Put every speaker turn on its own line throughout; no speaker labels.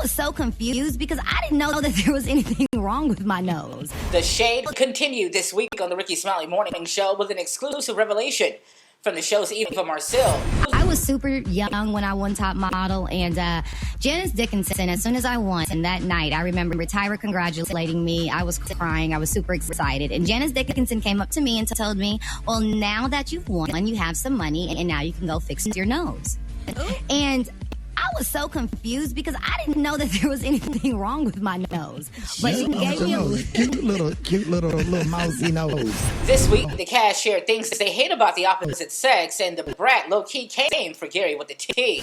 was so confused because I didn't know that there was anything wrong with my nose.
The shade continued this week on the Rickey Smiley Morning Show with an exclusive revelation from the show's Eva Marcille.
I was super young when I won Top Model, and Janice Dickinson, as soon as I won that night, I remember Tyra congratulating me. I was crying. I was super excited. And Janice Dickinson came up to me and told me, well, now that you've won, you have some money, and now you can go fix your nose. And I was so confused because I didn't know that there was anything wrong with my nose. But she gave me a
cute little mousy nose.
This week, the cast shared things they hate about the opposite sex, and the Brat low-key came for Gary with the T.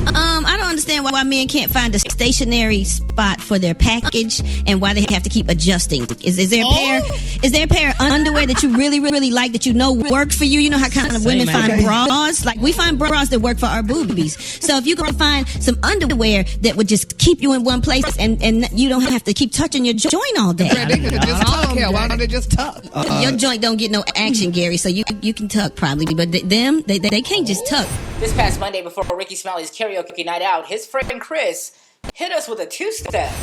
I don't understand why men can't find a stationary spot for their package and why they have to keep adjusting. Is there a pair of underwear that you really like that you know work for you? You know how kind of women find bras? Like, we find bras that work for our boobies. So if you can find some underwear that would just keep you in one place and you don't have to keep touching your joint all day.
They can just tuck. Why don't they just tuck?
Your joint don't get no action, Gary, so you can tuck probably, but they can't just tuck.
This past Monday before Rickey Smiley's karaoke night out, his friend Chris hit us with a two-step.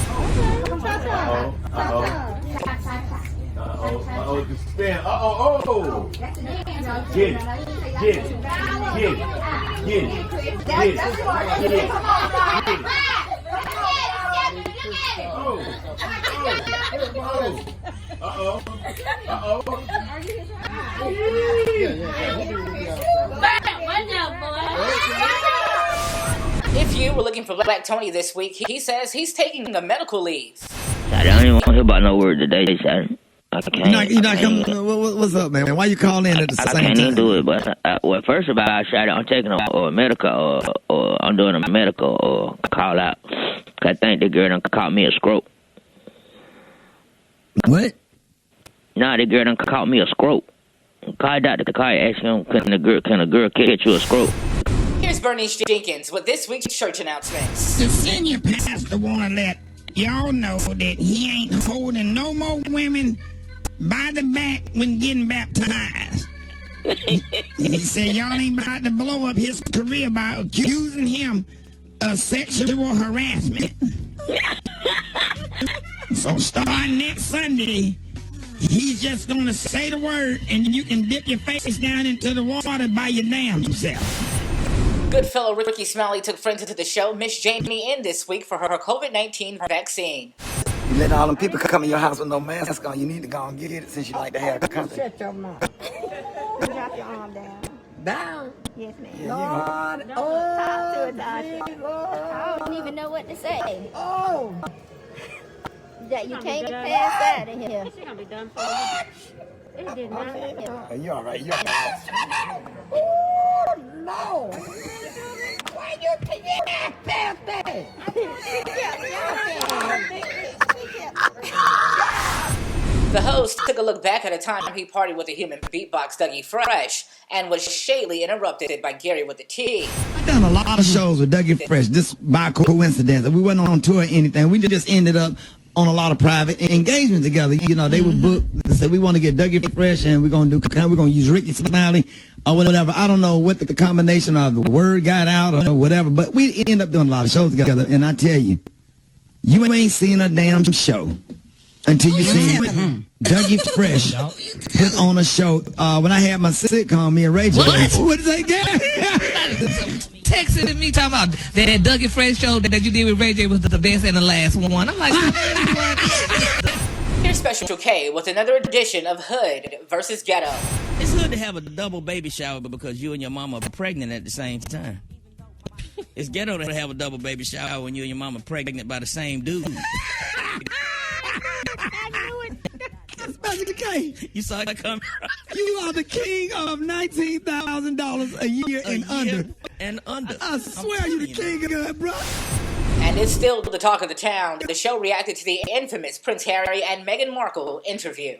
If you were looking for Black Tony this week, he says he's taking a medical leave.
I don't even want to hear about no word today, son. I can't.
You're not coming. What's up, man? Why you calling in at the same time?
I can't even do it, but well, first of all, I said I'm taking a medical, or I'm doing a medical, or call out. I think the girl done caught me a scrope.
What?
Nah, the girl done caught me a scrope. Call Dr. Collier, ask him, can a girl catch you a scrope?
Here's Bernice Jenkins with this week's church announcements.
The senior pastor want to let y'all know that he ain't holding no more women by the back when getting baptized. He said y'all ain't about to blow up his career by accusing him of sexual harassment. So starting next Sunday, he's just going to say the word and you can dip your face down into the water by your damn self.
Good fellow Rickey Smiley took friends into the show, Miss Jini in this week for her COVID-19 vaccine.
You let all them people come in your house with no mask on, you need to go and get it since you like to have company.
Shut your mouth. Drop your arm down.
Down?
Yes, ma'am.
Yeah,
Lord, talk to it, Tasha. I don't even know what to say.
Oh!
That you can't get past that in here.
It's gonna be done for you. It did not.
You all right, you all right. Oh, no! Why you get past that?
The host took a look back at a time he partied with a human beatbox Dougie Fresh and was shadily interrupted by Gary with the T.
I've done a lot of shows with Dougie Fresh, just by coincidence. We wasn't on tour or anything. We just ended up on a lot of private engagement together. You know, they would book, they said, we want to get Dougie Fresh and we're going to use Rickey Smiley or whatever. I don't know what the combination of the word got out or whatever, but we end up doing a lot of shows together. And I tell you, you ain't seen a damn show until you see Dougie Fresh put on a show. When I had my sitcom, me and Rachel. What did they get?
Texting me talking about that Dougie Fresh show that you did with Ray J was the best and the last one. I'm like,
Here's Special K with another edition of Hood versus Ghetto.
It's good to have a double baby shower because you and your mama are pregnant at the same time. It's ghetto to have a double baby shower when you and your mama are pregnant by the same dude.
Special K.
You saw that coming.
You are the king of $19,000 a year and under.
And under.
I swear you the king of that, bro.
And it's still the talk of the town. The show reacted to the infamous Prince Harry and Meghan Markle interview.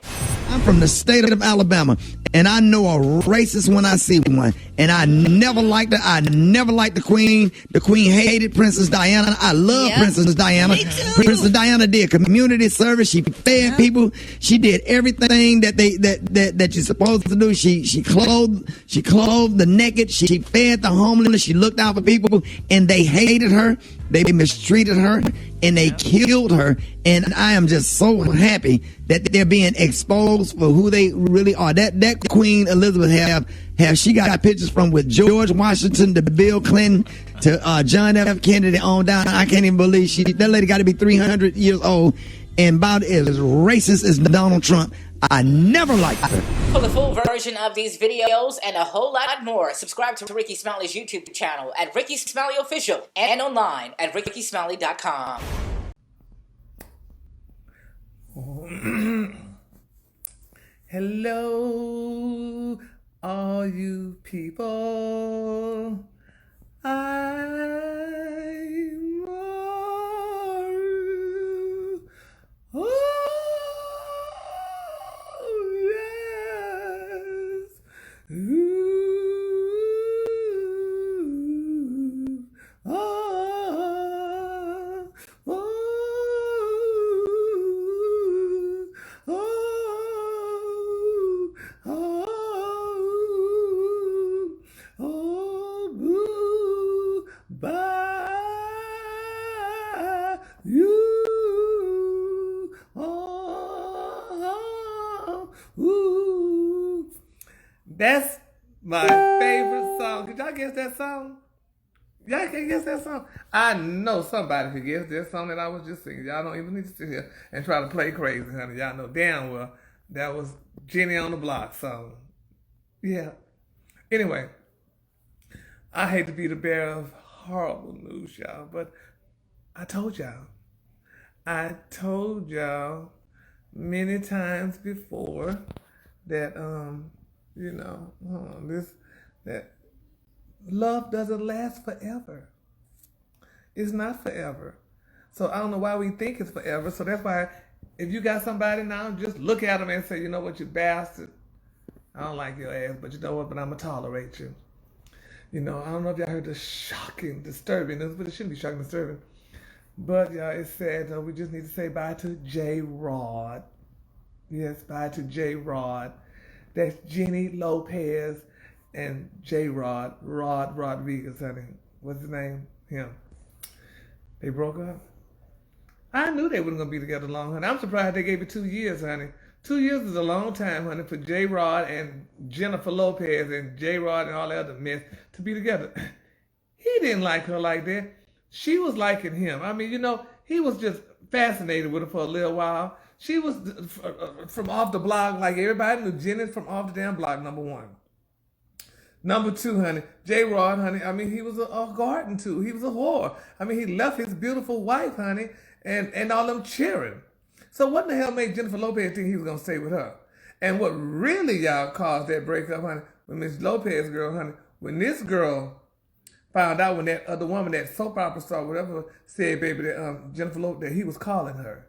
I'm from the state of Alabama, and I know a racist when I see one. And I never liked her. I never liked the Queen. The Queen hated Princess Diana. I love Princess Diana.
Me too.
Princess Diana did community service. She fed people. She did everything that you're supposed to do. She clothed the naked. She fed the homeless. She looked out for people, and they hated her. They mistreated her and they killed her. And I am just so happy that they're being exposed for who they really are. That Queen Elizabeth have she got pictures from with George Washington to Bill Clinton to John F. Kennedy on down. I can't even believe that lady got to be 300 years old and about as racist as Donald Trump. I never liked her.
For the full version of these videos and a whole lot more, subscribe to Rickey Smiley's YouTube channel at Rickey Smiley Official and online at rickysmiley.com.
Hello, all you people. I'm Morial. Oh, yes. Ooh. Oh. Oh. Oh. Oh. Oh. Boo. Bye. You. Ooh. That's my favorite song. Could y'all guess that song? Y'all can guess that song? I know somebody could guess that song that I was just singing. Y'all don't even need to sit here and try to play crazy, honey. Y'all know damn well that was Jini on the Block song. Yeah. Anyway, I hate to be the bearer of horrible news, y'all, but I told y'all many times before that that love doesn't last forever. It's not forever. So I don't know why we think it's forever. So that's why if you got somebody now, just look at them and say, you know what, you bastard. I don't like your ass, but you know what, but I'm going to tolerate you. You know, I don't know if y'all heard the shocking, disturbing news, but it shouldn't be shocking, disturbing. But y'all, it's sad. We just need to say bye to J-Rod. Yes, bye to J-Rod. That's Jini, Lopez, and J-Rod, Rod Rodriguez, honey. What's his name? Him. They broke up. I knew they weren't going to be together long, honey. I'm surprised they gave it 2 years, honey. 2 years is a long time, honey, for J-Rod and Jennifer Lopez and J-Rod and all that other mess to be together. He didn't like her like that. She was liking him. I mean, you know, he was just fascinated with her for a little while. She was from off the block, like everybody knew Jenkins from off the damn block, number one. Number two, honey, J-Rod, honey, I mean, he was a garden too. He was a whore. I mean, he left his beautiful wife, honey, and all them cheering. So what in the hell made Jennifer Lopez think he was going to stay with her? And what really, y'all, caused that breakup, honey, when Miss Lopez girl, honey, when this girl found out when that other woman, that soap opera star, whatever, said, baby, that Jennifer Lopez, that he was calling her.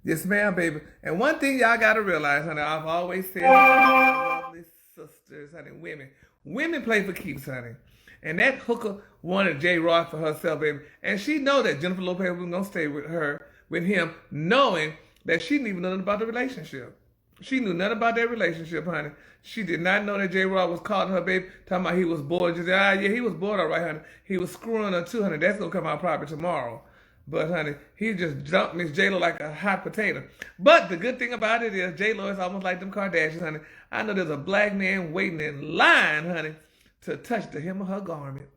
Yes, ma'am, baby. And one thing y'all got to realize, honey, I've always said, lovely sisters, honey, women. Women play for keeps, honey. And that hooker wanted J-Rod for herself, baby. And she know that Jennifer Lopez was going to stay with him, knowing that she didn't even know nothing about the relationship. She knew nothing about that relationship, honey. She did not know that J-Rod was calling her, baby, talking about he was bored. Just, yeah, he was bored, all right, honey. He was screwing her too, honey. That's going to come out probably tomorrow. But, honey, he just dumped Miss J-Lo like a hot potato. But the good thing about it is J-Lo is almost like them Kardashians, honey. I know there's a black man waiting in line, honey, to touch the hem of her garment.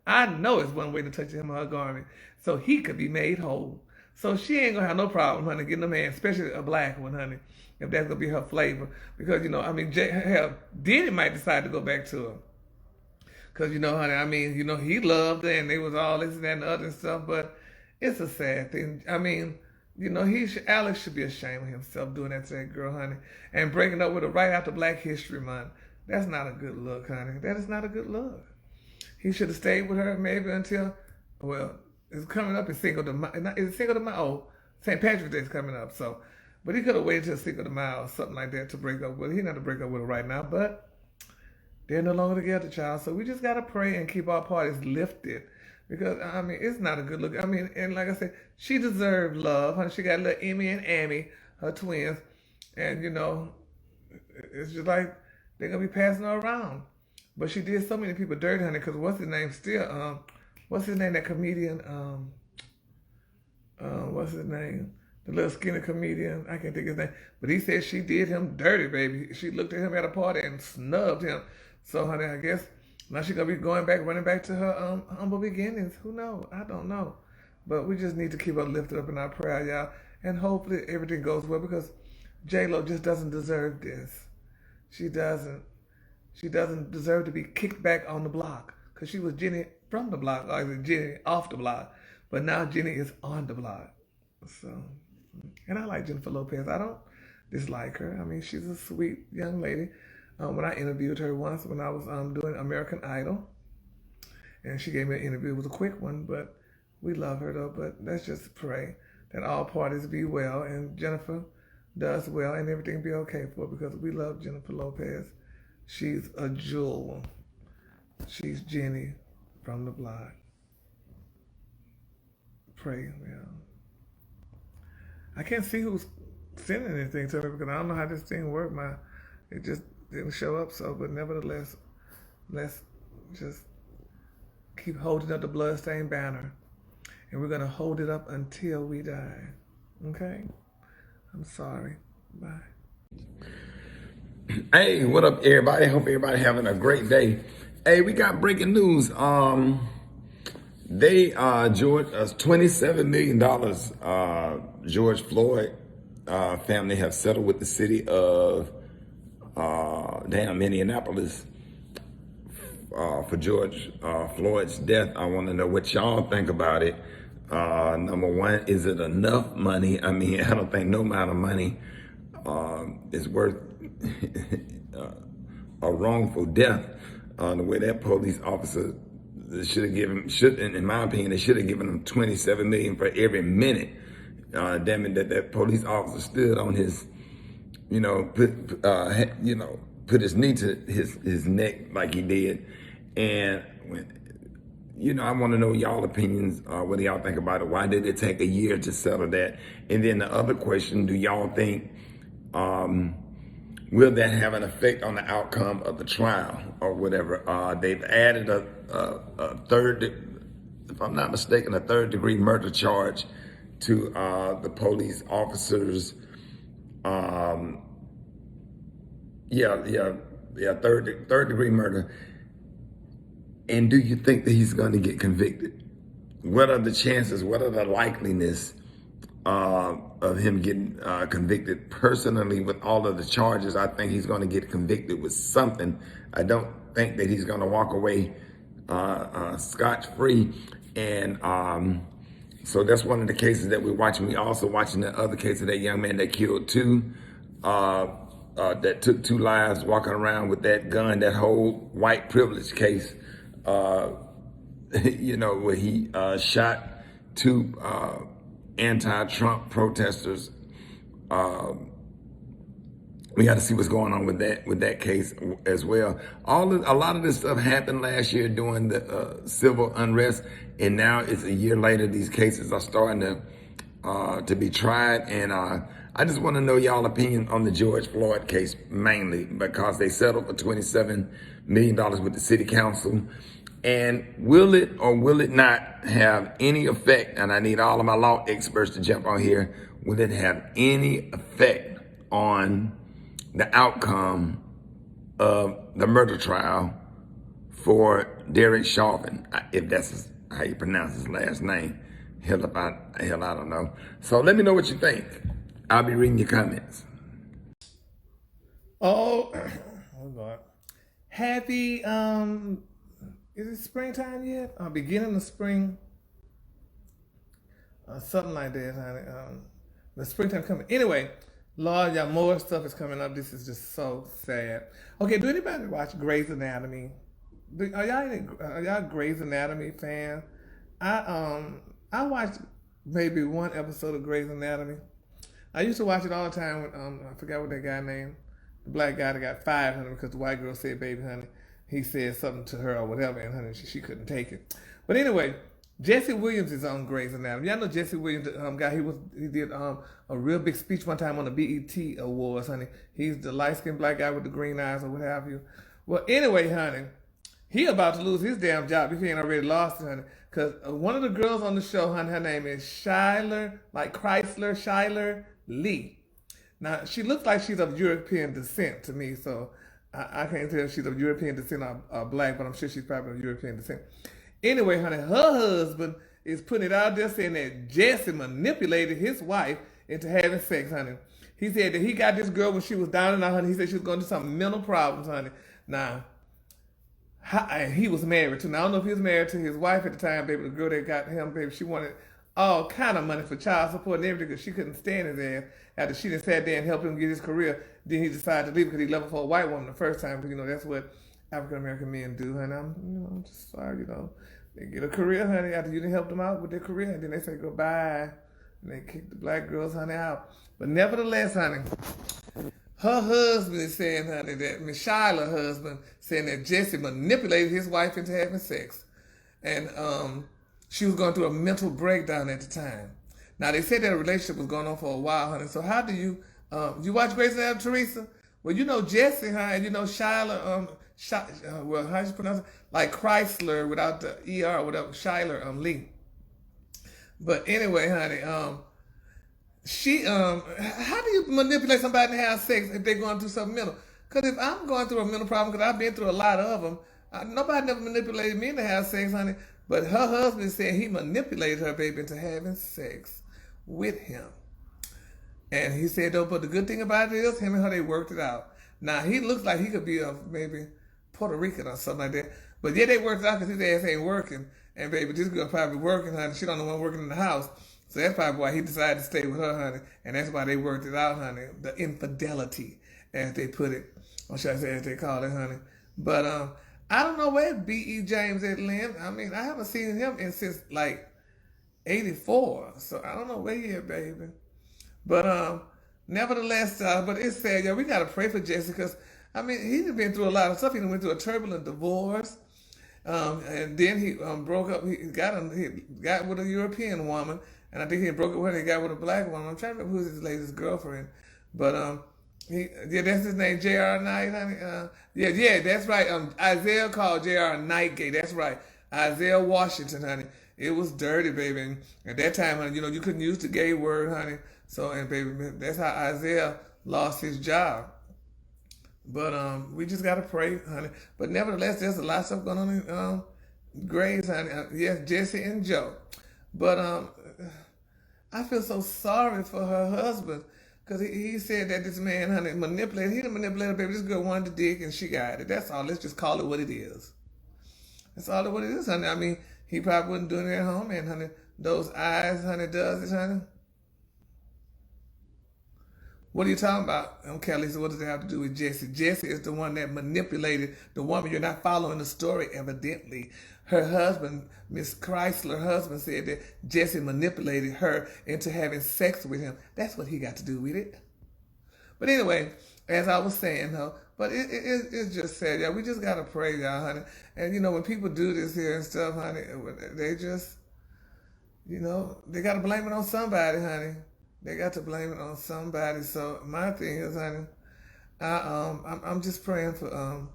I know it's one way to touch the hem of her garment so he could be made whole. So she ain't going to have no problem, honey, getting a man, especially a black one, honey, if that's going to be her flavor. Because, you know, I mean, Diddy might decide to go back to her. Because, you know, honey, I mean, you know, he loved her and they was all this and that and the other and stuff, but it's a sad thing. I mean, you know, Alex should be ashamed of himself doing that to that girl, honey, and breaking up with her right after Black History Month. That's not a good look, honey. That is not a good look. He should have stayed with her maybe until, well, it's coming up in Cinco de Mayo. Is it Cinco de Mayo? Oh, St. Patrick's Day is coming up. So, but he could have waited till Cinco de Mayo or something like that to break up with her. He not to break up with her right now, but they're no longer together, child. So we just got to pray and keep our parties lifted. Because, I mean, it's not a good look. I mean, and like I said, she deserved love. Honey, she got little Emmy and Amy, her twins. And, you know, it's just like they're going to be passing her around. But she did so many people dirty, honey, because what's his name still, what's his name? That comedian. What's his name? The little skinny comedian. I can't think of his name. But he said she did him dirty, baby. She looked at him at a party and snubbed him. So, honey, I guess now she's going to be running back to her humble beginnings. Who knows? I don't know. But we just need to keep her lifted up in our prayer, y'all. And hopefully everything goes well, because J-Lo just doesn't deserve this. She doesn't. She doesn't deserve to be kicked back on the block, because she was Jini from the block, or Jini off the block. But now Jini is on the block. So, and I like Jennifer Lopez. I don't dislike her. I mean, she's a sweet young lady. When I interviewed her once when I was doing American Idol, and she gave me an interview. It was a quick one, but we love her though. But let's just pray that all parties be well and Jennifer does well and everything be okay for her, because we love Jennifer Lopez. She's a jewel. She's Jini from the block. Pray, yeah. I can't see who's sending anything to me, because I don't know how this thing worked. It just didn't show up. So, but nevertheless, let's just keep holding up the bloodstained banner, and we're gonna hold it up until we die. Okay? I'm sorry. Bye.
Hey, what up, everybody? Hope everybody having a great day. Hey, we got breaking news. George, $27 million. George Floyd family have settled with the city of Minneapolis for George Floyd's death. I want to know what y'all think about it. Number one, is it enough money? I mean, I don't think no amount of money is worth a wrongful death. The way that police officer in my opinion, they should have given him $27 million for every minute. Damn it, that police officer stood on his, put his knee to his neck like he did. And I want to know y'all opinions. What do y'all think about it? Why did it take a year to settle that? And then the other question: do y'all think will that have an effect on the outcome of the trial or whatever? They've added a third, if I'm not mistaken, a third-degree murder charge to the police officers. Third-degree murder. And do you think that he's going to get convicted? What are the chances? What are the likeliness of him getting convicted? Personally, with all of the charges, I think he's going to get convicted with something. I don't think that he's going to walk away scotch-free. And so that's one of the cases that we're watching. We also watching the other case of that young man that killed two, that took two lives, walking around with that gun, that whole white privilege case, where he shot two anti-Trump protesters. We got to see what's going on with that case as well. A lot of this stuff happened last year during the civil unrest, and now it's a year later. These cases are starting to be tried, and I just want to know y'all opinion on the George Floyd case, mainly because they settled for $27 million with the city council. And will it or will it not have any effect? And I need all of my law experts to jump on here. Will it have any effect on the outcome of the murder trial for Derek Chauvin, if that's how you pronounce his last name? Hell, I don't know. So let me know what you think. I'll be reading your comments.
Oh God. Happy, is it springtime yet? Beginning of spring? Something like that, honey. The springtime coming. Anyway, Lord, y'all, more stuff is coming up. This is just so sad. Okay, do anybody watch Grey's Anatomy? Are y'all Grey's Anatomy fans? I watched maybe one episode of Grey's Anatomy. I used to watch it all the time with, I forgot what that guy named, the black guy that got fired, honey, because the white girl said, baby, honey, he said something to her or whatever, and honey, she couldn't take it. But anyway, Jesse Williams is on Grey's Anatomy. Y'all know Jesse Williams, the guy, he did a real big speech one time on the BET Awards, honey. He's the light-skinned black guy with the green eyes or what have you. Well, anyway, honey, he about to lose his damn job if he ain't already lost it, honey. Because one of the girls on the show, honey, her name is Shyler, like Chrysler, Shyler Lee. Now, she looks like she's of European descent to me, so I can't tell if she's of European descent or black, but I'm sure she's probably of European descent. Anyway, honey, her husband is putting it out there saying that Jesse manipulated his wife into having sex, honey. He said that he got this girl when she was down and out, honey. He said she was going through some mental problems, honey. Now, he was married too. Now, I don't know if he was married to his wife at the time, baby. The girl that got him, baby, she wanted all kind of money for child support and everything because she couldn't stand his ass. After she just sat there and helped him get his career, then he decided to leave because he left her for a white woman the first time. Because, you know, that's what African-American men do, honey. I'm just sorry, you know. They get a career, honey, after you didn't help them out with their career, and then they say goodbye, and they kick the black girls, honey, out. But nevertheless, honey, her husband is saying, honey, that Miss Shyler's husband saying that Jesse manipulated his wife into having sex. And she was going through a mental breakdown at the time. Now, they said that a relationship was going on for a while, honey. So how do you watch Grey's Anatomy, Teresa? Well, you know Jesse, honey, and you know Shyler, well, how do you pronounce it? Like Chrysler without the ER or whatever, Shyler Lee. But anyway, honey, how do you manipulate somebody to have sex if they're going through something mental? Because if I'm going through a mental problem, because I've been through a lot of them, nobody never manipulated me to have sex, honey. But her husband said he manipulated her, baby, into having sex with him. And he said, though, but the good thing about it is him and her, they worked it out. Now, he looks like he could be of maybe Puerto Rican or something like that. But yeah, they worked it out because his ass ain't working. And baby, this girl probably working, honey. She don't know one working in the house. So that's probably why he decided to stay with her, honey. And that's why they worked it out, honey. The infidelity, as they put it. Or should I say as they call it, honey. But I don't know where B.E. James at, Lynn. I mean, I haven't seen him since like 84. So I don't know where he at, baby. But nevertheless, but it's sad, we got to pray for Jesse because, I mean, he's been through a lot of stuff. He went through a turbulent divorce. And then he broke up. He got with a European woman. And I think he broke up with her and he got with a black woman. I'm trying to remember who's his latest girlfriend. But that's his name, J.R. Knight, honey. Yeah, that's right. Isaiah called J.R. Knightgate. That's right. Isaiah Washington, honey. It was dirty, baby. And at that time, honey, you know, you couldn't use the gay word, honey. So, and baby, that's how Isaiah lost his job. But we just got to pray, honey. But nevertheless, there's a lot of stuff going on in Grace, honey. Yes, Jesse and Joe. But I feel so sorry for her husband because he said that this man, honey, manipulated. He didn't manipulate her, baby. This girl wanted the dick and she got it. That's all. Let's just call it what it is. That's all what it is, honey. I mean, he probably wasn't doing it at home, and honey, those eyes, honey, does it, honey. What are you talking about, Kelly? So what does it have to do with Jesse? Jesse is the one that manipulated the woman. You're not following the story, evidently. Her husband, Miss Chrysler's husband, said that Jesse manipulated her into having sex with him. That's what he got to do with it. But anyway, as I was saying, though, but it's just sad, y'all. We just got to pray, y'all, honey. And, you know, when people do this here and stuff, honey, they just, you know, they got to blame it on somebody, honey. They got to blame it on somebody. So my thing is, honey, I'm just praying for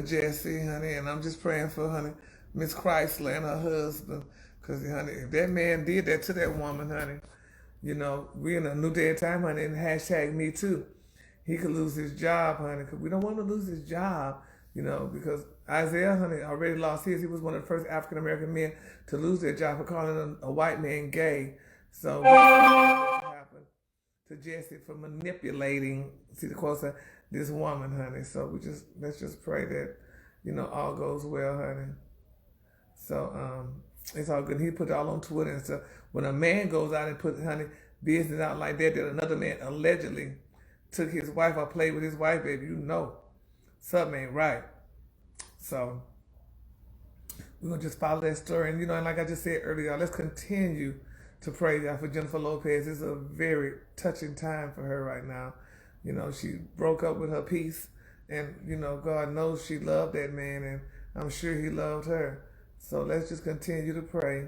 Jesse, honey, and I'm just praying for, honey, Miss Chrysler and her husband, because, honey, if that man did that to that woman, honey, you know, we in a new day of time, honey, and #MeToo. He could lose his job, honey, because we don't want to lose his job, you know, because Isaiah, honey, already lost his. He was one of the first African-American men to lose their job for calling a white man gay. So what happened to Jesse for manipulating, see the quote said, this woman, honey. So let's just pray that, you know, all goes well, honey. So it's all good. He put it all on Twitter and stuff. When a man goes out and put, honey, business out like that another man allegedly took his wife or played with his wife, baby, you know something ain't right. So we're gonna just follow that story. And you know, and like I just said earlier, let's continue to pray for Jennifer Lopez. It's a very touching time for her right now. You know, she broke up with her piece, and, you know, God knows she loved that man, and I'm sure he loved her. So let's just continue to pray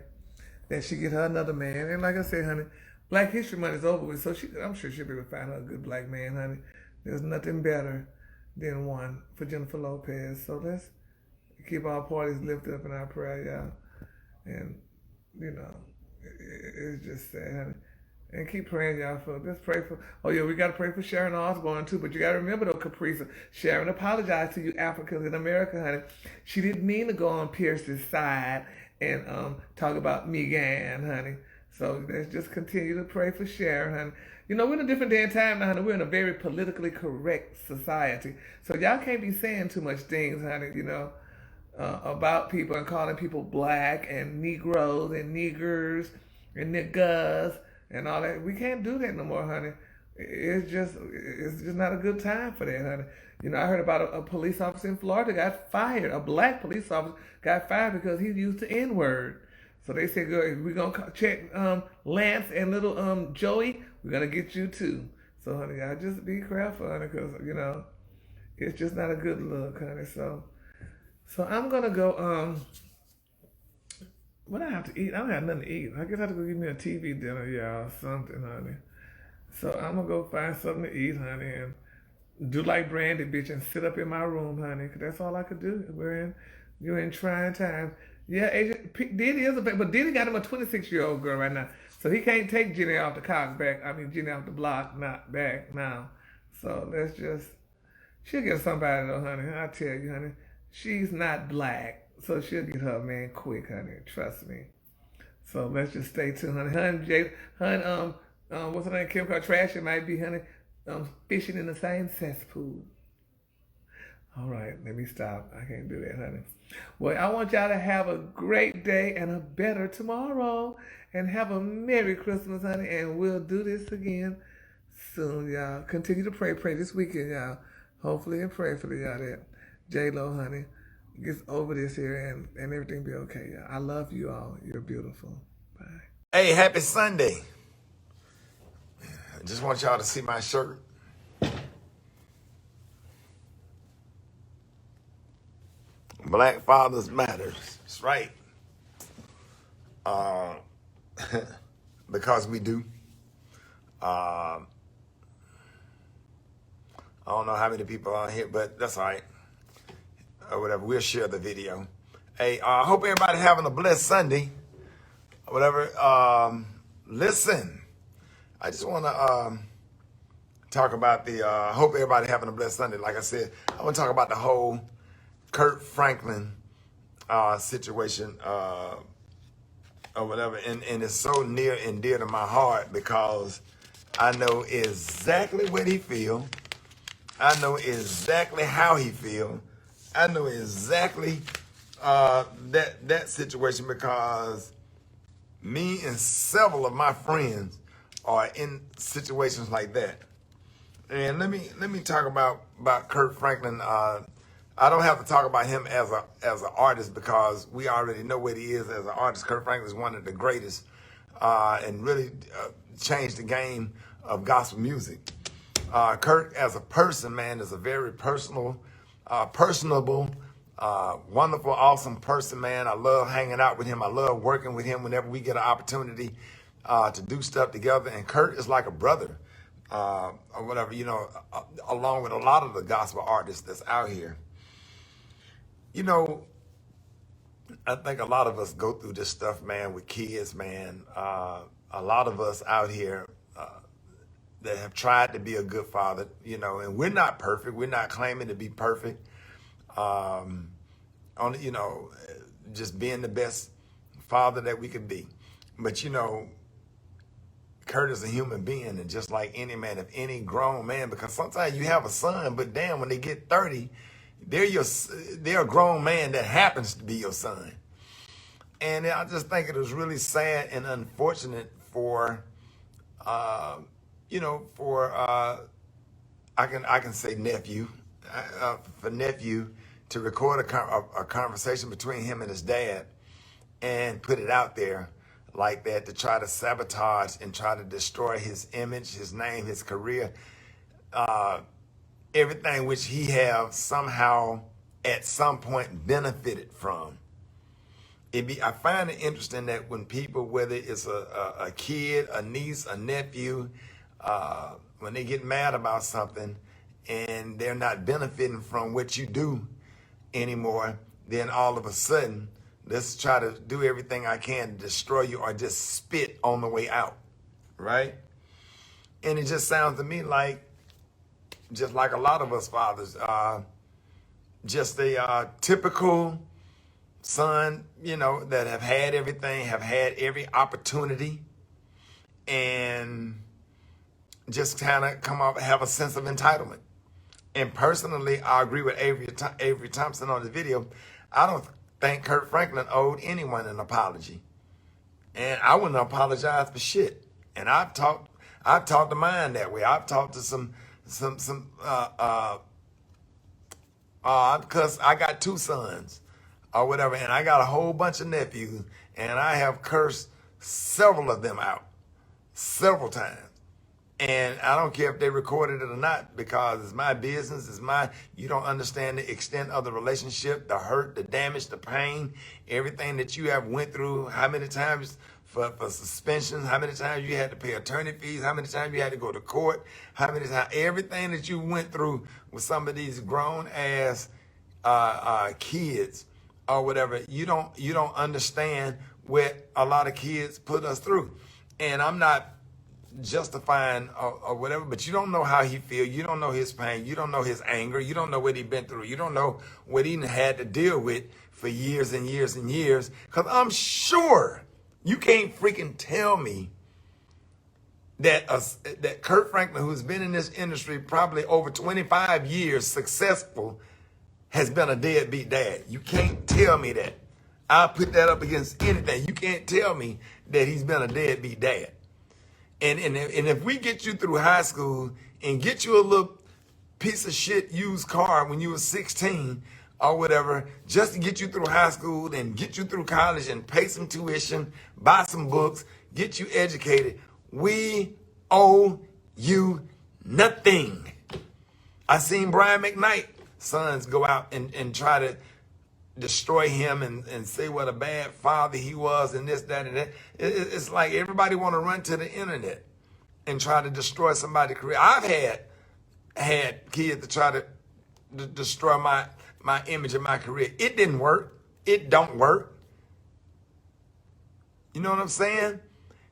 that she get her another man. And like I said, honey, Black History Month is over with, so I'm sure she'll be able to find her a good black man, honey. There's nothing better than one for Jennifer Lopez. So let's keep our parties lifted up in our prayer, y'all. And, you know, it's just sad, honey. And keep praying, y'all, for just pray for. Oh yeah, we gotta pray for Sharon Osbourne too. But you gotta remember though, Caprice, Sharon apologized to you Africans in America, honey. She didn't mean to go on Pierce's side and talk about Megan, honey. So let's just continue to pray for Sharon, honey. You know, we're in a different day and time now, honey. We're in a very politically correct society. So y'all can't be saying too much things, honey, you know, about people and calling people black and Negroes and niggers and niggas and all that. We can't do that no more, honey. It's just not a good time for that, honey. You know, I heard about a police officer in Florida got fired. A black police officer got fired because he used the N-word. So they said, "Good, we're gonna check Lance and little Joey. We're gonna get you too." So, honey, I just be careful, honey, because you know it's just not a good look, honey. So I'm gonna go. What I have to eat? I don't have nothing to eat. I guess I have to go get me a TV dinner, y'all, something, honey. So I'm gonna go find something to eat, honey, and do like Brandy, bitch, and sit up in my room, honey, because that's all I could do. You're in trying times. Yeah, Agent Diddy is but Diddy got him a 26-year-old girl right now, so he can't take Jini off the Jini off the block, not back now. So let's just, she'll get somebody though, honey. I tell you, honey, she's not black. So she'll get her man quick, honey. Trust me. So let's just stay tuned, honey. What's her name? Kim Kardashian might be, honey, fishing in the same cesspool. All right, let me stop. I can't do that, honey. Well, I want y'all to have a great day and a better tomorrow. And have a Merry Christmas, honey. And we'll do this again soon, y'all. Continue to pray this weekend, y'all. Hopefully and pray for y'all that J-Lo, honey, gets over this here and everything be okay, y'all. I love you all. You're beautiful. Bye.
Hey, happy Sunday. I just want y'all to see my shirt. Black Fathers Matters. That's right. Because we do. I don't know how many people are here, but that's all right. Or whatever, we'll share the video. Hey, I hope everybody having a blessed Sunday. Whatever. Listen, I just want to talk about hope everybody having a blessed Sunday. Like I said, I want to talk about the whole Kirk Franklin situation or whatever. And it's so near and dear to my heart because I know exactly what he feel. I know exactly how he feel. I know exactly that situation because me and several of my friends are in situations like that. And let me talk about Kirk Franklin. I don't have to talk about him as an artist because we already know what he is as an artist. Kirk Franklin is one of the greatest and really changed the game of gospel music. Kirk as a person, man, is a very personable, wonderful, awesome person, man. I love hanging out with him. I love working with him whenever we get an opportunity to do stuff together. And Kirk is like a brother or whatever, you know, along with a lot of the gospel artists that's out here. You know, I think a lot of us go through this stuff, man, with kids, man. A lot of us out here that have tried to be a good father, you know, and we're not perfect. We're not claiming to be perfect. You know, just being the best father that we could be. But, you know, Kurt is a human being, and just like any man, if any grown man, because sometimes you have a son, but damn, when they get 30, they're a grown man that happens to be your son. And I just think it was really sad and unfortunate for, you know, for, I can say nephew, for nephew to record a conversation between him and his dad and put it out there like that to try to sabotage and try to destroy his image, his name, his career, everything which he have somehow at some point benefited from. I find it interesting that when people, whether it's a kid, a niece, a nephew, when they get mad about something and they're not benefiting from what you do anymore, then all of a sudden Let's try to do everything I can to destroy you or just spit on the way out, right? And it just sounds to me like, just like a lot of us fathers, just a typical son, you know, that have had everything, have had every opportunity, and just kind of come up, have a sense of entitlement. And personally, I agree with Avery Thompson on the video. I don't think Kirk Franklin owed anyone an apology. And I wouldn't apologize for shit. And I've talked to mine that way. I've talked to because I got 2 sons or whatever, and I got a whole bunch of nephews, and I have cursed several of them out several times. And I don't care if they recorded it or not, because it's my business. You don't understand the extent of the relationship, the hurt, the damage, the pain, everything that you have went through, how many times for suspensions, how many times you had to pay attorney fees, how many times you had to go to court, how many times, everything that you went through with some of these grown ass kids or whatever. You don't understand what a lot of kids put us through. And I'm not justifying or whatever, but you don't know how he feels. You don't know his pain. You don't know his anger. You don't know what he's been through. You don't know what he had to deal with for years and years and years. Because I'm sure you can't freaking tell me that that Kirk Franklin, who's been in this industry probably over 25 years, successful, has been a deadbeat dad. You can't tell me that. I'll put that up against anything. You can't tell me that he's been a deadbeat dad. And if we get you through high school and get you a little piece of shit used car when you were 16 or whatever, just to get you through high school and get you through college and pay some tuition, buy some books, get you educated, we owe you nothing. I seen Brian McKnight sons go out and try to destroy him and say what a bad father he was and this, that, and that. It's like everybody want to run to the internet and try to destroy somebody's career. I've had kids to try to destroy my image and my career. It didn't work. It don't work. You know what I'm saying?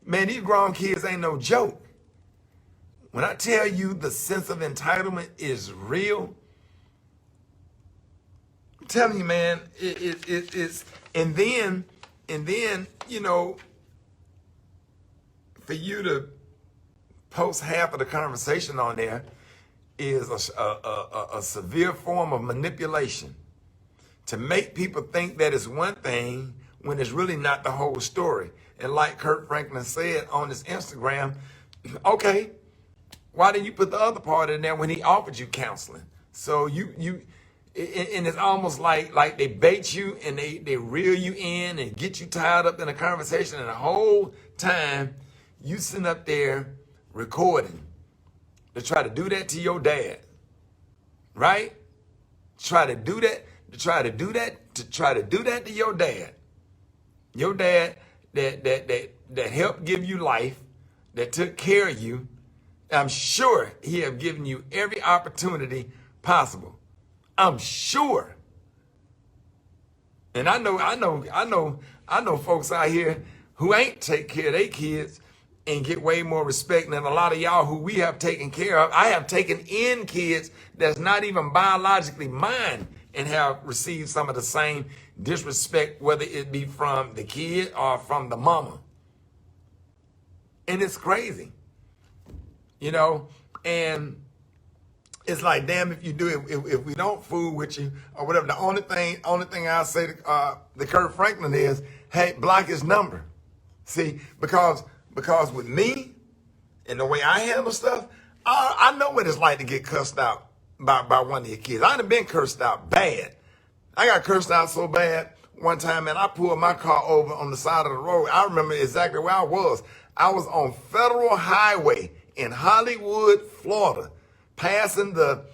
Man, these grown kids ain't no joke. When I tell you the sense of entitlement is real, I'm telling you, man, it's, and then, you know, for you to post half of the conversation on there is a severe form of manipulation to make people think that it's one thing when it's really not the whole story. And like Kirk Franklin said on his Instagram, okay, why didn't you put the other part in there when he offered you counseling? So and it's almost like they bait you and they reel you in and get you tied up in a conversation, and the whole time you sitting up there recording to try to do that to your dad, right? To do that to your dad. Your dad that helped give you life, that took care of you. I'm sure he have given you every opportunity possible. I'm sure. And I know folks out here who ain't take care of their kids and get way more respect than a lot of y'all who we have taken care of. I have taken in kids that's not even biologically mine and have received some of the same disrespect, whether it be from the kid or from the mama. And it's crazy, you know, and it's like, damn if you do it, if we don't fool with you or whatever. The only thing I'll say to Kirk Franklin is, hey, block his number. See, because with me and the way I handle stuff, I know what it's like to get cussed out by one of your kids. I done been cursed out bad. I got cursed out so bad one time, and I pulled my car over on the side of the road. I remember exactly where I was. I was on Federal Highway in Hollywood, Florida, passing the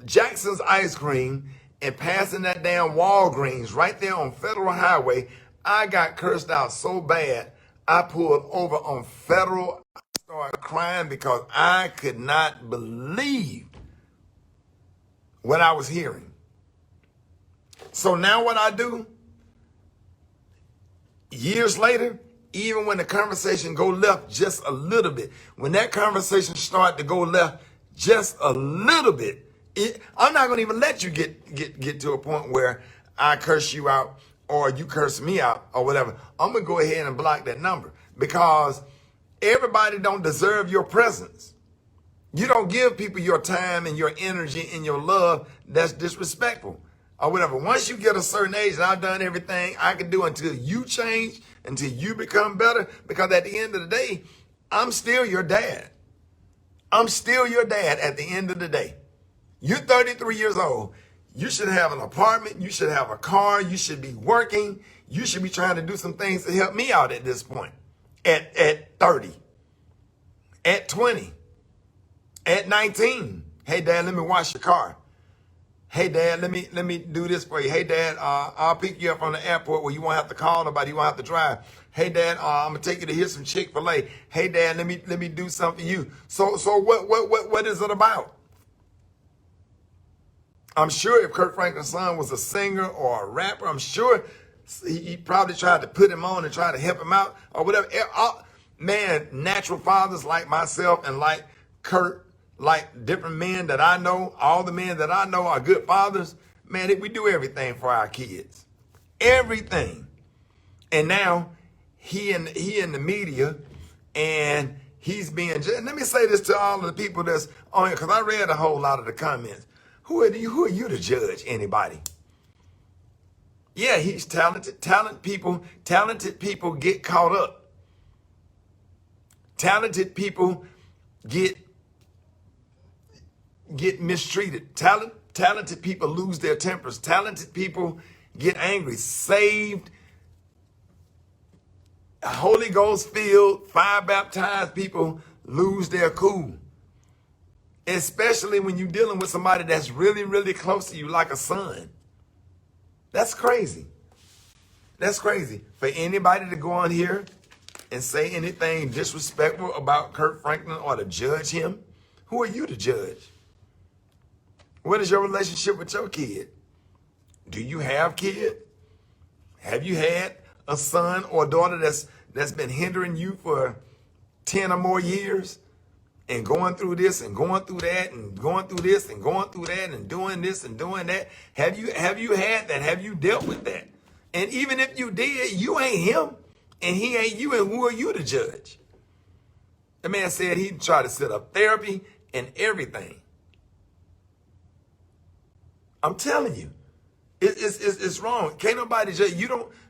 Jackson's Ice Cream and passing that damn Walgreens right there on Federal Highway. I got cursed out so bad, I pulled over on Federal. I started crying because I could not believe what I was hearing. So now what I do, years later, even when the conversation go left just a little bit, when that conversation start to go left just a little bit, I'm not going to even let you get to a point where I curse you out or you curse me out or whatever. I'm going to go ahead and block that number because everybody don't deserve your presence. You don't give people your time and your energy and your love. That's disrespectful or whatever. Once you get a certain age, and I've done everything I can do until you change, until you become better, because at the end of the day, I'm still your dad. I'm still your dad at the end of the day. You're 33 years old. You should have an apartment. You should have a car. You should be working. You should be trying to do some things to help me out at this point. At 30, at 20, at 19. Hey, Dad, let me wash your car. Hey, Dad, let me do this for you. Hey, Dad, I'll pick you up from the airport where you won't have to call nobody. You won't have to drive. Hey, Dad, I'm gonna take you to hear some Chick-fil-A. Hey, Dad, let me do something for you. So what is it about? I'm sure if Kirk Franklin's son was a singer or a rapper, I'm sure he probably tried to put him on and try to help him out or whatever. Man, natural fathers like myself and like Kirk, like different men that I know, all the men that I know are good fathers. Man, we do everything for our kids. Everything. And now he in the media and he's being, let me say this to all of the people that's on here, because I read a whole lot of the comments. Who are you to judge anybody? Yeah, he's talented. Talented people get caught up. Talented people get mistreated. Talented people lose their tempers. Talented people get angry. Saved, Holy Ghost filled, fire baptized people lose their cool. Especially when you're dealing with somebody that's really, really close to you, like a son. That's crazy. That's crazy. For anybody to go on here and say anything disrespectful about Kirk Franklin or to judge him, who are you to judge? What is your relationship with your kid? Do you have kids? Have you had a son or daughter that's been hindering you for 10 or more years? And going through this and going through that and going through this and going through that and doing this and doing that. Have you had that? Have you dealt with that? And even if you did, you ain't him and he ain't you, and who are you to judge? The man said he'd try to set up therapy and everything. I'm telling you, it's wrong. Can't nobody judge.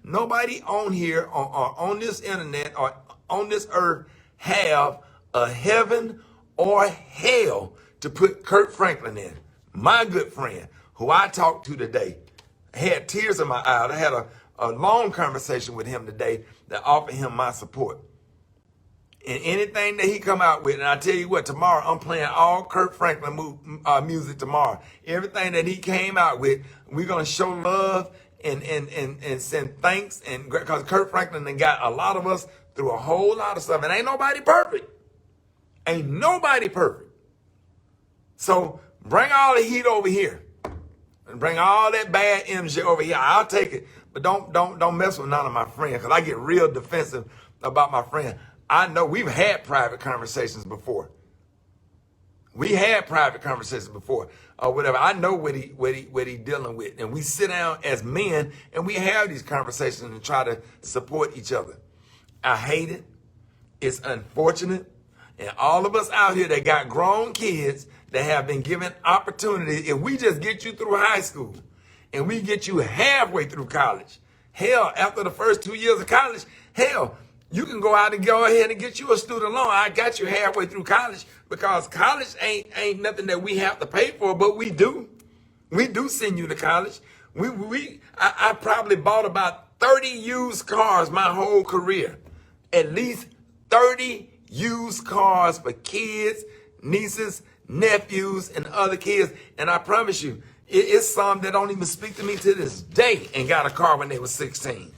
Nobody on here or on this internet or on this earth have a heaven or hell to put Kirk Franklin in. My good friend, who I talked to today, had tears in my eyes. I had a long conversation with him today that offered him my support. And anything that he come out with, and I tell you what, tomorrow I'm playing all Kirk Franklin music tomorrow. Everything that he came out with, we're going to show love and send thanks. And because Kirk Franklin done got a lot of us through a whole lot of stuff. And ain't nobody perfect. Ain't nobody perfect. So bring all the heat over here. And bring all that bad energy over here. I'll take it. But don't mess with none of my friends, because I get real defensive about my friend. I know we've had private conversations before. We had private conversations before or whatever. I know what he dealing with. And we sit down as men and we have these conversations and try to support each other. I hate it. It's unfortunate. And all of us out here that got grown kids that have been given opportunity, if we just get you through high school and we get you halfway through college, hell, after the first 2 years of college, hell, you can go out and go ahead and get you a student loan. I got you halfway through college, because college ain't nothing that we have to pay for, but we do. We do send you to college. I probably bought about 30 used cars my whole career. At least 30 used cars for kids, nieces, nephews, and other kids. And I promise you, it's some that don't even speak to me to this day and got a car when they were 16.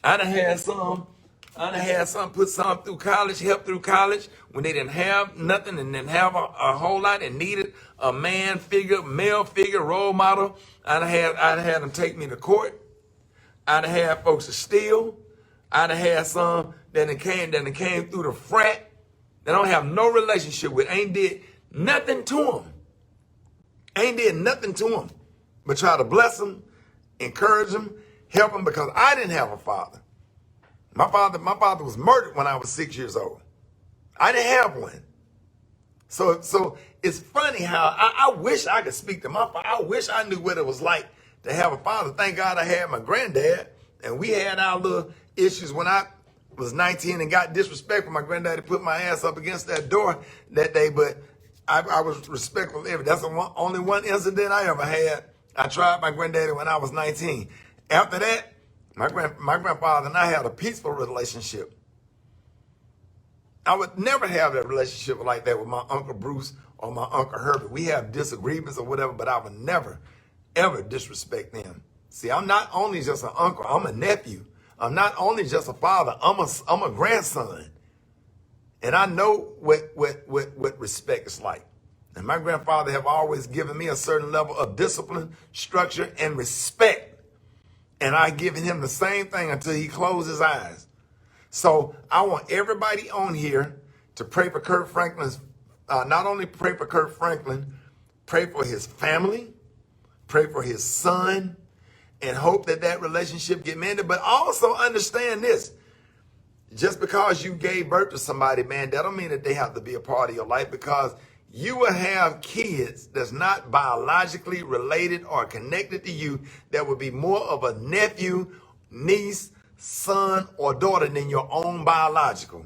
I done had some put some through college, help through college when they didn't have nothing and didn't have a whole lot and needed a male figure, role model. I had them take me to court. I done had folks that steal. I done had some that done came through the frat. That don't have no relationship with, ain't did nothing to them. Ain't did nothing to them. But try to bless them, encourage them, help them, because I didn't have a father. My father was murdered when I was 6 years old. I didn't have one. So it's funny how I wish I could speak to my father. I wish I knew what it was like to have a father. Thank God I had my granddad, and we had our little issues when I was 19 and got disrespectful. My granddaddy put my ass up against that door that day, but I was respectful of everything. That's the only one incident I ever had. I tried my granddaddy when I was 19. After that, my grandfather and I had a peaceful relationship. I would never have that relationship like that with my Uncle Bruce or my Uncle Herbert. We have disagreements or whatever, but I would never, ever disrespect them. See, I'm not only just an uncle, I'm a nephew. I'm not only just a father, I'm a grandson. And I know what respect is like. And my grandfather have always given me a certain level of discipline, structure, and respect. And I given him the same thing until he closed his eyes. So I want everybody on here to pray for Kirk Franklin's, not only pray for Kirk Franklin, pray for his family, pray for his son, and hope that that relationship get mended. But also understand this. Just because you gave birth to somebody, man, that don't mean that they have to be a part of your life, because you will have kids that's not biologically related or connected to you that will be more of a nephew, niece, son, or daughter than your own biological.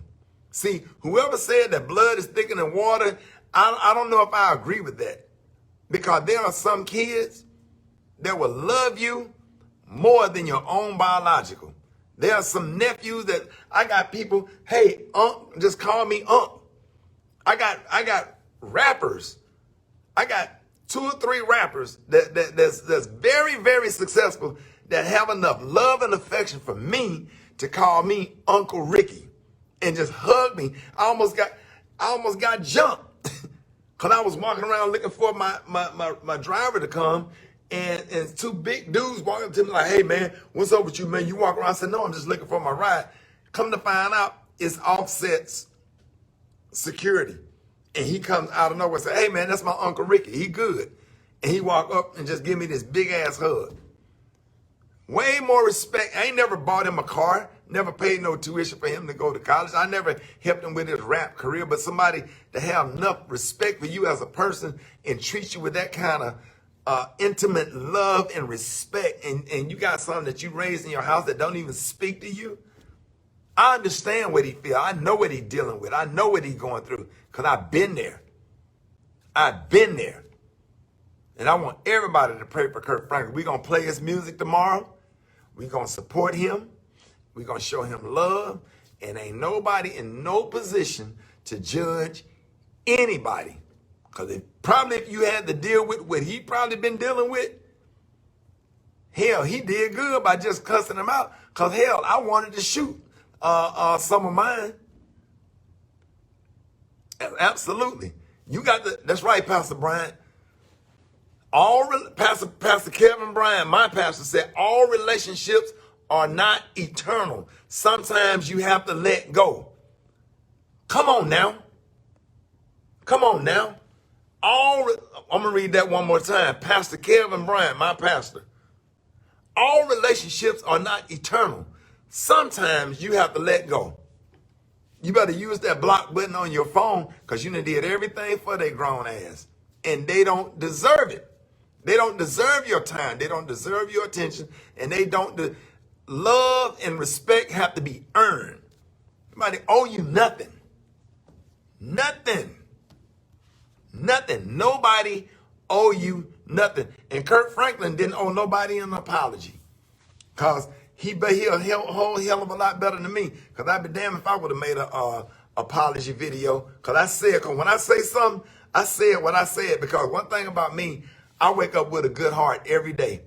See, whoever said that blood is thicker than water, I don't know if I agree with that. Because there are some kids that will love you more than your own biological. There are some nephews that I got people, hey, Unc, just call me Unc. I got rappers. I got 2 or 3 rappers that's very, very successful that have enough love and affection for me to call me Uncle Rickey and just hug me. I almost got jumped because I was walking around looking for my driver to come, and 2 big dudes walking up to me like, hey man, what's up with you, man? You walk around. I said, no, I'm just looking for my ride. Come to find out, it's Offset's security. And he comes out of nowhere and say, hey man, that's my Uncle Rickey. He good. And he walk up and just give me this big ass hug. Way more respect. I ain't never bought him a car, never paid no tuition for him to go to college. I never helped him with his rap career, but somebody to have enough respect for you as a person and treat you with that kind of intimate love and respect, and you got something that you raised in your house that don't even speak to you. I understand what he feel. I know what he dealing with. I know what he going through because I've been there. I've been there. And I want everybody to pray for Kirk Franklin. We're going to play his music tomorrow. We're going to support him. We're going to show him love. And ain't nobody in no position to judge anybody. Because if you had to deal with what he probably been dealing with, hell, he did good by just cussing him out. Because, hell, I wanted to shoot some of mine. Absolutely. You got that's right, Pastor Bryant. Pastor Kevin Bryant, my pastor, said all relationships are not eternal. Sometimes you have to let go. Come on now. Come on now. I'm going to read that one more time. Pastor Kevin Bryant, my pastor. All relationships are not eternal. Sometimes you have to let go. You better use that block button on your phone because you done did everything for their grown ass. And they don't deserve it. They don't deserve your time. They don't deserve your attention. And they don't. Love and respect have to be earned. Nobody owe you nothing. Nothing. Nothing. Nobody owe you nothing. And Kirk Franklin didn't owe nobody an apology. Because he'll a whole hell of a lot better than me. Because I'd be damned if I would have made a apology video. Because when I say something, I said what I said. Because one thing about me, I wake up with a good heart every day.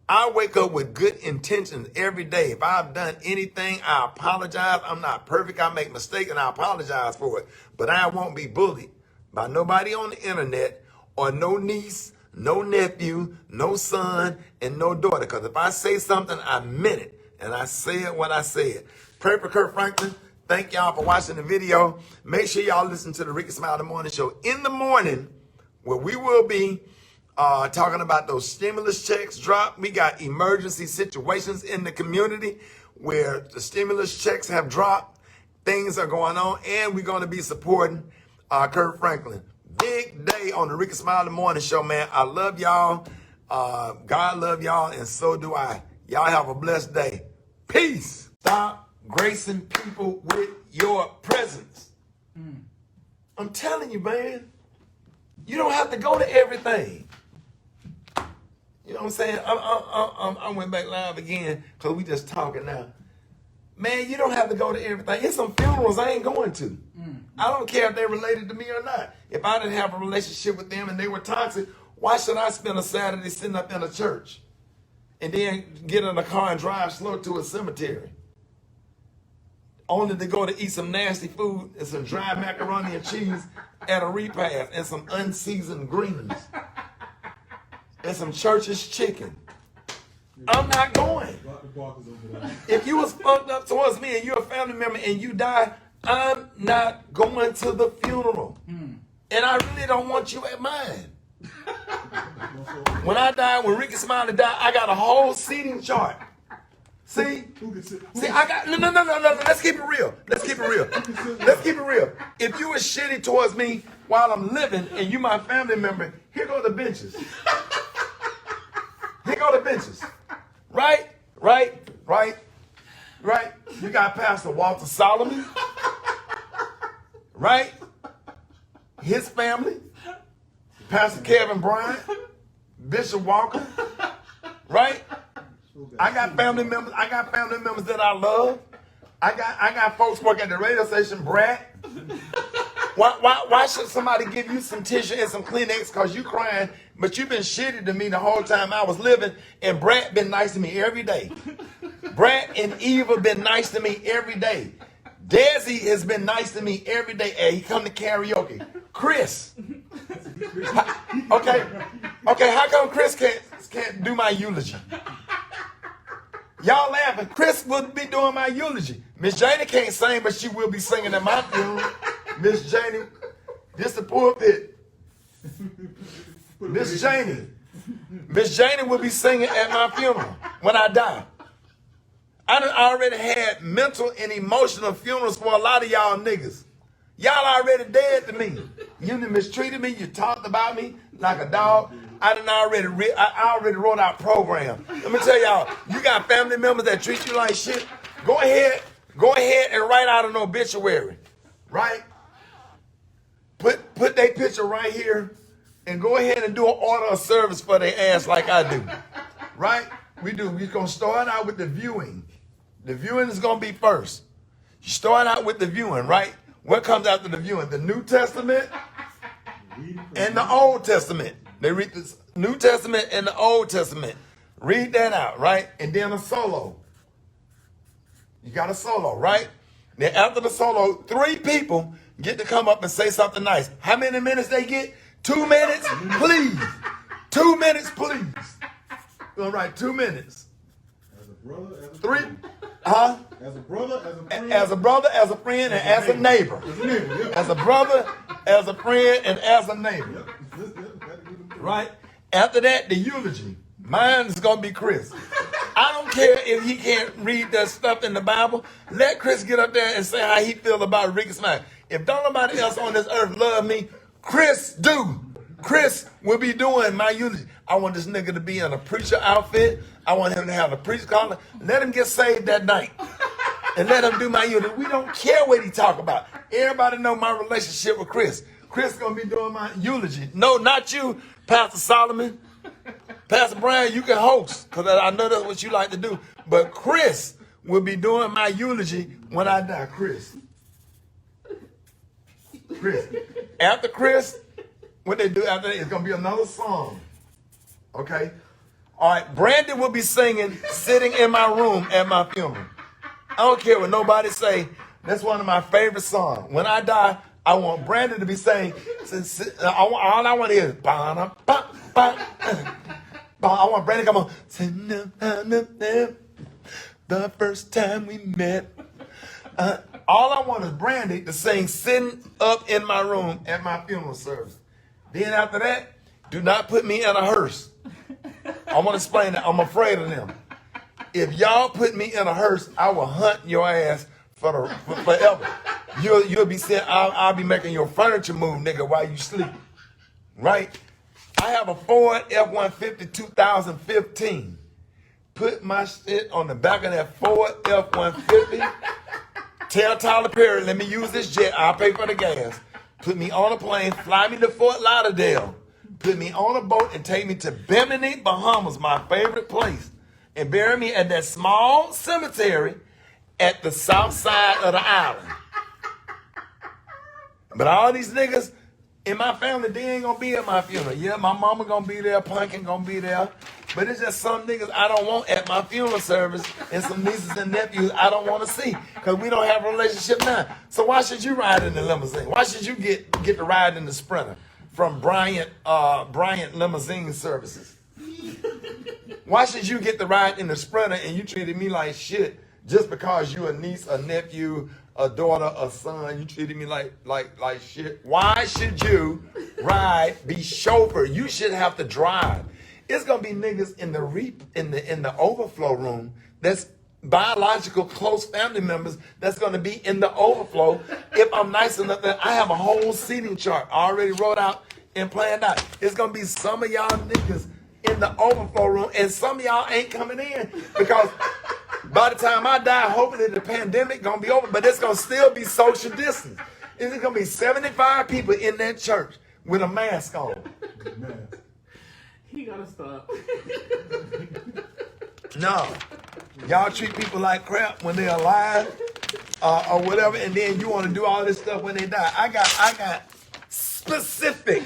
I wake up with good intentions every day. If I've done anything, I apologize. I'm not perfect. I make mistakes and I apologize for it. But I won't be bullied by nobody on the internet or no niece, no nephew, no son, and no daughter. Because if I say something, I meant it. And I said what I said. Pray for Kirk Franklin. Thank y'all for watching the video. Make sure y'all listen to the Rickey Smiley Morning Show in the morning, where we will be talking about those stimulus checks drop. We got emergency situations in the community where the stimulus checks have dropped. Things are going on, and we're going to be supporting Kirk Franklin. Big day on the Rickey Smiley Morning Show, man. I love y'all. God love y'all, and so do I. Y'all have a blessed day. Peace. Stop gracing people with your presence. I'm telling you, man. You don't have to go to everything. You know what I'm saying? I went back live again because we just talking now. Man, you don't have to go to everything. There's some funerals I ain't going to. I don't care if they're related to me or not. If I didn't have a relationship with them and they were toxic, why should I spend a Saturday sitting up in a church and then get in a car and drive slow to a cemetery? Only to go to eat some nasty food and some dry macaroni and cheese at a repast and some unseasoned greens and some church's chicken. I'm not going. If you was fucked up towards me and you're a family member and you die, I'm not going to the funeral. And I really don't want you at mine. When I die, when Rickey Smiley died, I got a whole seating chart. See, I got, no. Let's keep it real. Let's keep it real. If you were shitty towards me while I'm living and you my family member, here go the benches. Right. You got Pastor Walter Solomon. Right? His family. Pastor Kevin Bryant. Bishop Walker. Right? I got family members that I love. I got folks working at the radio station, Brat. Why should somebody give you some tissue and some Kleenex because you crying, but you've been shitty to me the whole time I was living, and Brat been nice to me every day. Brat and Eva been nice to me every day. Desi has been nice to me every day, and he come to karaoke. Chris. Okay, how come Chris can't do my eulogy? Y'all laughing. Chris will be doing my eulogy. Miss Jani can't sing, but she will be singing at my funeral. Miss Jani, this the pulpit. Miss Jani will be singing at my funeral when I die. I done already had mental and emotional funerals for a lot of y'all niggas. Y'all already dead to me. You done mistreated me. You talked about me like a dog. I already wrote out program. Let me tell y'all, you got family members that treat you like shit. Go ahead and write out an obituary, right? Put their picture right here and go ahead and do an order of service for their ass like I do, right? We're going to start out with the viewing. The viewing is going to be first. You start out with the viewing, right? What comes after the viewing? The New Testament and the Old Testament. They read the New Testament and the Old Testament. Read that out, right? And then a solo. You got a solo, right? Then after the solo, 3 people get to come up and say something nice. How many minutes they get? 2 minutes, please. 2 minutes, please. All right, 2 minutes.
As a brother, as a
3,
friend.
huh?
As a brother, as a friend.
As a brother, as a friend, and as a neighbor. As a brother, as a friend, and as a neighbor. Right? After that, the eulogy. Mine is going to be Chris. I don't care if he can't read that stuff in the Bible. Let Chris get up there and say how he feel about Rickey Smiley. If don't nobody else on this earth love me, Chris do. Chris will be doing my eulogy. I want this nigga to be in a preacher outfit. I want him to have a preacher collar. Let him get saved that night. And let him do my eulogy. We don't care what he talk about. Everybody know my relationship with Chris. Chris gonna be doing my eulogy. No, not you, Pastor Solomon. Pastor Brian, you can host, because I know that's what you like to do. But Chris will be doing my eulogy when I die. Chris. After Chris, what they do after that is going to be another song. Okay? All right, Brandon will be singing Sitting in My Room at my funeral. I don't care what nobody say. That's one of my favorite songs. When I die, I want Brandon to be saying, all I want to hear is, ba-da-ba, want Brandy to come on. The first time we met. All I want is Brandy to sing sitting up in my room at my funeral service. Then after that, do not put me in a hearse. I want to explain that. I'm afraid of them. If y'all put me in a hearse, I will hunt your ass forever. You'll be saying, I'll be making your furniture move, nigga, while you sleep. Right? I have a Ford F-150 2015. Put my shit on the back of that Ford F-150. Tell Tyler Perry, let me use this jet. I'll pay for the gas. Put me on a plane, fly me to Fort Lauderdale. Put me on a boat and take me to Bimini, Bahamas, my favorite place. And bury me at that small cemetery at the south side of the island. But all these niggas in my family, they ain't gonna be at my funeral. Yeah, my mama gonna be there, Punkin gonna be there. But it's just some niggas I don't want at my funeral service and some nieces and nephews I don't want to see because we don't have a relationship now. So why should you ride in the limousine? Why should you get to ride in the Sprinter from Bryant Limousine Services? Why should you get to ride in the Sprinter and you treated me like shit just because you a niece, a nephew, a daughter, a son? You treated me like shit. Why should you be chauffeur? You should have to drive. It's gonna be niggas in the overflow room that's biological close family members that's gonna be in the overflow. If I'm nice enough, that I have a whole seating chart already wrote out and planned out. It's gonna be some of y'all niggas in the overflow room, and some of y'all ain't coming in because by the time I die, hopefully the pandemic gonna be over, but it's gonna still be social distance. It's gonna be 75 people in that church with a mask on.
He gotta stop.
No. Y'all treat people like crap when they're alive or whatever, and then you want to do all this stuff when they die. I got specific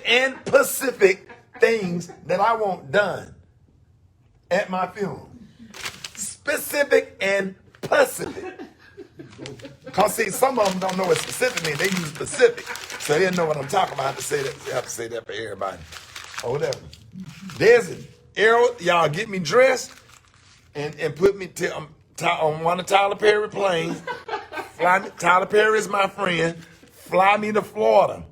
and specific things that I want done at my funeral. Specific and specific. Because see, some of them don't know what specific means. They use specific. So they didn't know what I'm talking about. I have to say that. I have to say that for everybody. Or whatever. There's an arrow. Y'all get me dressed and put me on one of Tyler Perry planes. Tyler Perry is my friend. Fly me to Florida.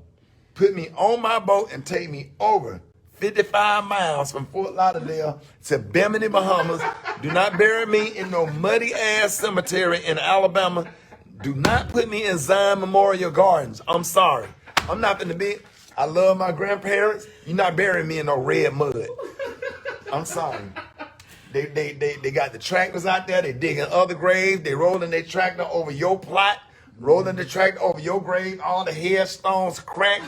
Put me on my boat and take me over 55 miles from Fort Lauderdale to Bimini, Bahamas. Do not bury me in no muddy ass cemetery in Alabama. Do not put me in Zion Memorial Gardens. I'm sorry. I'm not gonna be. I love my grandparents. You're not burying me in no red mud. I'm sorry. They got the tractors out there. They digging other graves. They rolling their tractor over your plot. Rolling the tractor over your grave. All the headstones cracked.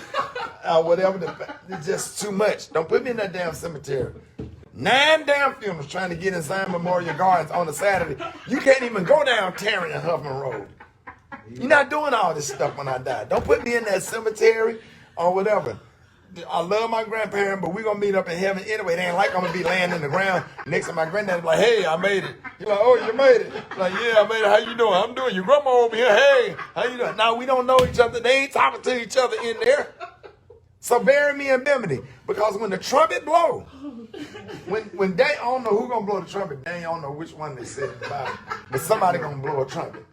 Whatever. It's just too much. Don't put me in that damn cemetery. 9 damn funerals trying to get in Zion Memorial Gardens on a Saturday. You can't even go down Tarrant and Huffman Road. You're not doing all this stuff when I die. Don't put me in that cemetery or whatever. I love my grandparents, but we're going to meet up in heaven anyway. It ain't like I'm going to be laying in the ground next to my granddad like, hey, I made it. You're like, oh, you made it. Like, yeah, I made it. How you doing? I'm doing. Your grandma over here. Hey, how you doing? Now, we don't know each other. They ain't talking to each other in there. So bury me in Bimini. Because when the trumpet blow, when they, I don't know who going to blow the trumpet. They don't know which one they said about it. But somebody going to blow a trumpet.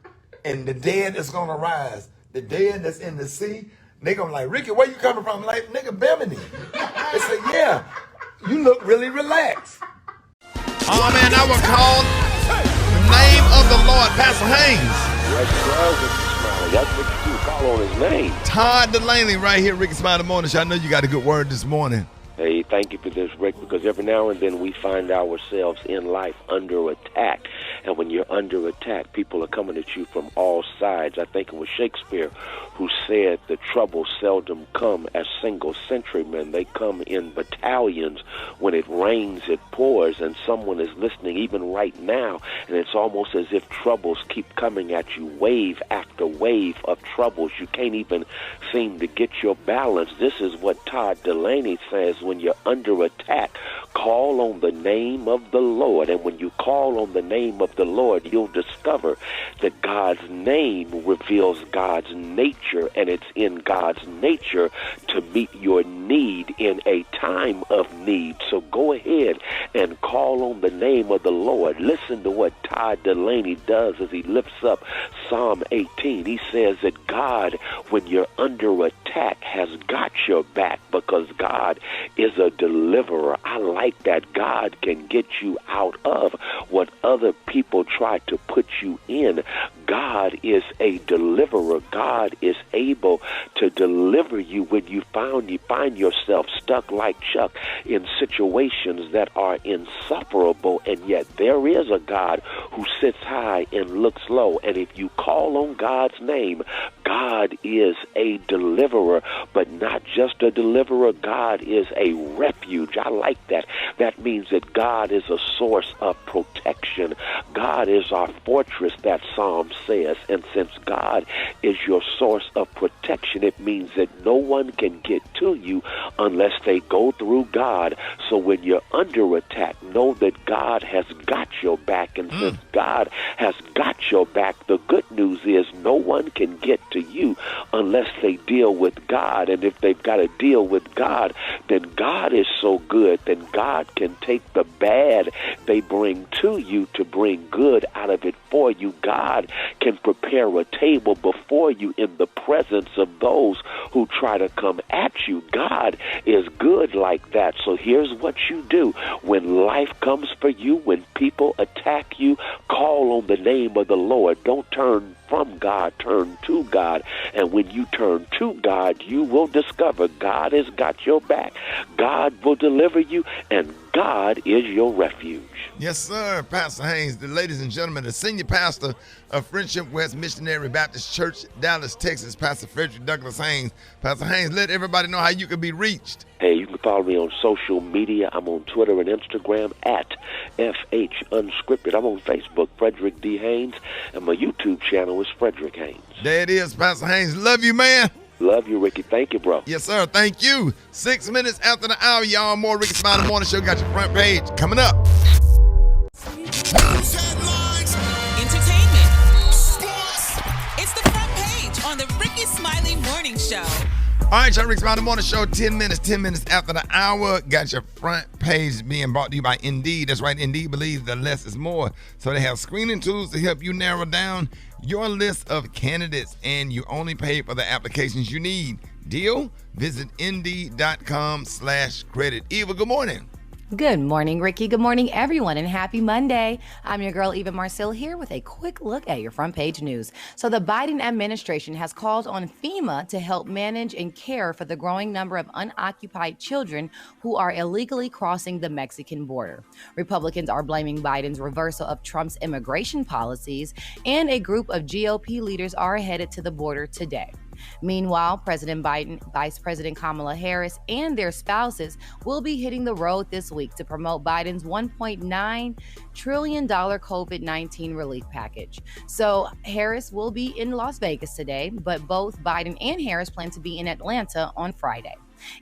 And the dead is going to rise. The dead that's in the sea, they going to like, Ricky, where you coming from? I'm like, nigga, Bimini. They say, yeah, you look really relaxed.
Oh, man, I will call the name of the Lord, Pastor Haynes.
That's what you do, call on his name.
Todd Delaney right here, Rickey Smiley Morning Show. I know you got a good word this morning.
Hey, thank you for this, Rick, because every now and then we find ourselves in life under attack. And when you're under attack, people are coming at you from all sides. I think it was Shakespeare who said the troubles seldom come as single sentrymen. They come in battalions. When it rains, it pours, and someone is listening even right now, and it's almost as if troubles keep coming at you, wave after wave of troubles. You can't even seem to get your balance. This is what Todd Delaney says: when you're under attack, call on the name of the Lord. And when you call on the name of the Lord, you'll discover that God's name reveals God's nature, and it's in God's nature to meet your need in a time of need. So go ahead and call on the name of the Lord. Listen to what Todd Delaney does as he lifts up Psalm 18. He says that God, when you're under attack, has got your back because God is a deliverer. I like that. God can get you out of what other people try to put you in. God is a deliverer. God is able to deliver you when you find yourself stuck like Chuck in situations that are insufferable, and yet there is a God who sits high and looks low. And if you call on God's name, God is a deliverer, but not just a deliverer. God is a refuge. I like that. That means that God is a source of protection. God is our fortress, that Psalm says. And since God is your source of protection, it means that no one can get to you unless they go through God. So when you're under attack, know that God has got your back. And since God has got your back, the good news is no one can get to you unless they deal with God. And if they've got to deal with God, then God is so good, then God can take the bad they bring to you to bring good out of it for you. God can prepare a table before you in the presence of those who try to come at you. God is good like that. So here's what you do. When life comes for you, when people attack you, call on the name of the Lord. Don't turn from God, turn to God. And when you turn to God, you will discover God has got your back. God will deliver you, and God is your refuge.
Yes, sir. Pastor Haynes, the ladies and gentlemen, the senior pastor of Friendship West Missionary Baptist Church, Dallas, Texas, Pastor Frederick Douglass Haynes. Pastor Haynes, let everybody know how you can be reached.
Hey, you can follow me on social media. I'm on Twitter and Instagram at FH Unscripted. I'm on Facebook, Frederick D. Haynes, and my YouTube channel is Frederick Haynes.
There it is, Pastor Haynes. Love you, man.
Love you, Ricky. Thank you, bro.
Yes, sir. Thank you. 6 minutes after the hour, y'all. More Rickey Smiley Morning Show. Got your front page coming up.
News headlines, entertainment, sports. It's the front page on the Rickey Smiley Morning Show.
All right, y'all. Rickey Smiley Morning Show. 10 minutes after the hour. Got your front page being brought to you by Indeed. That's right. Indeed believes that less is more. So they have screening tools to help you narrow down your list of candidates, and you only pay for the applications you need. Deal? Visit Indeed.com/credit. Eva, good morning.
Good morning, Ricky. Good morning, everyone, and happy Monday. I'm your girl, Eva Marcille, here with a quick look at your front page news. So the Biden administration has called on FEMA to help manage and care for the growing number of unoccupied children who are illegally crossing the Mexican border. Republicans are blaming Biden's reversal of Trump's immigration policies, and a group of GOP leaders are headed to the border today. Meanwhile, President Biden, Vice President Kamala Harris, and their spouses will be hitting the road this week to promote Biden's $1.9 trillion COVID-19 relief package. So Harris will be in Las Vegas today, but both Biden and Harris plan to be in Atlanta on Friday.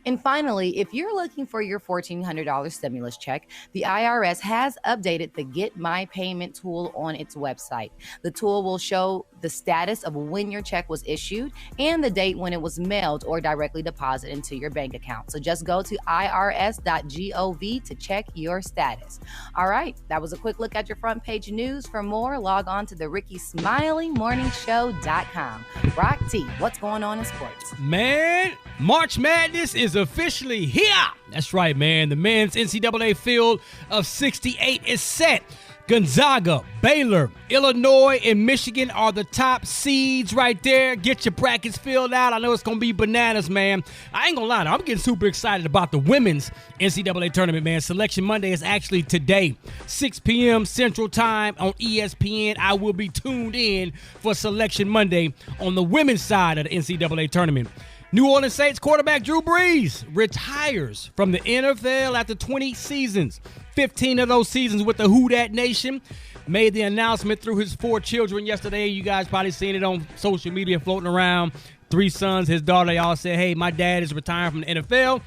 And finally, if you're looking for your $1,400 stimulus check, the IRS has updated the Get My Payment tool on its website. The tool will show the status of when your check was issued and the date when it was mailed or directly deposited into your bank account. So just go to irs.gov to check your status. All right, that was a quick look at your front page news. For more, log on to the RickeySmileyMorningShow.com. Rock T, what's going on in sports?
Man, March Madness is officially here. That's right, man. The men's NCAA field of 68 is set. Gonzaga, Baylor, Illinois, and Michigan are the top seeds right there. Get your brackets filled out. I know it's going to be bananas, man. I ain't going to lie, I'm getting super excited about the women's NCAA tournament, man. Selection Monday is actually today, 6 p.m. Central Time on ESPN. I will be tuned in for Selection Monday on the women's side of the NCAA tournament. New Orleans Saints quarterback Drew Brees retires from the NFL after 20 seasons. 15 of those seasons with the Who Dat Nation. Made the announcement through his 4 children yesterday. You guys probably seen it on social media floating around. 3 sons, his daughter, they all said, hey, my dad is retiring from the NFL.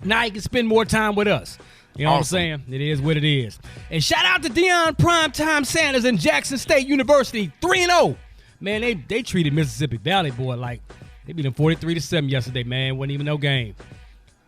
Now he can spend more time with us. You know what I'm saying? It is what it is. And shout out to Deion Primetime Sanders and Jackson State University, 3-0. Man, they treated Mississippi Valley, boy, like they beat them 43-7 yesterday, man. Wasn't even no game.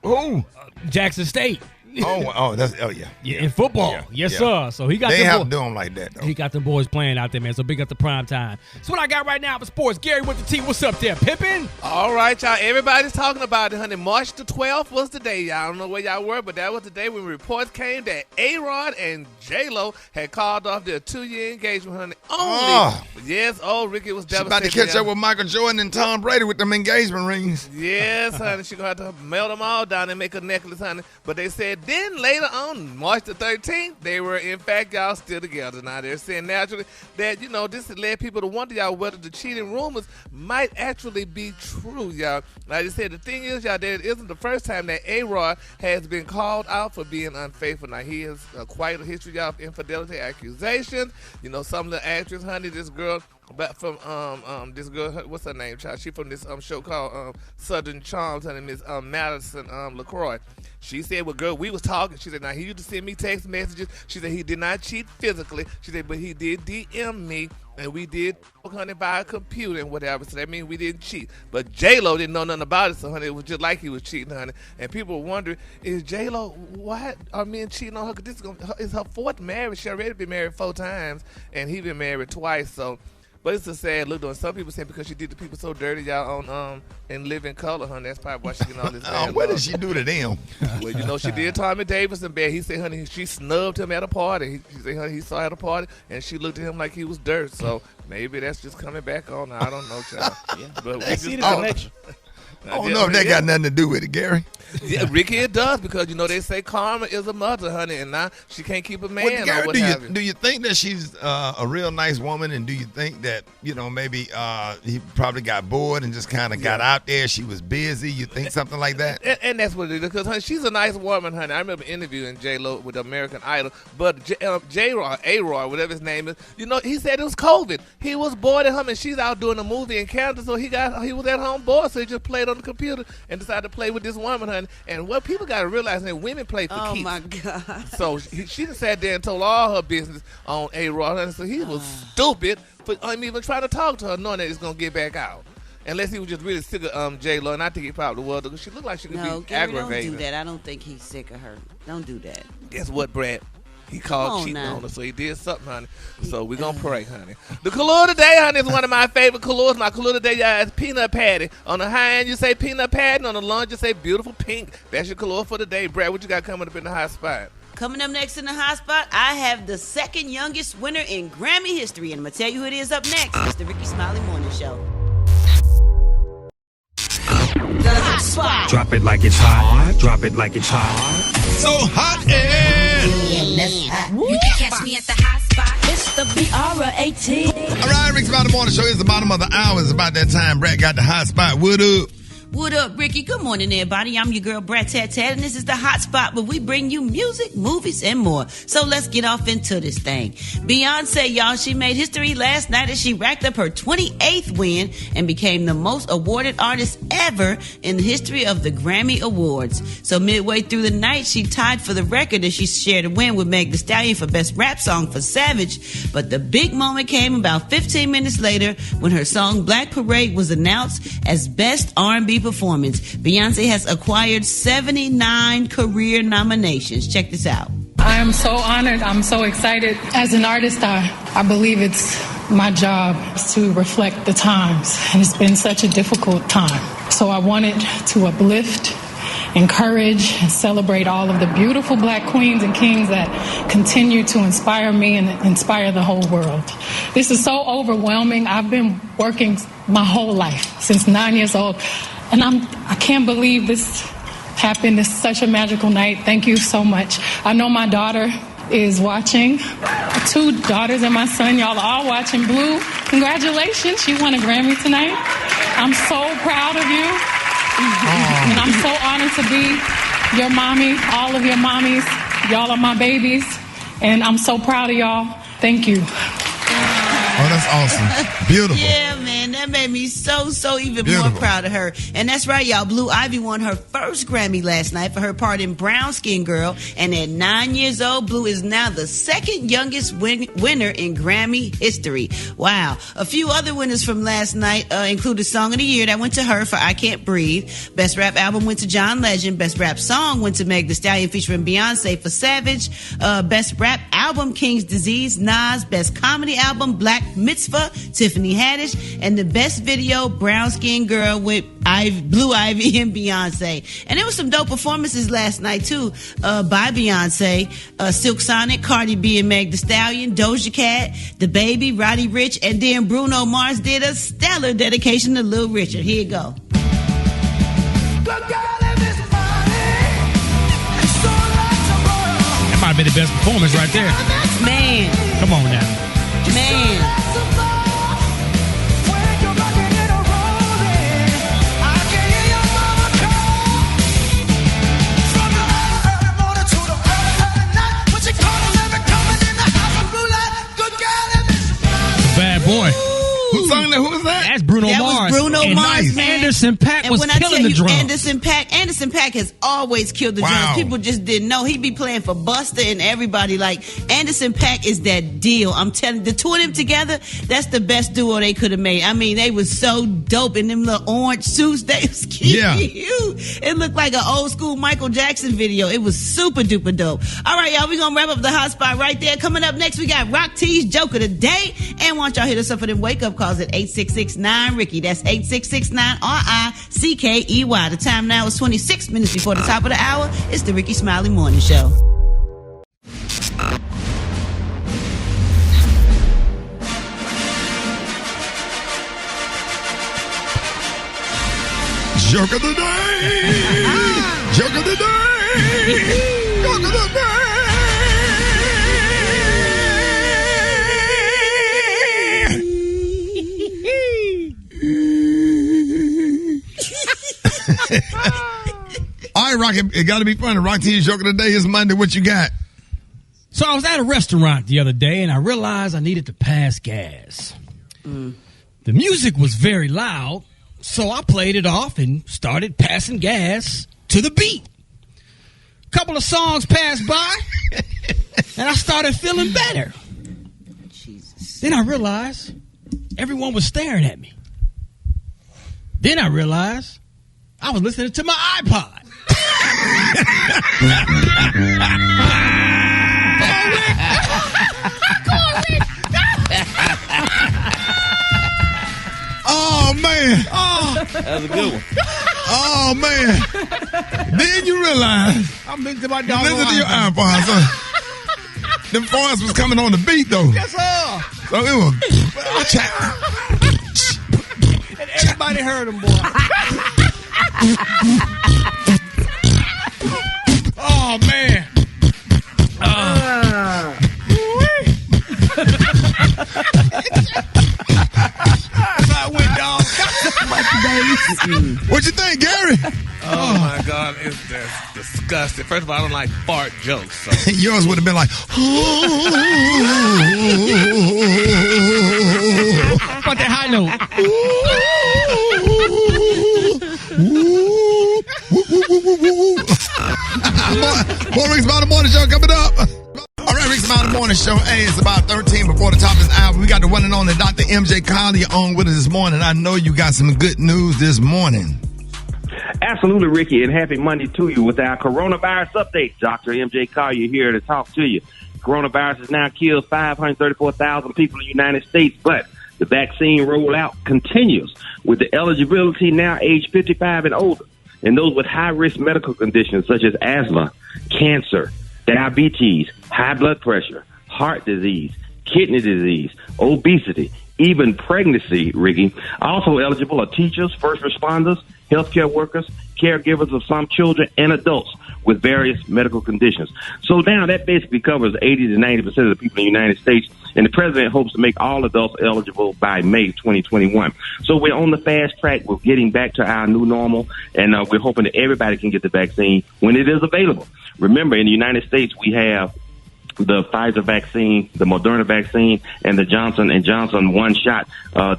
Who?
Jackson State.
Yeah,
in football. Yes, sir. So he got
they have to do them like that, though.
He got them boys playing out there, man. So big up the prime time. So what I got right now for sports. Gary with the T. What's up there, Pippin?
All right, y'all. Everybody's talking about it, honey. March the 12th was the day, y'all. I don't know where y'all were, but that was the day when reports came that A-Rod and J-Lo had called off their 2-year engagement, honey. Yes, Ricky was devastated.
She's about to catch up with Michael Jordan and Tom Brady with them engagement rings.
Yes, honey. She's going to have to melt them all down and make a necklace, honey. But they said then later on, March the 13th, they were, in fact, y'all still together. Now, they're saying naturally that, this has led people to wonder, y'all, whether the cheating rumors might actually be true, y'all. Like I said, the thing is, y'all, that it isn't the first time that A-Rod has been called out for being unfaithful. Now, he has quite a history, y'all, of infidelity accusations. Some of the actress, honey, this girl, but from this girl, what's her name, child? She from this show called Southern Charms, honey, Miss Madison LaCroix. She said, well, girl, we was talking. She said, now, he used to send me text messages. She said, he did not cheat physically. She said, but he did DM me, and we did talk, honey, by a computer and whatever. So that means we didn't cheat. But J-Lo didn't know nothing about it, so, honey, it was just like he was cheating, honey. And people were wondering, is J-Lo, why are men cheating on her? Because this is her fourth marriage. She already been married 4 times, and he been married twice, so. But it's a sad look, though. And some people saying because she did the people so dirty, y'all, on In Living Color, honey. That's probably why she getting all this bad
what did she do to them?
Well, she did Tommy Davidson bad. He said, honey, she snubbed him at a party. He said, honey, he saw her at a party, and she looked at him like he was dirt. So maybe that's just coming back on. I don't know, child. But we just
I don't know if that got nothing to do with it, Gary.
Yeah, Ricky, it does, because they say karma is a mother, honey, and now she can't keep a man.
Gary,
or what have you.
Do you think that she's a real nice woman, and do you think that maybe he probably got bored and just kind of got out there? She was busy. You think something like that?
And that's what it is, because honey, she's a nice woman, honey. I remember interviewing J-Lo with American Idol, but J-Rod, A-Rod, whatever his name is, he said it was COVID. He was bored at home, and she's out doing a movie in Canada, so he was at home bored, so he just played on the computer and decided to play with this woman, honey. And what people got to realize is women play for keeps.
Oh, my God.
So she just sat there and told all her business on A-Rod, honey. So he was stupid for even trying to talk to her, knowing that it's going to get back out. Unless he was just really sick of J-Lo, and I think he probably was, because she looked like she could be
Gary,
aggravating.
don't do that. I don't think he's sick of her. Don't do that.
Guess what, Brat? He called cheating on her, so he did something, honey. So we're going to pray, honey. The color today, honey, is one of my favorite colors. My color today, y'all, is peanut patty. On the high end, you say peanut patty. On the lunge, you say beautiful pink. That's your color for the day. Brad, what you got coming up in the hot spot?
Coming up next in the hot spot, I have the second youngest winner in Grammy history. And I'm going to tell you who it is up next. It's the Rickey Smiley Morning Show. The hot spot.
Drop it like it's hot. Drop it like it's hot.
So hot and
You can catch me at the hot spot. It's the BR18.
All right, Rickey Smiley Morning Show is the bottom of the hour. It's about that time. Brat got the hot spot. What up?
What up, Ricky? Good morning, everybody. I'm your girl, Brat Tat Tat, and this is the hot spot where we bring you music, movies, and more. So let's get off into this thing. Beyonce, y'all, she made history last night as she racked up her 28th win and became the most awarded artist ever in the history of the Grammy Awards. So midway through the night, she tied for the record as she shared a win with Meg Thee Stallion for Best Rap Song for Savage. But the big moment came about 15 minutes later when her song Black Parade was announced as Best R&B Performance. Beyonce has acquired 79 career nominations. Check this out.
I am so honored. I'm so excited. As an artist, I believe it's my job to reflect the times. And it's been such a difficult time. So I wanted to uplift, encourage, and celebrate all of the beautiful Black queens and kings that continue to inspire me and inspire the whole world. This is so overwhelming. I've been working my whole life, since 9 years old. And I can't believe this happened. It's such a magical night. Thank you so much. I know my daughter is watching. 2 daughters and my son, y'all are all watching. Blue, congratulations. She won a Grammy tonight. I'm so proud of you. And I'm so honored to be your mommy, all of your mommies. Y'all are my babies. And I'm so proud of y'all. Thank you.
Oh, that's awesome. Beautiful.
Yeah, man, that made me so even more proud of her. And that's right, y'all. Blue Ivy won her first Grammy last night for her part in Brown Skin Girl. And at 9 years old, Blue is now the second youngest winner in Grammy history. Wow. A few other winners from last night included Song of the Year that went to her for I Can't Breathe. Best Rap Album went to John Legend. Best Rap Song went to Meg Thee Stallion featuring Beyonce for Savage. Best Rap Album, King's Disease, Nas. Best Comedy Album, Black Mitzvah, Tiffany Haddish. And the Best Video, Brown Skin Girl with Blue Ivy and Beyonce. And there was some dope performances last night too by Beyonce, Silk Sonic, Cardi B and Meg Thee Stallion, Doja Cat, The Baby, Roddy Ricch, and then Bruno Mars did a stellar dedication to Lil Richard. Here you go.
That might be the best performance right there.
Man.
Come on now.
Man.
Bad boy.
Who sung that? Who was that?
That's Bruno Mars.
Was Bruno
and
Mars, man.
Anderson .Paak was killing the drums.
Anderson .Paak has always killed the drums. People just didn't know. He'd be playing for Busta and everybody. Like, Anderson .Paak is that deal. I'm telling you, the two of them together, that's the best duo they could have made. I mean, they was so dope in them little orange suits. They was cute. Yeah. It looked like an old school Michael Jackson video. It was super duper dope. All right, y'all, we're going to wrap up the hot spot right there. Coming up next, we got Rock T's Joke of the Day. And want y'all hit us up for them wake up calls at 866-9-RICKY. That's 866-9-RICKEY. The time now is 26 minutes before the top of the hour. It's the Rickey Smiley Morning Show.
Joke of the day! Joke of the day! Joke of the day! All right, Rocky, it got to be funny. Rock T's Joke of the Day is Monday. What you got?
So I was at a restaurant the other day, and I realized I needed to pass gas. The music was very loud, so I played it off and started passing gas to the beat. A couple of songs passed by, and I started feeling better. Then I realized everyone was staring at me. Then I realized I was listening to my iPod.
Oh, man.
That was a good one.
Oh, man. Then you realize.
I'm listening to my dog.
Listen to your iPod, son. Them voices was coming on the beat, though.
Yes, sir.
So it was.
And everybody heard him, boy. Oh, man. That's how it went, dog.
What you think, Gary?
Oh, my God. It's just disgusting. First of all, I don't like fart jokes. So.
Yours would have been like,
About that high note.
More Rickey Smiley Morning Show coming up. All right, Rickey Smiley Morning Show. Hey, it's about 13 before the top of this hour. We got the one and only Dr. MJ Collier on with us this morning. I know you got some good news this morning.
Absolutely, Ricky, and happy Monday to you with our coronavirus update. Dr. MJ Collier here to talk to you. Coronavirus has now killed 534,000 people in the United States, but the vaccine rollout continues with the eligibility now age 55 and older, and those with high-risk medical conditions such as asthma, cancer, diabetes, high blood pressure, heart disease, kidney disease, obesity, even pregnancy, Ricky. Also eligible are teachers, first responders, healthcare workers, caregivers of some children, and adults with various medical conditions. So now that basically covers 80 to 90% of the people in the United States, and the president hopes to make all adults eligible by May 2021. So we're on the fast track. We're getting back to our new normal, and we're hoping that everybody can get the vaccine when it is available. Remember, in the United States, we have the Pfizer vaccine, the Moderna vaccine, and the Johnson & Johnson one-shot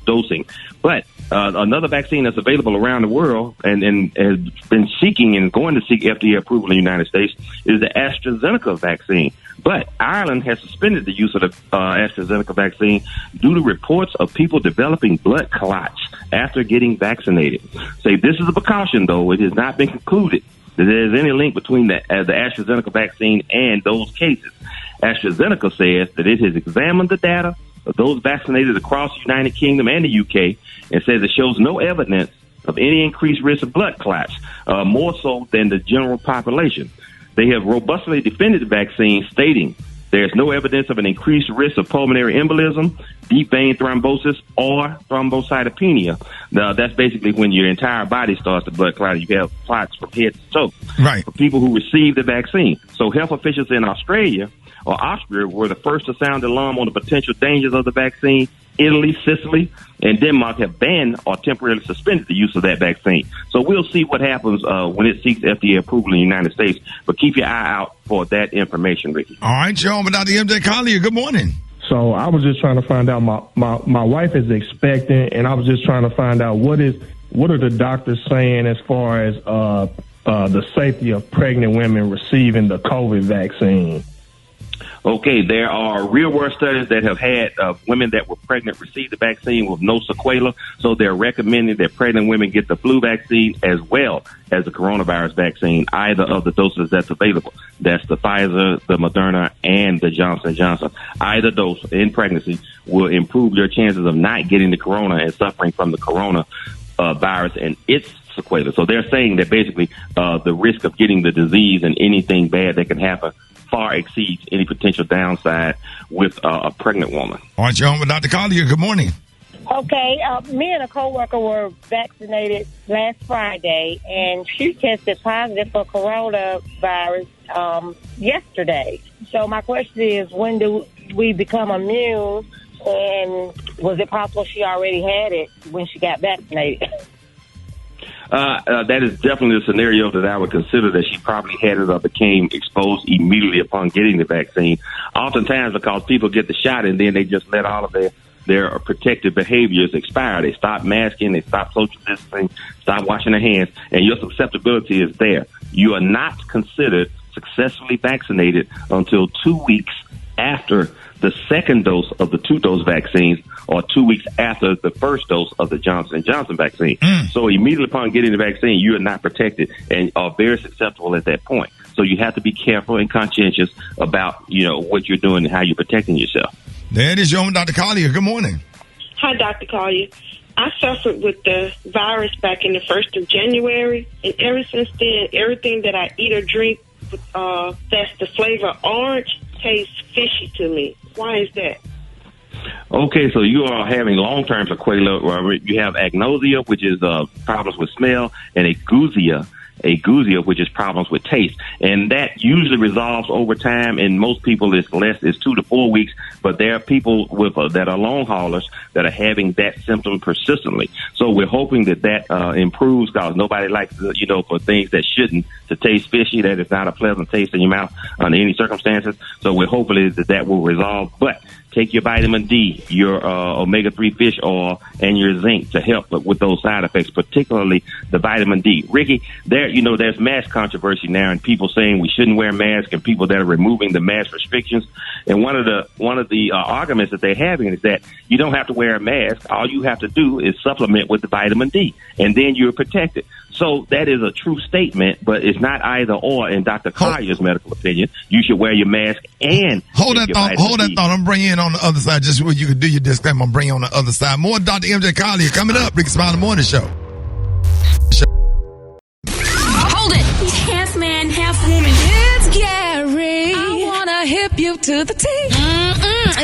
dosing. But another vaccine that's available around the world and has been seeking and going to seek FDA approval in the United States is the AstraZeneca vaccine. But Ireland has suspended the use of the AstraZeneca vaccine due to reports of people developing blood clots after getting vaccinated. Say this is a precaution, though. It has not been concluded that there's any link between the AstraZeneca vaccine and those cases. AstraZeneca says that it has examined the data of those vaccinated across the United Kingdom and the UK and says it shows no evidence of any increased risk of blood clots, more so than the general population. They have robustly defended the vaccine, stating there's no evidence of an increased risk of pulmonary embolism, deep vein thrombosis, or thrombocytopenia. Now, that's basically when your entire body starts to blood clot. You have clots from head to toe.
Right.
For people who receive the vaccine. So health officials in Australia or Austria were the first to sound the alarm on the potential dangers of the vaccine. Italy, Sicily, and Denmark have banned or temporarily suspended the use of that vaccine. So we'll see what happens when it seeks FDA approval in the United States. But keep your eye out for that information, Ricky.
All right, Joe, but Dr. MJ Collier, good morning.
So I was just trying to find out, my wife is expectant, and I was just trying to find out what are the doctors saying as far as the safety of pregnant women receiving the COVID vaccine.
Okay, there are real-world studies that have had women that were pregnant receive the vaccine with no sequela, so they're recommending that pregnant women get the flu vaccine as well as the coronavirus vaccine, either of the doses that's available. That's the Pfizer, the Moderna, and the Johnson & Johnson. Either dose in pregnancy will improve your chances of not getting the corona and suffering from the corona virus and its sequela. So they're saying that basically the risk of getting the disease and anything bad that can happen far exceeds any potential downside with a pregnant woman.
All right, you're on with Dr. Collier. Good morning.
Okay, me and a coworker were vaccinated last Friday, and she tested positive for coronavirus yesterday. So my question is, when do we become immune, and was it possible she already had it when she got vaccinated?
That is definitely a scenario that I would consider that she probably had it or became exposed immediately upon getting the vaccine. Oftentimes because people get the shot and then they just let all of their protective behaviors expire. They stop masking, they stop social distancing, stop washing their hands, and your susceptibility is there. You are not considered successfully vaccinated until 2 weeks after the second dose of the 2-dose vaccines or 2 weeks after the first dose of the Johnson & Johnson vaccine. So immediately upon getting the vaccine, you are not protected and are very susceptible at that point. So you have to be careful and conscientious about, what you're doing and how you're protecting yourself.
There it is, your own Dr. Collier. Good morning.
Hi, Dr. Collier. I suffered with the virus back in the 1st of January, and ever since then, everything that I eat or drink that's the flavor orange tastes fishy to me. Why is that?
Okay, so you are having long-term sequela. You have agnosia, which is problems with smell, and agousia, which is problems with taste. And that usually resolves over time. In most people, it's 2 to 4 weeks. But there are people with that are long haulers that are having that symptom persistently. So we're hoping that improves, because nobody likes, for things that shouldn't to taste fishy. That is not a pleasant taste in your mouth under any circumstances. So we're hoping that will resolve. But take your vitamin D, your omega-3 fish oil, and your zinc to help with those side effects, particularly the vitamin D. Ricky, there's mask controversy now, and people saying we shouldn't wear masks, and people that are removing the mask restrictions. And one of the arguments that they're having is that you don't have to wear a mask. All you have to do is supplement with the vitamin D, and then you're protected. So that is a true statement, but it's not either or. In Dr. Collier's medical opinion, you should wear your mask and
hold that thought. I'm bringing in on the other side, just where you can do your disclaimer. I'm bringing on the other side. More Dr. MJ Collier coming up. Rickey Smiley Morning Show.
Hold it. Half man, half woman. It's Gary. I wanna hip you to the T.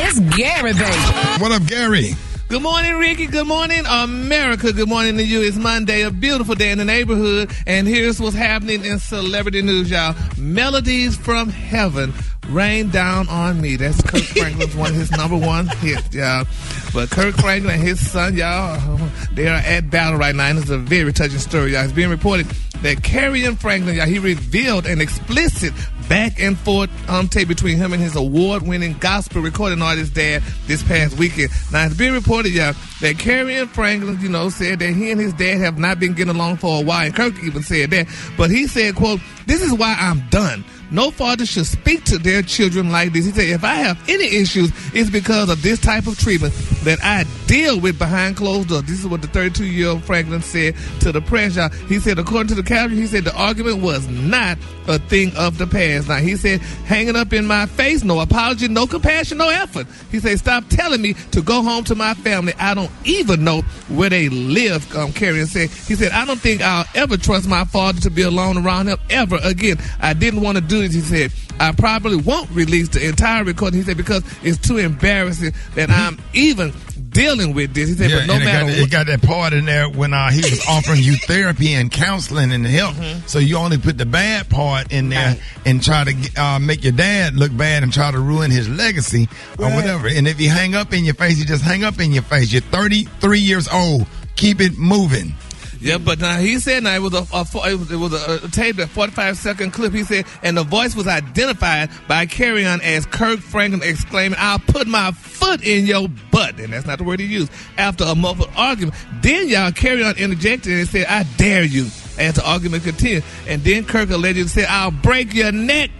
It's Gary, baby.
What up, Gary?
Good morning, Ricky. Good morning, America. Good morning to you. It's Monday, a beautiful day in the neighborhood. And here's what's happening in celebrity news, y'all. Melodies from Heaven Rain Down on Me. That's Kirk Franklin's one of his number one hits, y'all. But Kirk Franklin and his son, y'all, they are at battle right now. And it's a very touching story, y'all. It's being reported that Carrie and Franklin, y'all, he revealed an explicit back and forth tape between him and his award-winning gospel recording artist dad this past weekend. Now, it's been reported, y'all, that Carrie and Franklin, said that he and his dad have not been getting along for a while, and Kirk even said that. But he said, quote, "This is why I'm done. No father should speak to their children like this." He said, "If I have any issues, it's because of this type of treatment that I deal with behind closed doors." This is what the 32-year-old Franklin said to the press, y'all. He said, according to the caption, he said the argument was not a thing of the past. Now, he said, "Hanging up in my face, no apology, no compassion, no effort." He said, "Stop telling me to go home to my family. I don't even know where they live," Carrie said. He said, "I don't think I'll ever trust my father to be alone around him ever again. I didn't want to do it." He said, "I probably won't release the entire recording," he said, "because it's too embarrassing that I'm even dealing with this." He said, "But no matter what."
It got that part in there when he was offering you therapy and counseling and help. So you only put the bad part in there and try to make your dad look bad and try to ruin his legacy or whatever. And if you hang up in your face, you just hang up in your face. You're 33 years old. Keep it moving.
Yeah, but now he said it was a tape, a 45-second clip. He said, and the voice was identified by Carry On as Kirk Franklin exclaiming, "I'll put my foot in your butt," and that's not the word he used. After a muffled argument, then y'all Carry On interjected and said, "I dare you," as the argument continued. And then Kirk allegedly said, "I'll break your neck."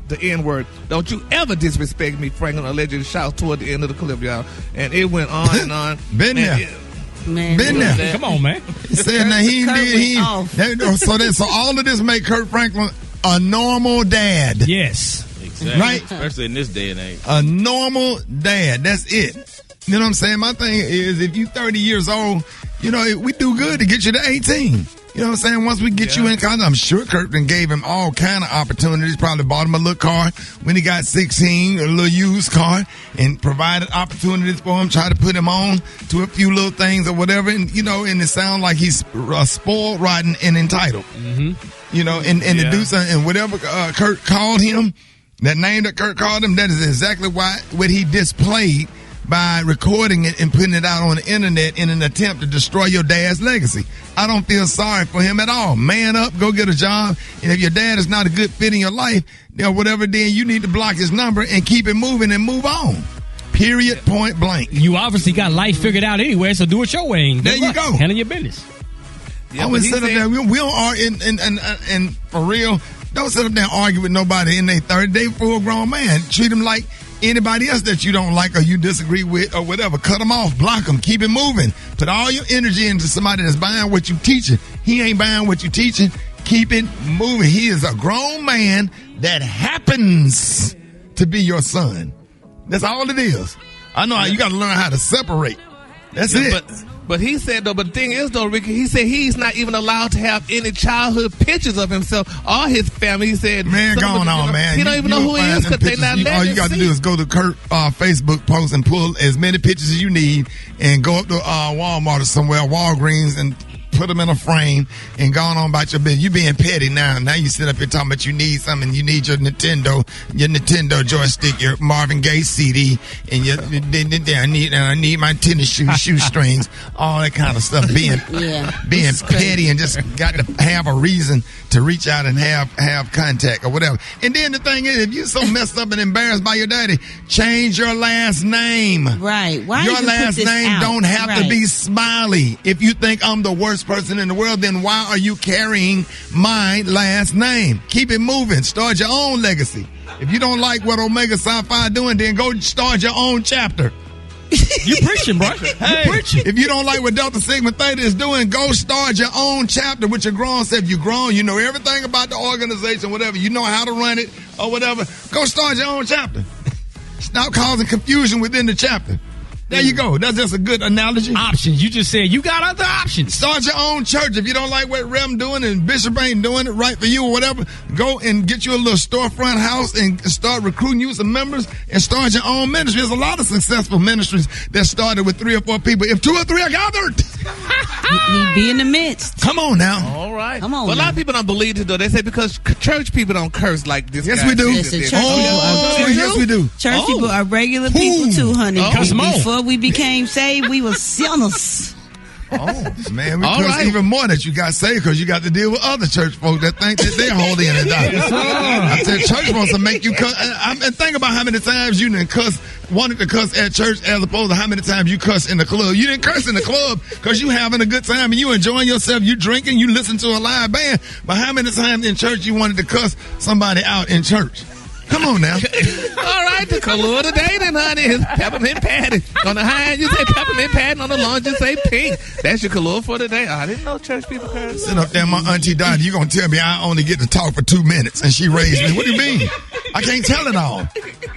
The N-word. "Don't you ever disrespect me," Franklin allegedly shouted toward the end of the clip, y'all. And it went on and on.
Been there.
Man,
been there.
Come on, man.
He said that so all of this make Kirk Franklin a normal dad.
Yes.
Exactly.
Right?
Especially in this day and age.
A normal dad. That's it. You know what I'm saying? My thing is, if you 30 years old, we do good to get you to 18. You know what I'm saying? Once we get you in college, I'm sure Kirkland gave him all kind of opportunities. Probably bought him a little car when he got 16, a little used car, and provided opportunities for him, try to put him on to a few little things or whatever. And, and it sounds like he's spoiled, rotten, and entitled. Mm-hmm. To do something. And whatever Kirk called him, that name that Kirk called him, that is exactly what he displayed by recording it and putting it out on the internet in an attempt to destroy your dad's legacy. I don't feel sorry for him at all. Man up, go get a job, and if your dad is not a good fit in your life, whatever, then you need to block his number and keep it moving and move on. Period, point blank.
You obviously got life figured out anyway, so do it your way.
There you go.
Handle your business.
Yeah, we sit up there. We don't argue, and for real, don't sit up there and argue with nobody in their 30. They full grown man. Treat them like anybody else that you don't like or you disagree with or whatever. Cut them off, block them, keep it moving. Put all your energy into somebody that's buying what you teaching. He ain't buying what you teaching. Keep it moving. He is a grown man that happens to be your son. That's all it is. I know you got to learn how to separate. That's it.
But he said, though, but the thing is, though, Ricky, he said he's not even allowed to have any childhood pictures of himself or his family. He said,
man, going on, man.
He don't even know who he is because they're not letting
all you got to do is go to Kirk Facebook post and pull as many pictures as you need and go up to Walmart or somewhere, Walgreens, and put them in a frame and gone on about your business. You being petty now. Now you sit up here talking about you need something. You need your Nintendo joystick, your Marvin Gaye CD, and I need my tennis shoestrings, all that kind of stuff. Being petty and just got to have a reason to reach out and have contact or whatever. And then the thing is, if you're so messed up and embarrassed by your daddy, change your last name.
Right. Why
your last name don't have to be Smiley. If you think I'm the worst person in the world, then why are you carrying my last name? Keep it moving. Start your own legacy. If you don't like what Omega Sci-Fi doing, then go start your own chapter.
You preaching, bro. You preaching.
If you don't like what Delta Sigma Theta is doing, go start your own chapter with your grown self. You're grown. You know everything about the organization, whatever. You know how to run it or whatever. Go start your own chapter. Stop causing confusion within the chapter. There you go. That's just a good analogy.
Options. You just said you got other options.
Start your own church. If you don't like what Rem doing and Bishop ain't doing it right for you or whatever, go and get you a little storefront house and start recruiting you some members and start your own ministry. There's a lot of successful ministries that started with 3 or 4 people. If 2 or 3 are gathered,
he'd be in the midst.
Come on now.
All right.
Come on.
But a lot of people don't believe it, though. They say because church people don't curse like this.
Yes, we do.
Listen,
yes, we do.
Church people are regular people too, honey.
Come on.
Before we became saved, we were sinners.
Oh, man, we
All
cuss
right.
even more that you got saved because you got to deal with other church folk that think that they're holy and that. I said church wants to make you cuss. And think about how many times you didn't wanted to cuss at church as opposed to how many times you cuss in the club. You didn't curse in the club because you having a good time and you enjoying yourself. You drinking, you listen to a live band. But how many times in church you wanted to cuss somebody out in church? Come on now.
All right, the color of the day then, honey, is peppermint patty. On the high end, you say peppermint patty. On the low end, you say pink. That's your color for the day. I didn't know church people curse.
Sit up there, my auntie died. You gonna tell me I only get to talk for 2 minutes and she raised me? What do you mean? I can't tell it all.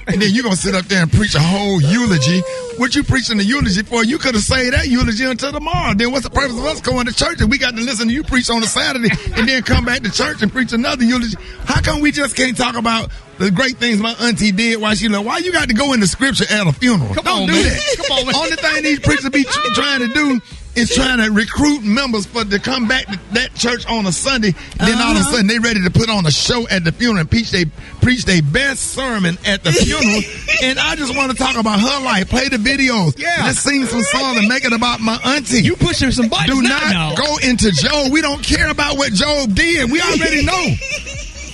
And then you gonna sit up there and preach a whole eulogy. What you preaching the eulogy for? You could have saved that eulogy until tomorrow. Then what's the purpose of us going to church if we got to listen to you preach on a Saturday and then come back to church and preach another eulogy? How come we just can't talk about the great things my auntie did while she lived? Why you got to go into scripture at a funeral? Don't do that.
Come on, man.
Only thing these preachers be trying to do is trying to recruit members to come back to that church on a Sunday. Then all of a sudden they ready to put on a show at the funeral and preach their best sermon at the funeral. And I just want to talk about her life. Play the videos.
Yeah.
Let's sing some songs and make it about my auntie.
You pushing some buttons
Do
now.
not go into Job. We don't care about what Job did. We already know.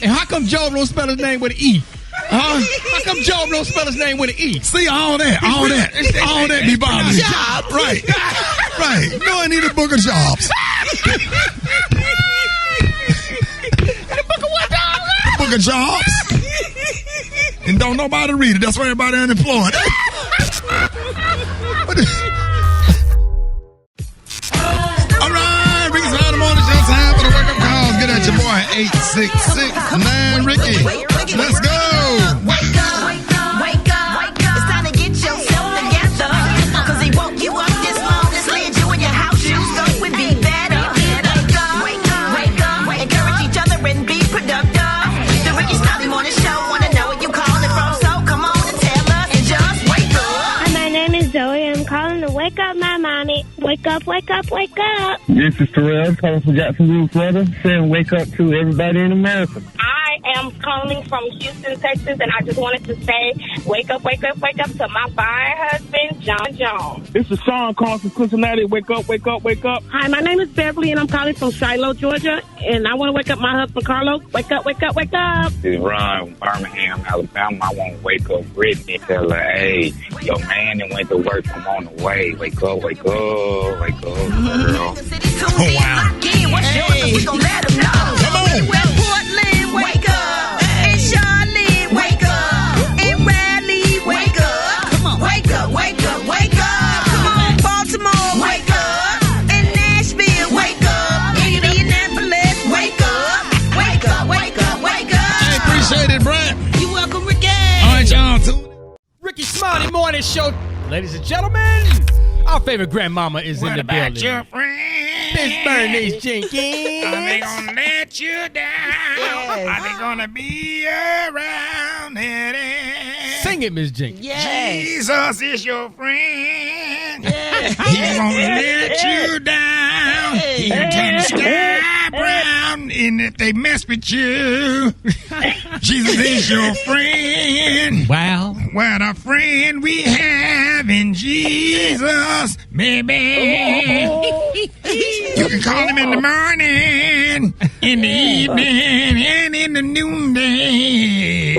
And how come Job don't spell his name with an E? How come Job don't spell his name with an E?
See, all that be bothering me. Right. Right. No, I need a book of jobs. The book of jobs. And don't nobody read it. That's why everybody unemployed. All right, Rickey Smiley Morning Show. Time for the wake-up calls. Get at your boy, 866-9-RICKY. Let's go.
Wake up, wake up, wake up. It's time to get yourself together. Cause he woke you up this morning, slid you in your house shoes, so it would be better. Wake up, wake up, wake up. Encourage each other and be productive. The Rickey Smiley Morning Show, wanna know where you calling from, so come on and tell us and just wake up.
Hi, my name is Zoe. I'm calling to wake up my mommy. Wake up, wake up, wake up.
This is Terrell calling from Jacksonville, Florida, saying wake up to everybody in America.
I am calling from Houston, Texas, and I just wanted to say, wake up, wake up, wake up to my fine husband, John Jones.
This is Sean calling from Cincinnati. Wake up, wake up, wake up.
Hi, my name is Beverly, and I'm calling from Shiloh, Georgia, and I want to wake up my husband, Carlos. Wake up, wake up, wake up.
This is Ron from Birmingham, Alabama. I want to wake up Brittany, tell her, hey, your man that went to work, I'm on the way. Wake up, wake up, wake up, girl.
Oh, wow.
Hey. We gon' let them know.
Come on.
Well, Portland, wake up. And Charlotte, wake up. And Raleigh, wake up. Come on. Wake up, wake up, wake up. Come on. Baltimore, wake up. And Nashville, wake up. Indianapolis, wake up. Wake up, wake up, wake up.
I appreciate it, Brat.
You welcome, Ricky.
All right, y'all.
Rickey Smiley Morning Show. Ladies and gentlemen, our favorite grandmama is in the building.
Your friend?
Miss Bernice Jenkins.
Are they gonna let you down?
Yes.
Are they gonna be around?
Sing it, Miss Jenkins.
Yes.
Jesus is your friend.
Yes.
He won't let you down.
Hey.
He'll turn the sky brown. And if they mess with you, Jesus is your friend.
Wow.
What a friend we have in Jesus, baby. You can call him in the morning, in the evening, and in the noonday.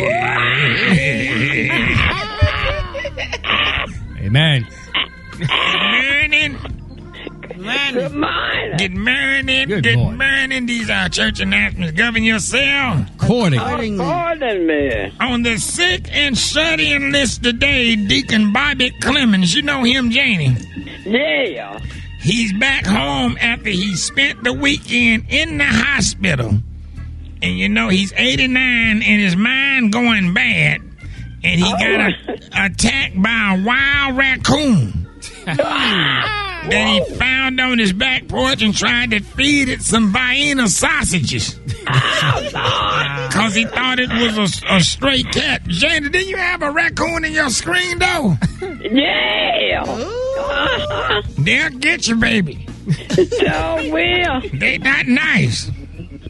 Amen.
Good morning. Good morning.
Good
Good
morning.
morning. These are church announcements. Govern yourself.
Accordingly.
On the sick and shut-in list today, Deacon Bobby Clemens. You know him, Jini?
Yeah.
He's back home after he spent the weekend in the hospital. And you know, he's 89 and his mind going bad. And he got attacked by a wild raccoon. Then he found on his back porch and tried to feed it some Vienna sausages. Because he thought it was a stray cat. Jane, didn't you have a raccoon in your screen, though?
Yeah.
They'll get you, baby.
So will.
They not nice.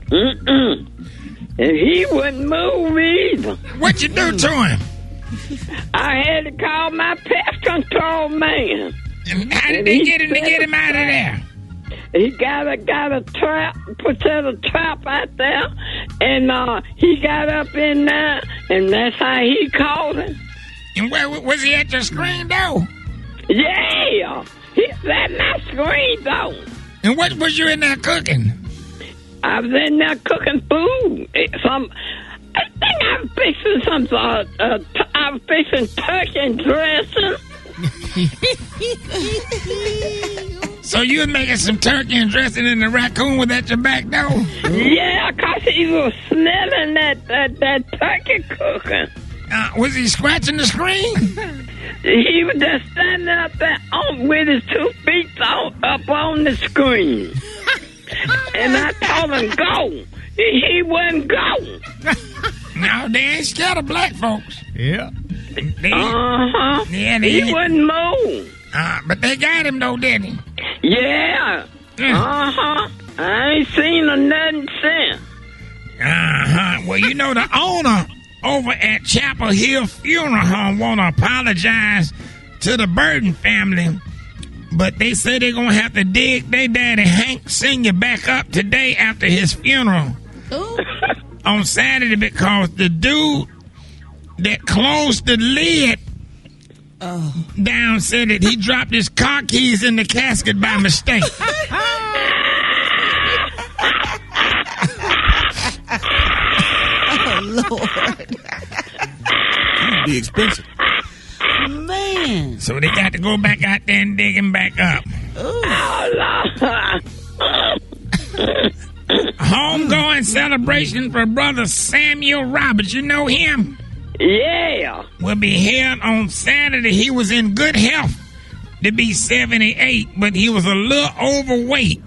Mm-mm. And he wouldn't move either.
What you do to him?
I had to call my pest control man.
And how did they get him to get him out of there?
he got a trap, put a trap out there, and he got up in there, and that's how he called him.
And where was he at the screen door?
Yeah, he's at my screen door.
And what was you in there cooking?
I was in there cooking food. I think I was fixing I was fixing turkey and dressing.
So you was making some turkey and dressing, and the raccoon was at your back door?
Yeah, because he was smelling that turkey cooking.
Was he scratching the screen?
He was just standing up there with his 2 feet up on the screen. And I told him, go. He wouldn't go.
No, they ain't scared of black folks.
Yeah.
Uh-huh.
Yeah,
he wouldn't move.
But they got him, though, didn't he?
Yeah. Uh-huh. I ain't seen him nothing since.
Uh-huh. Well, you know, the owner over at Chapel Hill Funeral Home want to apologize to the Burton family, but they say they're going to have to dig their daddy Hank Sr. back up today after his funeral on Saturday, because the dude that closed the lid down said that he dropped his car keys in the casket by mistake.
Oh, Lord.
It'd be expensive.
Man.
So they got to go back out there and dig him back up. Homegoing celebration for brother Samuel Roberts. You know him?
Yeah.
Will be held on Saturday. He was in good health to be 78, but he was a little overweight.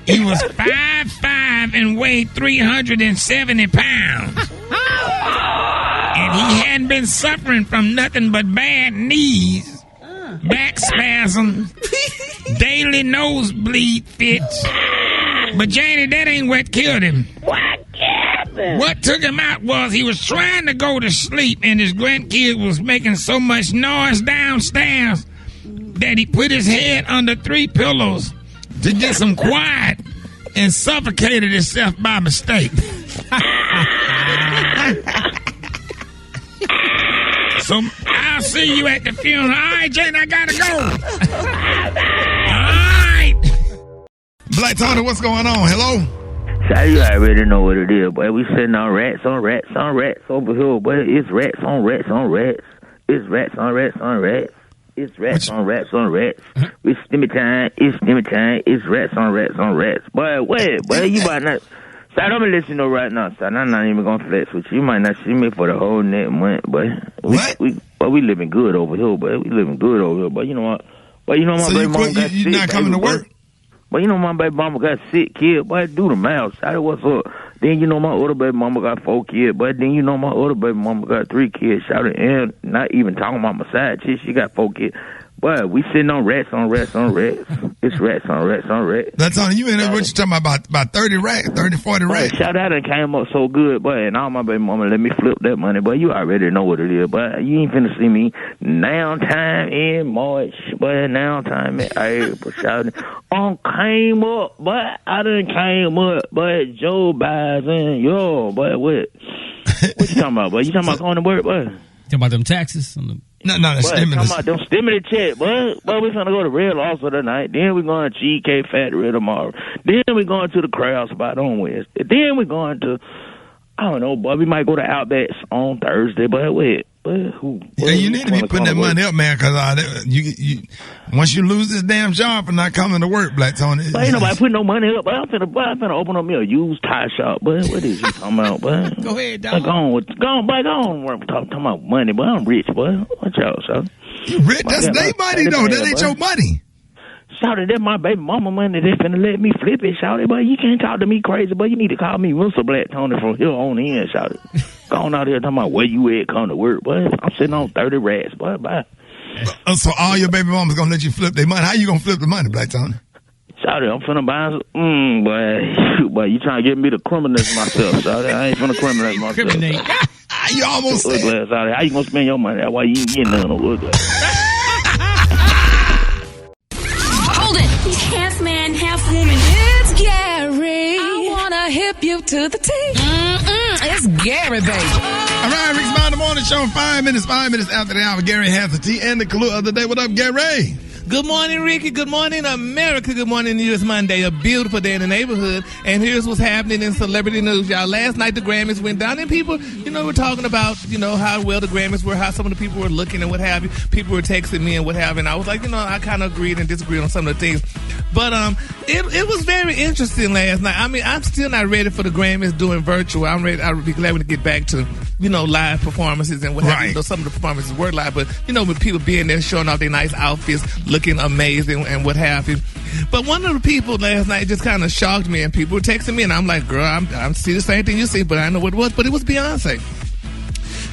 He was 5'5" and weighed 370 pounds. And he hadn't been suffering from nothing but bad knees, back spasms, daily nosebleed fits. But Janie, that ain't what killed him.
What killed him?
What took him out was he was trying to go to sleep, and his grandkid was making so much noise downstairs that he put his head under 3 pillows to get some quiet and suffocated himself by mistake. So I'll see you at the funeral. All right, Jane, I gotta go. All right.
Black Tony, what's going on? Hello?
So you already know what it is, boy. We sitting on rats over here, boy. It's rats on rats on rats. It's rats on rats on rats. It's rats on rats on rats. It's stimmy time. It's stimmy time. It's rats on rats on rats. Boy, wait, boy, you might not. So I'm gonna let you know right now, son. I'm not even gonna flex with you. You might not see me for the whole next month, boy. We living good over here, boy. We living good over here, but you know what? But you know my baby mama got sick.
You not coming to work?
But you know my baby mama got sick, kid. Boy, do the math. Shout what's up? Then you know my other baby mama got 4 kids. But then you know my other baby mama got 3 kids. Shout it, and not even talking about my side chick. She got 4 kids. But we sitting on rats on rats on rats. It's rats on rats on rats.
That's on you. And what you talking about 30 rats, 30, 40 rats?
Shout out and came up so good, boy. And all my baby mama let me flip that money. But you already know what it is. But you ain't finna see me now time in March. But now time in April. Shouting. Came up. But I done came up. But Joe Biden. Yo, but what? What you talking about, boy? You talking about going to work, boy?
Talking about them taxes?
No, the stimulus.
Talking about them stimulus check, but we're gonna go to Red Lobster tonight. Then we're going to Cheesecake Factory tomorrow. Then we're going to the crowd spot on Wednesday. Then we're going to, I don't know, but we might go to Outbacks on Thursday. But wait, who?
Yeah, you need to be putting that money up, man, because you once you lose this damn job for not coming to work, Black Tony.
But ain't nobody putting no money up. But I'm finna open up me a used tire shop. But what is you talking about, but
Go ahead, dog.
Go on, work talking about money. But I'm rich, boy. Watch out, son.
You rich? That's their money, though. That ain't your money.
Shouty, that's my baby mama money. They finna let me flip it, shouty. But you can't talk to me crazy, but you need to call me Mr. Black Tony from here on in, shouty. Going out there talking about where you at, come to work, boy. I'm sitting on 30 rats, boy. Bye.
So all your baby mamas gonna let you flip their money? How you gonna flip the money, Black Tony?
Shouty, I'm finna buy boy, you trying to get me to criminalize myself, shouty. I ain't finna criminalize myself.
You almost said.
Shouty. How you gonna spend your money? That's why you ain't getting none of it.
Hold it. Half man, half woman. hip you to the T. It's Gary, baby.
All right, Rickey Smiley in the morning show. 5 minutes after the hour. Gary has the tea and the clue of the day. What up, Gary?
Good morning, Ricky. Good morning, America. Good morning to you. It's Monday, a beautiful day in the neighborhood. And here's what's happening in celebrity news, y'all. Last night, the Grammys went down, and people, were talking about, how well the Grammys were, how some of the people were looking and what have you. People were texting me and what have you. And I was like, I kind of agreed and disagreed on some of the things. But it was very interesting last night. I mean, I'm still not ready for the Grammys doing virtual. I'm ready. I'll be glad when to get back to, live performances and what have you. Some of the performances were live, but, with people being there showing off their nice outfits, looking amazing and what have you. But one of the people last night just kind of shocked me, and people were texting me, and I'm like, girl, I'm see the same thing you see, but I know what it was. But it was Beyonce.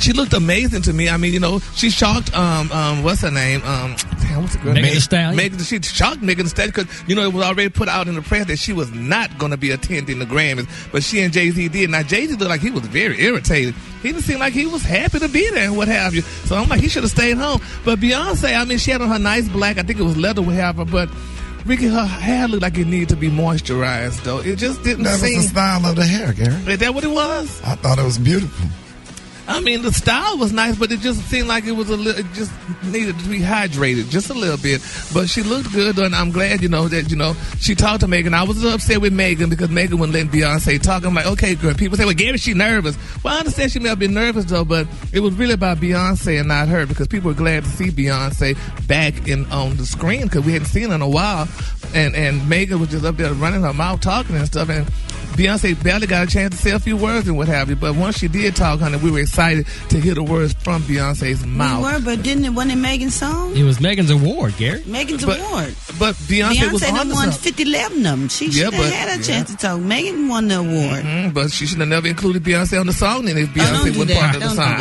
She looked amazing to me. I mean, she shocked, what's her name? What's the girl name?
Megan Thee Stallion.
She shocked Megan Thee Stallion because, it was already put out in the press that she was not going to be attending the Grammys. But she and Jay-Z did. Now, Jay-Z looked like he was very irritated. He didn't seem like he was happy to be there and what have you. So I'm like, he should have stayed home. But Beyonce, I mean, she had on her nice black, I think it was leather, whatever, but Ricky, her hair looked like it needed to be moisturized, though. It just didn't seem...
That was the style of the hair, Gary.
Is that what it was?
I thought it was beautiful.
I mean, the style was nice, but it just seemed like it it just needed to be hydrated just a little bit. But she looked good, and I'm glad, that, she talked to Megan. I was upset with Megan because Megan wouldn't let Beyonce talk. I'm like, okay, good. People say, well, Gary, she nervous. Well, I understand she may have been nervous, though, but it was really about Beyonce and not her because people were glad to see Beyonce back on the screen because we hadn't seen her in a while. And Megan was just up there running her mouth talking and stuff, and Beyonce barely got a chance to say a few words and what have you. But once she did talk, honey, we were excited to hear the words from Beyonce's mouth.
We were, but wasn't it Megan's song?
It was Megan's award, Gary.
Megan's award.
But Beyonce was on the
won 11 of them. She should have had a chance to talk. Megan won the award.
But she should have never included Beyonce on the song then if Beyonce wasn't part of the song.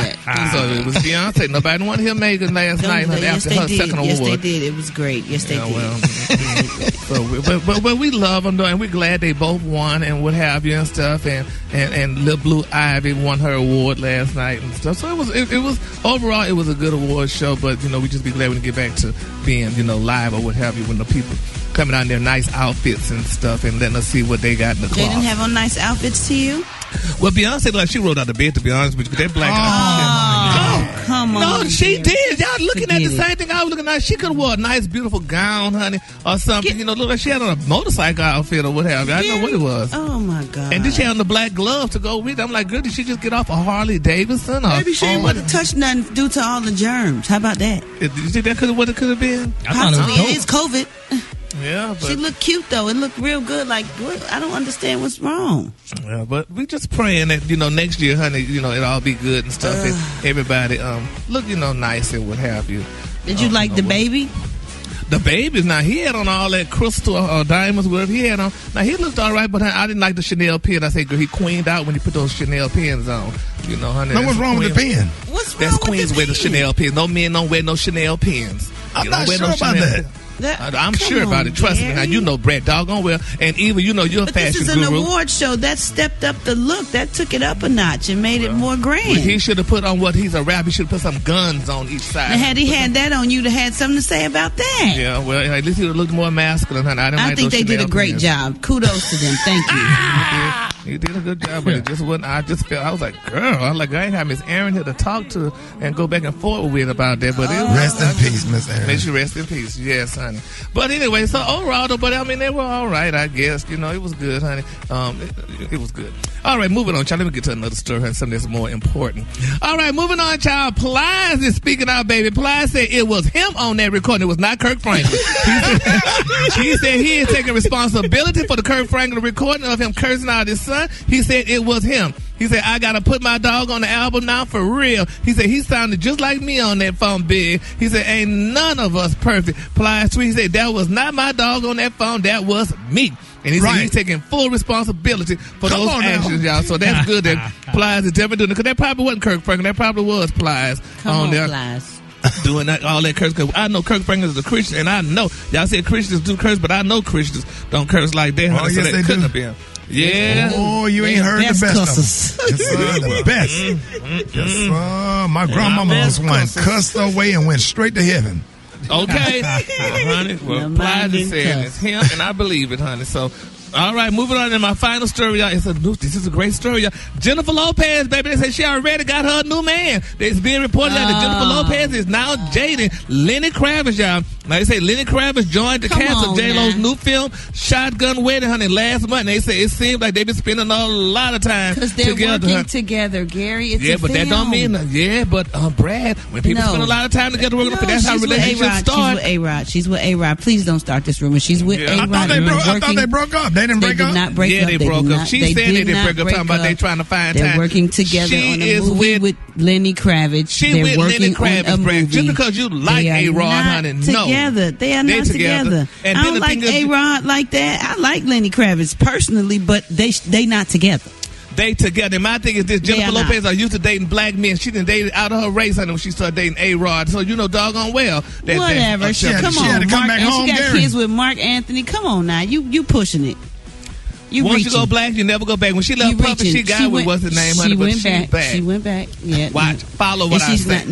So it was Beyonce. Nobody wanted to hear Megan last night after her second award.
Yes, they did. It was great. Yes, they did.
But we love them, though, and we're glad they both won and what have you and stuff. And Lil Blue Ivy won her award last night and stuff. So it was overall it was a good award show. But we just be glad when we get back to being live or what have you when the people coming out in their nice outfits and stuff and letting us see what they got in the closet.
They didn't have on nice outfits to you?
Well, Beyonce, she rolled out the bed, to be honest with you, because that black
outfit. Come on.
No, she did. Y'all looking at the same thing I was looking at. She could have wore a nice, beautiful gown, honey, or something. Look like she had on a motorcycle outfit or whatever. I don't know what it was.
Oh, my God.
And then she had on the black glove to go with it. I'm like, girl, did she just get off a Harley Davidson?
Maybe she didn't want to touch nothing due to all the germs. How about that?
Did you think that what it could have been?
Possibly. It is COVID.
Yeah, but
she looked cute though. It looked real good. Like, I don't understand what's wrong.
Yeah, but we just praying that next year, honey, it'll all be good and stuff. And everybody look nice and what have you.
Did you like the baby?
The baby, now he had on all that crystal or diamonds, whatever he had on. Now he looked all right, but I didn't like the Chanel pen. I said, girl, he queened out when he put those Chanel pens on. Honey.
Now what's wrong with the pen?
What's wrong
That's
with
queens wear the Chanel pens. No men don't wear no Chanel pens.
I'm not sure about that.
I'm sure about it. Trust me. Now, Brat doggone well. And even, you're a
but
fashion
this is
guru.
an award show. That stepped up the look. That took it up a notch and made it more grand.
Well, he should have put on he's a rapper. He should have put some guns on each side.
Now, had he had that on, you'd have had something to say about that.
Yeah, well, at least he would have looked more masculine. I
think they did a great job. Kudos to them. Thank you.
He did a good job, but it just wasn't. I just felt, I was like, girl, I ain't have Miss Aaron here to talk to and go back and forth with about that. But
rest in peace, Miss Aaron.
May she rest in peace. Yes, honey. But anyway, so overall, though, but I mean, they were all right, I guess. It was good, honey. It was good. All right, moving on, child. Let me get to another story and something that's more important. All right, moving on, child. Plies is speaking out, baby. Plies said it was him on that recording. It was not Kirk Franklin. He said he is taking responsibility for the Kirk Franklin recording of him cursing out his son. He said it was him. He said, I got to put my dog on the album now for real. He said, he sounded just like me on that phone, big. He said, ain't none of us perfect. Plies tweet, he said, that was not my dog on that phone. That was me. And he said he's taking full responsibility for those actions, y'all. So that's good that Plies is definitely doing it. Because that probably wasn't Kirk Franklin. That probably was Plies on there.
Plies.
Doing that, all that curse. Because I know Kirk Franklin is a Christian. And I know, y'all said Christians do curse, but I know Christians don't curse like that.
Oh, yes, they
couldn't
do.
Have been. Yeah.
Oh, you ain't heard the best of them. Yes, sir, the best. Yes, sir. My grandmama was one cussed away and went straight to heaven.
Okay, honey. Well, Plies said it's him, and I believe it, honey. So. All right, moving on to my final story, y'all. This is a great story, y'all. Jennifer Lopez, baby, they say she already got her new man. It's being reported that Jennifer Lopez is now dating Lenny Kravitz, y'all. Now, they say Lenny Kravitz joined the cast of J-Lo's new film, Shotgun Wedding, honey, last month. And they say it seems like they've been spending a lot of time together.
Because they're working together, Gary. It's
a but film. That don't mean Brad, when people spend a lot of time together working, that's how relationships start.
She's with A-Rod. Please don't start this rumor. She's with A-Rod.
I thought they broke up. They didn't break up?
Not break up.
They broke up. She said they didn't break up, talking about they trying to find time.
They're working together on a movie with Lenny Kravitz. They're
with
working
Lenny Kravitz,
on a movie.
Just because you like A-Rod, honey, no.
Together. They are not together.
And
I don't like A-Rod like that. I like Lenny Kravitz personally, but they not together.
They together. My thing is this: Jennifer Lopez are used to dating black men. She didn't date out of her race, honey, when she started dating A-Rod. So you know doggone well that
whatever.
She had to come back home.
She got kids with Marc Anthony. Come on now, you pushing it.
Once you go black, you never go back. When she left Puppet, she got with what's her name, honey, but she's back.
She went back. Yeah.
Watch. Follow what I say.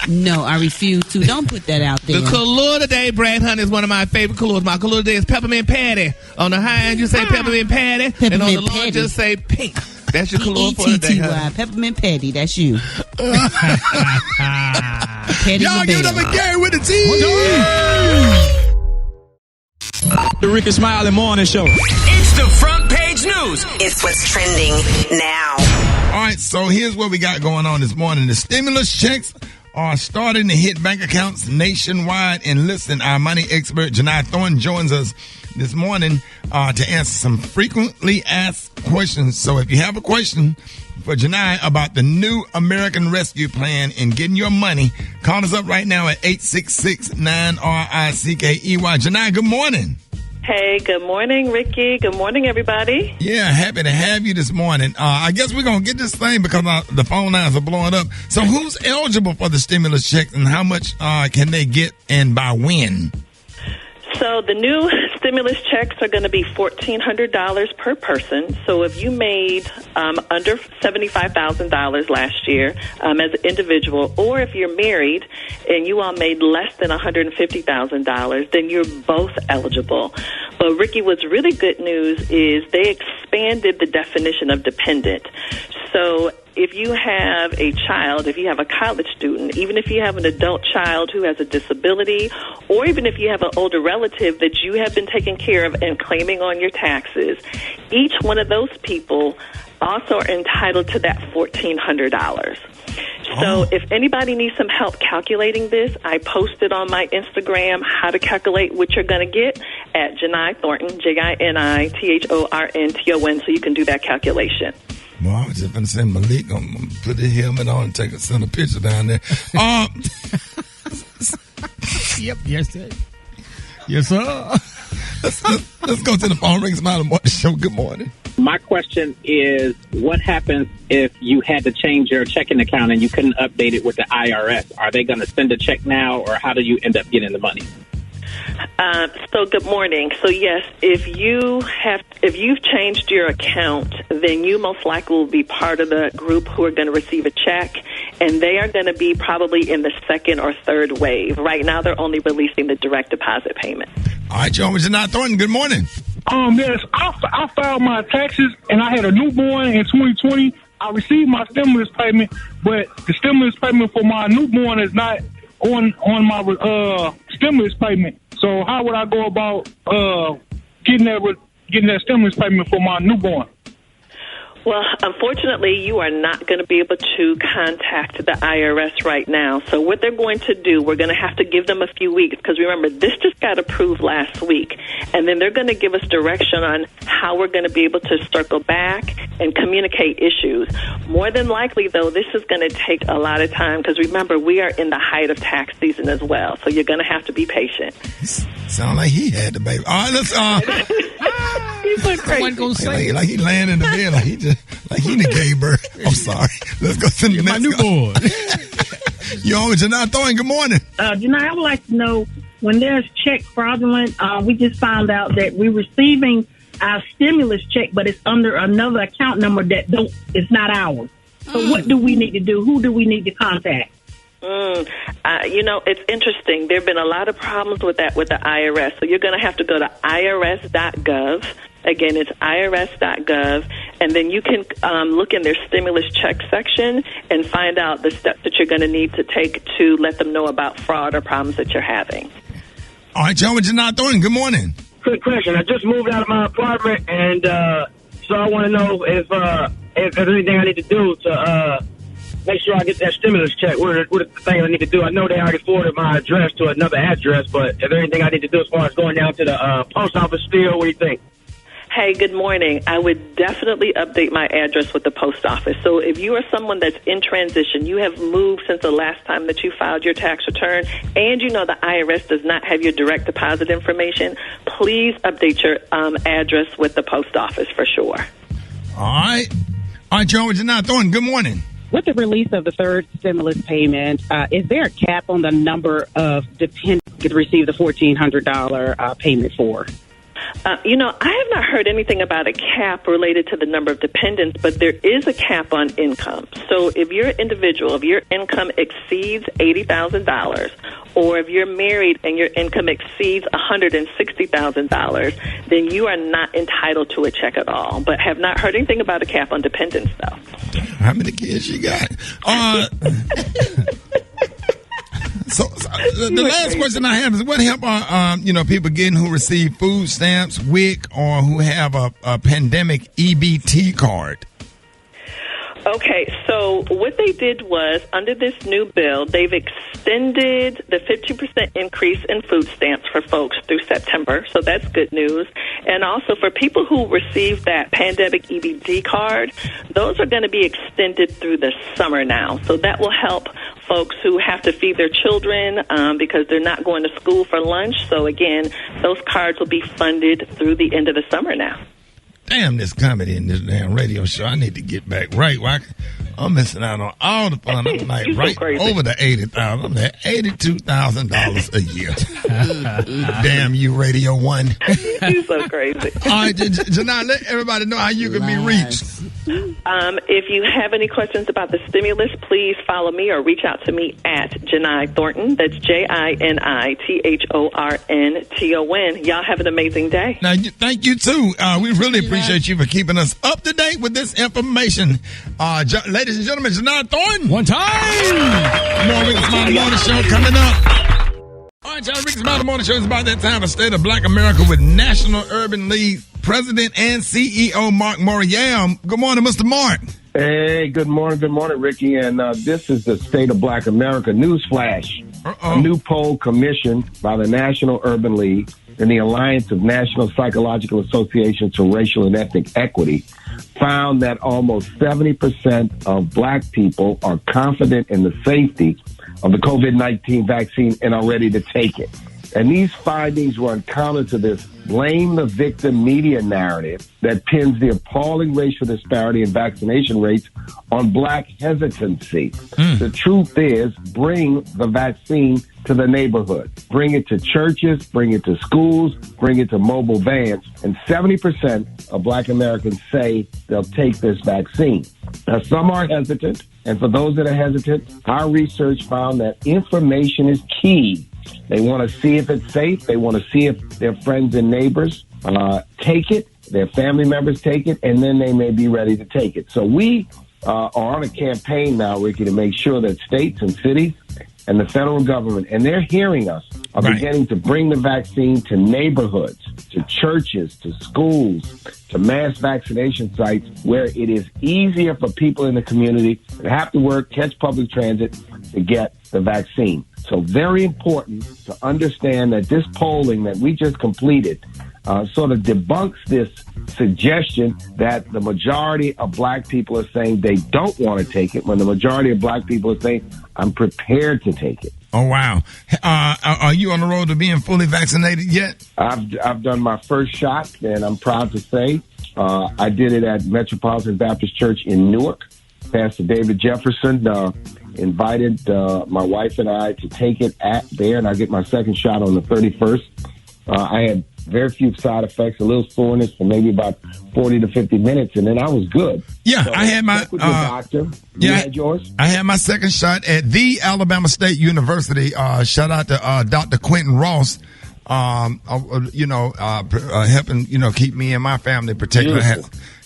No, I refuse to. Don't put that out there.
The color today, Brad, honey, is one of my favorite colors. My color today is peppermint patty. On the high end, you say peppermint patty. And on the low end, just say pink. That's your color for today, honey.
Peppermint patty. That's you.
Y'all give it up to Gary with the T.
The Rickey Smiley Morning Show.
It's the front page news. It's what's trending now.
All right, so here's what we got going on this morning. The stimulus checks are starting to hit bank accounts nationwide. And listen, our money expert, Jini Thornton, joins us this morning to answer some frequently asked questions. So if you have a question for Jini about the new American Rescue Plan and getting your money, call us up right now at 866-9-RICKEY. Jini, good morning.
Hey, good morning, Ricky. Good morning, everybody.
Yeah, happy to have you this morning. I guess we're going to get this thing because the phone lines are blowing up. So who's eligible for the stimulus checks and how much can they get and by when?
So the new stimulus checks are going to be $1,400 per person. So if you made under $75,000 last year as an individual, or if you're married and you all made less than $150,000, then you're both eligible. But Ricky, what's really good news is they expanded the definition of dependent. So if you have a child, if you have a college student, even if you have an adult child who has a disability, or even if you have an older relative that you have been taking care of and claiming on your taxes, each one of those people also are entitled to that $1,400. So if anybody needs some help calculating this, I posted on my Instagram how to calculate what you're going to get at Jini Thornton, JINITHORNTON, so you can do that calculation.
Well, I was just going to say, Malik, I'm going to put his helmet on and send a picture down there.
Yep, yes, sir. Yes, sir.
Let's go to the phone. Rickey Smiley Morning Show. Good morning.
My question is, what happens if you had to change your checking account and you couldn't update it with the IRS? Are they going to send a check now, or how do you end up getting the money?
So good morning. So yes, if you've changed your account, then you most likely will be part of the group who are going to receive a check, and they are going to be probably in the second or third wave. Right now, they're only releasing the direct deposit payment.
All right, Joe, Jini Thornton, good morning.
Yes, I filed my taxes, and I had a newborn in 2020. I received my stimulus payment, but the stimulus payment for my newborn is not on my stimulus payment. So how would I go about getting that stimulus payment for my newborn?
Well, unfortunately, you are not going to be able to contact the IRS right now. So what they're going to do, we're going to have to give them a few weeks, because remember, this just got approved last week. And then they're going to give us direction on how we're going to be able to circle back and communicate issues. More than likely, though, this is going to take a lot of time, because remember, we are in the height of tax season as well. So you're going to have to be patient.
Sound like he had the baby. All right, let's
He's like
crazy. Like he laying in the bed, like he the gay bird. I'm sorry. Let's go to the next.
My newborn.
Yo, Jini Thornton, good morning.
Jini, I would like to know, when there's check fraudulent, we just found out that we're receiving our stimulus check, but it's under another account number it's not ours. So what do we need to do? Who do we need to contact?
It's interesting. There have been a lot of problems with that with the IRS. So you're going to have to go to irs.gov. Again, it's irs.gov. And then you can look in their stimulus check section and find out the steps that you're going to need to take to let them know about fraud or problems that you're having.
All right, John, you're not doing. Good morning.
Quick question. I just moved out of my apartment, and so I want to know if there's anything I need to do to make sure I get that stimulus check. What are the things I need to do? I know they already forwarded my address to another address, but is there anything I need to do as far as going down to the post office still? What do you think?
Hey, good morning. I would definitely update my address with the post office. So if you are someone that's in transition, you have moved since the last time that you filed your tax return, and you know the IRS does not have your direct deposit information, please update your address with the post office for sure.
All right. All right, John, you're not doing. Good morning.
With the release of the third stimulus payment, is there a cap on the number of dependents who could receive the $1,400 payment for?
I have not heard anything about a cap related to the number of dependents, but there is a cap on income. So if you're an individual, if your income exceeds $80,000, or if you're married and your income exceeds $160,000, then you are not entitled to a check at all. But have not heard anything about a cap on dependents, though.
How many kids you got? So the last question I have is, what help are people getting who receive food stamps, WIC, or who have a pandemic EBT card?
Okay, so what they did was, under this new bill, they've extended the 50% increase in food stamps for folks through September, so that's good news. And also for people who receive that pandemic EBT card, those are going to be extended through the summer now. So that will help folks who have to feed their children because they're not going to school for lunch. So again, those cards will be funded through the end of the summer now.
Damn, this comedy in this damn radio show. I need to get back right. I'm missing out on all the fun. I'm like right over the $80,000. I'm at $82,000 a year. Damn you, Radio One.
You're so crazy.
All right, Janai, let everybody know how you can be reached.
If you have any questions about the stimulus, please follow me or reach out to me at Jini Thornton. That's JINITHORNTON. Y'all have an amazing day.
Now, thank you too. We really appreciate you for keeping us up to date with this information. Ladies and gentlemen, Jini Thornton.
One time.
More Rickey Smiley Morning Show coming up. All right, y'all. Rickey Smiley Morning Show is about that time. The State of Black America with National Urban League President and CEO Marc Morial. Good morning, Mr. Marc.
Hey, good morning, Ricky. And this is the State of Black America Newsflash. A new poll commissioned by the National Urban League and the Alliance of National Psychological Associations for Racial and Ethnic Equity found that almost 70% of black people are confident in the safety of the COVID-19 vaccine and are ready to take it. And these findings run counter to this blame the victim media narrative that pins the appalling racial disparity in vaccination rates on black hesitancy. The truth is, bring the vaccine to the neighborhood. Bring it to churches, bring it to schools, bring it to mobile vans. And 70% of black Americans say they'll take this vaccine. Now, some are hesitant. And for those that are hesitant, our research found that information is key. They want to see if it's safe. They want to see if their friends and neighbors take it, their family members take it, and then they may be ready to take it. So we are on a campaign now, Ricky, to make sure that states and cities and the federal government, and they're hearing us, are beginning to bring the vaccine to neighborhoods, to churches, to schools, to mass vaccination sites where it is easier for people in the community that have to work, catch public transit to get the vaccine. So very important to understand that this polling that we just completed sort of debunks this suggestion that the majority of black people are saying they don't want to take it, when the majority of black people are saying, I'm prepared to take it.
Oh, wow. Are you on the road to being fully vaccinated yet?
I've done my first shot, and I'm proud to say I did it at Metropolitan Baptist Church in Newark. Pastor David Jefferson invited my wife and I to take it there, and I get my second shot on the 31st. I had very few side effects, a little soreness for maybe about 40 to 50 minutes, and then I was good.
Yeah,
so
I had my
check with your doctor. You had yours?
I had my second shot at the Alabama State University. Shout out to Dr. Quentin Ross. Helping, keep me and my family protected.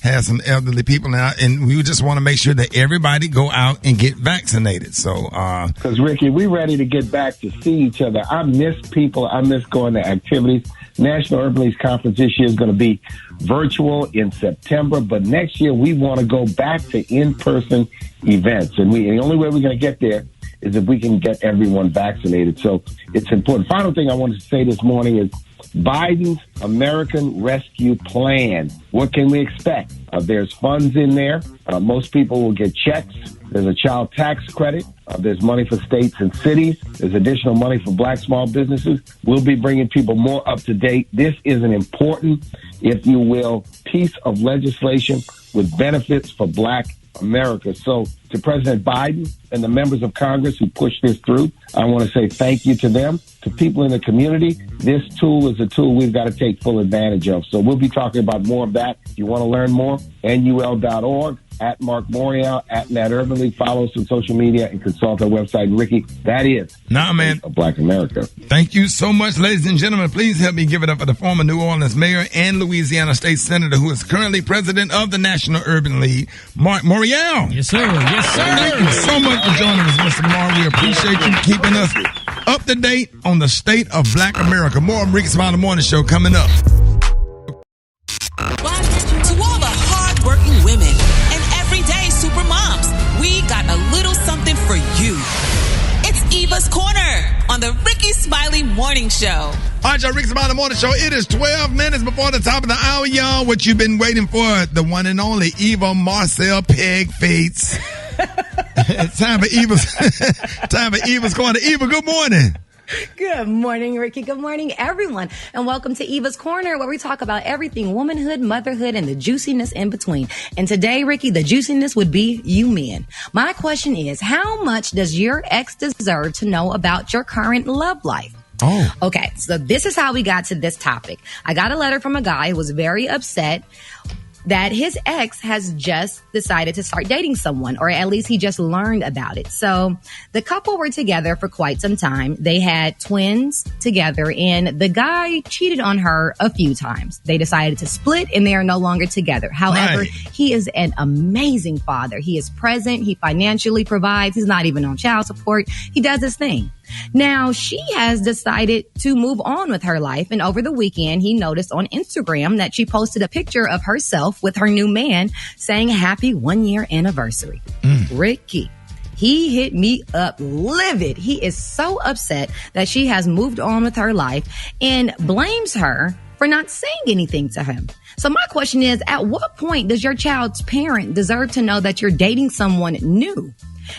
Have some elderly people now, and we just want to make sure that everybody go out and get vaccinated. So,
because Ricky, we ready to get back to see each other. I miss people. I miss going to activities. National Urban Leagues Conference this year is going to be virtual in September, but next year we want to go back to in-person events, and the only way we're going to get there is if we can get everyone vaccinated. So it's important. Final thing I wanted to say this morning is Biden's American Rescue Plan. What can we expect? There's funds in there. Most people will get checks. There's a child tax credit. There's money for states and cities. There's additional money for black small businesses. We'll be bringing people more up to date. This is an important, if you will, piece of legislation with benefits for black America. So to President Biden and the members of Congress who pushed this through, I want to say thank you to them. To people in the community, this tool is a tool we've got to take full advantage of. So we'll be talking about more of that. If you want to learn more, NUL.org, at Marc Morial, at Nat Urban League. Follow us on social media and consult our website. Ricky, that is of Black America.
Thank you so much, ladies and gentlemen. Please help me give it up for the former New Orleans mayor and Louisiana state senator who is currently president of the National Urban League, Marc Morial.
Yes, sir. Yes, sir.
Thank you so much for joining us, Mr. Marc. We appreciate you keeping us up to date on the state of Black America. More of Rickey Smiley Morning Show coming up.
To all the hard-working women and everyday super moms, we got a little something for you. It's Eva's Corner on the Rickey Smiley Morning Show.
All right, y'all, Rickey Smiley Morning Show. It is 12 minutes before the top of the hour, y'all. What you've been waiting for, the one and only Eva Marcille Peg Fates. It's time for Eva's Corner. Eva, good morning.
Good morning, Ricky. Good morning, everyone. And welcome to Eva's Corner, where we talk about everything womanhood, motherhood, and the juiciness in between. And today, Ricky, the juiciness would be you men. My question is, how much does your ex deserve to know about your current love life?
Oh.
Okay, so this is how we got to this topic. I got a letter from a guy who was very upset that his ex has just decided to start dating someone, or at least he just learned about it. So the couple were together for quite some time. They had twins together, and the guy cheated on her a few times. They decided to split, and they are no longer together. However, he is an amazing father. He is present. He financially provides. He's not even on child support. He does his thing. Now, she has decided to move on with her life, and over the weekend, he noticed on Instagram that she posted a picture of herself with her new man saying happy 1-year anniversary. Ricky, he hit me up livid. He is so upset that she has moved on with her life and blames her for not saying anything to him. So my question is, at what point does your child's parent deserve to know that you're dating someone new?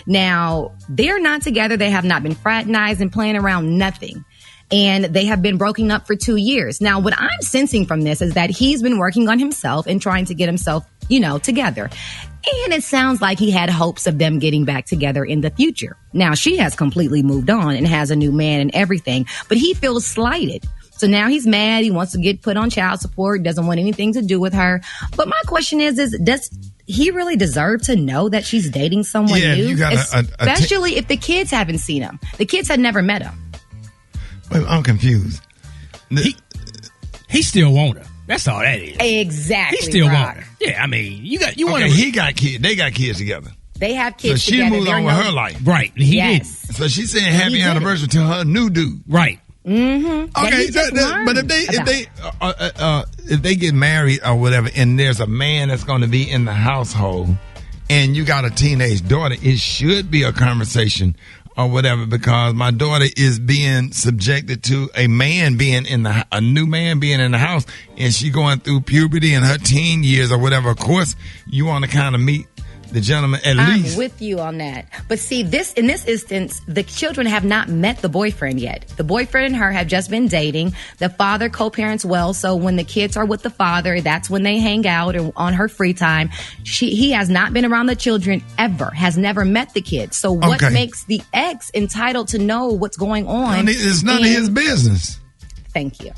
Now, they're not together. They have not been fraternized and playing around, nothing. And they have been broken up for 2 years. Now, what I'm sensing from this is that he's been working on himself and trying to get himself, together. And it sounds like he had hopes of them getting back together in the future. Now, she has completely moved on and has a new man and everything, but he feels slighted. So now he's mad. He wants to get put on child support, doesn't want anything to do with her. But my question is does he really deserve to know that she's dating someone new?
You got
especially if the kids haven't seen him. The kids had never met him.
Wait, I'm confused.
He still want her. That's all that is.
Exactly.
He still want her. Yeah, I mean, you want.
He got kids. They got kids together.
They have kids
together. So she moved on with her life.
Right. He did.
So she's saying happy anniversary to her new dude.
Right.
Mm-hmm.
Okay, but if they get married or whatever, and there's a man that's going to be in the household, and you got a teenage daughter, it should be a conversation or whatever, because my daughter is being subjected to a man being a new man being in the house, and she going through puberty in her teen years or whatever. Of course, you want to kind of meet the gentleman at least.
I'm with you on that. But see, in this instance, the children have not met the boyfriend yet. The boyfriend and her have just been dating. The father co-parents well, so when the kids are with the father, that's when they hang out and on her free time. He has not been around the children ever, has never met the kids. So what makes the ex entitled to know what's going on?
It's none of his business.
Thank you.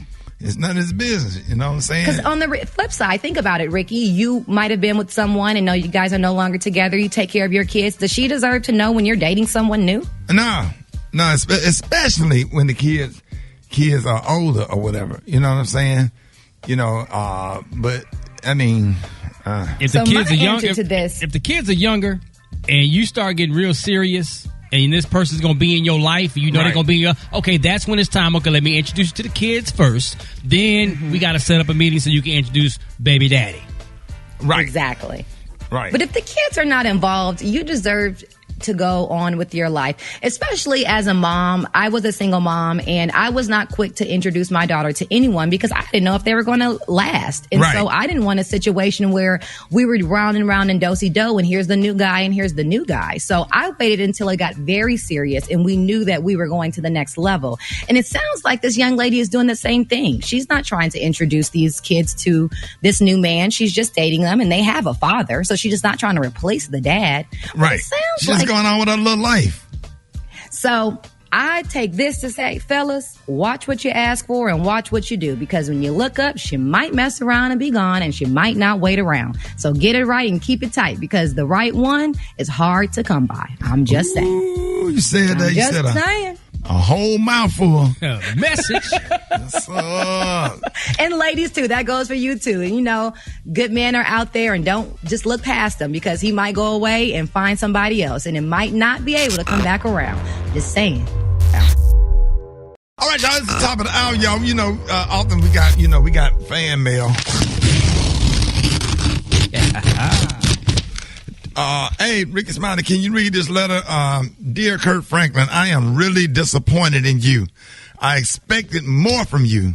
It's none of his business. You know what I'm saying?
Because on the flip side, think about it, Ricky. You might have been with someone and know you guys are no longer together. You take care of your kids. Does she deserve to know when you're dating someone new?
No, especially when the kids are older or whatever. You know what I'm saying? You know, but I mean,
if the kids are younger, if the kids are younger, and you start getting real serious, and this person's gonna be in your life, and you know they're gonna be okay, that's when it's time. Okay, let me introduce you to the kids first. Then we got to set up a meeting so you can introduce baby daddy.
Right.
Exactly.
Right.
But if the kids are not involved, you deserve to go on with your life. Especially as a mom. I was a single mom, and I was not quick to introduce my daughter to anyone because I didn't know if they were going to last. And so I didn't want a situation where we were round and round and do-si-do, and here's the new guy and here's the new guy. So I waited until it got very serious and we knew that we were going to the next level. And it sounds like this young lady is doing the same thing. She's not trying to introduce these kids to this new man. She's just dating them, and they have a father. So she's just not trying to replace the dad.
Right.
She's
like, going on with her little life.
So I take this to say, fellas, watch what you ask for and watch what you do, because when you look up, she might mess around and be gone, and she might not wait around. So get it right and keep it tight, because the right one is hard to come by. I'm just saying.
Ooh, you said that. You said a whole mouthful.
Message.
And ladies too, that goes for you too. And you know, good men are out there, and don't just look past them, because he might go away and find somebody else, and it might not be able to come back around. Just saying.
All right, y'all, it's the top of the hour, y'all. You know, often we got fan mail. Hey, Rickey Smiley, can you read this letter? Dear Kirk Franklin, I am really disappointed in you. I expected more from you.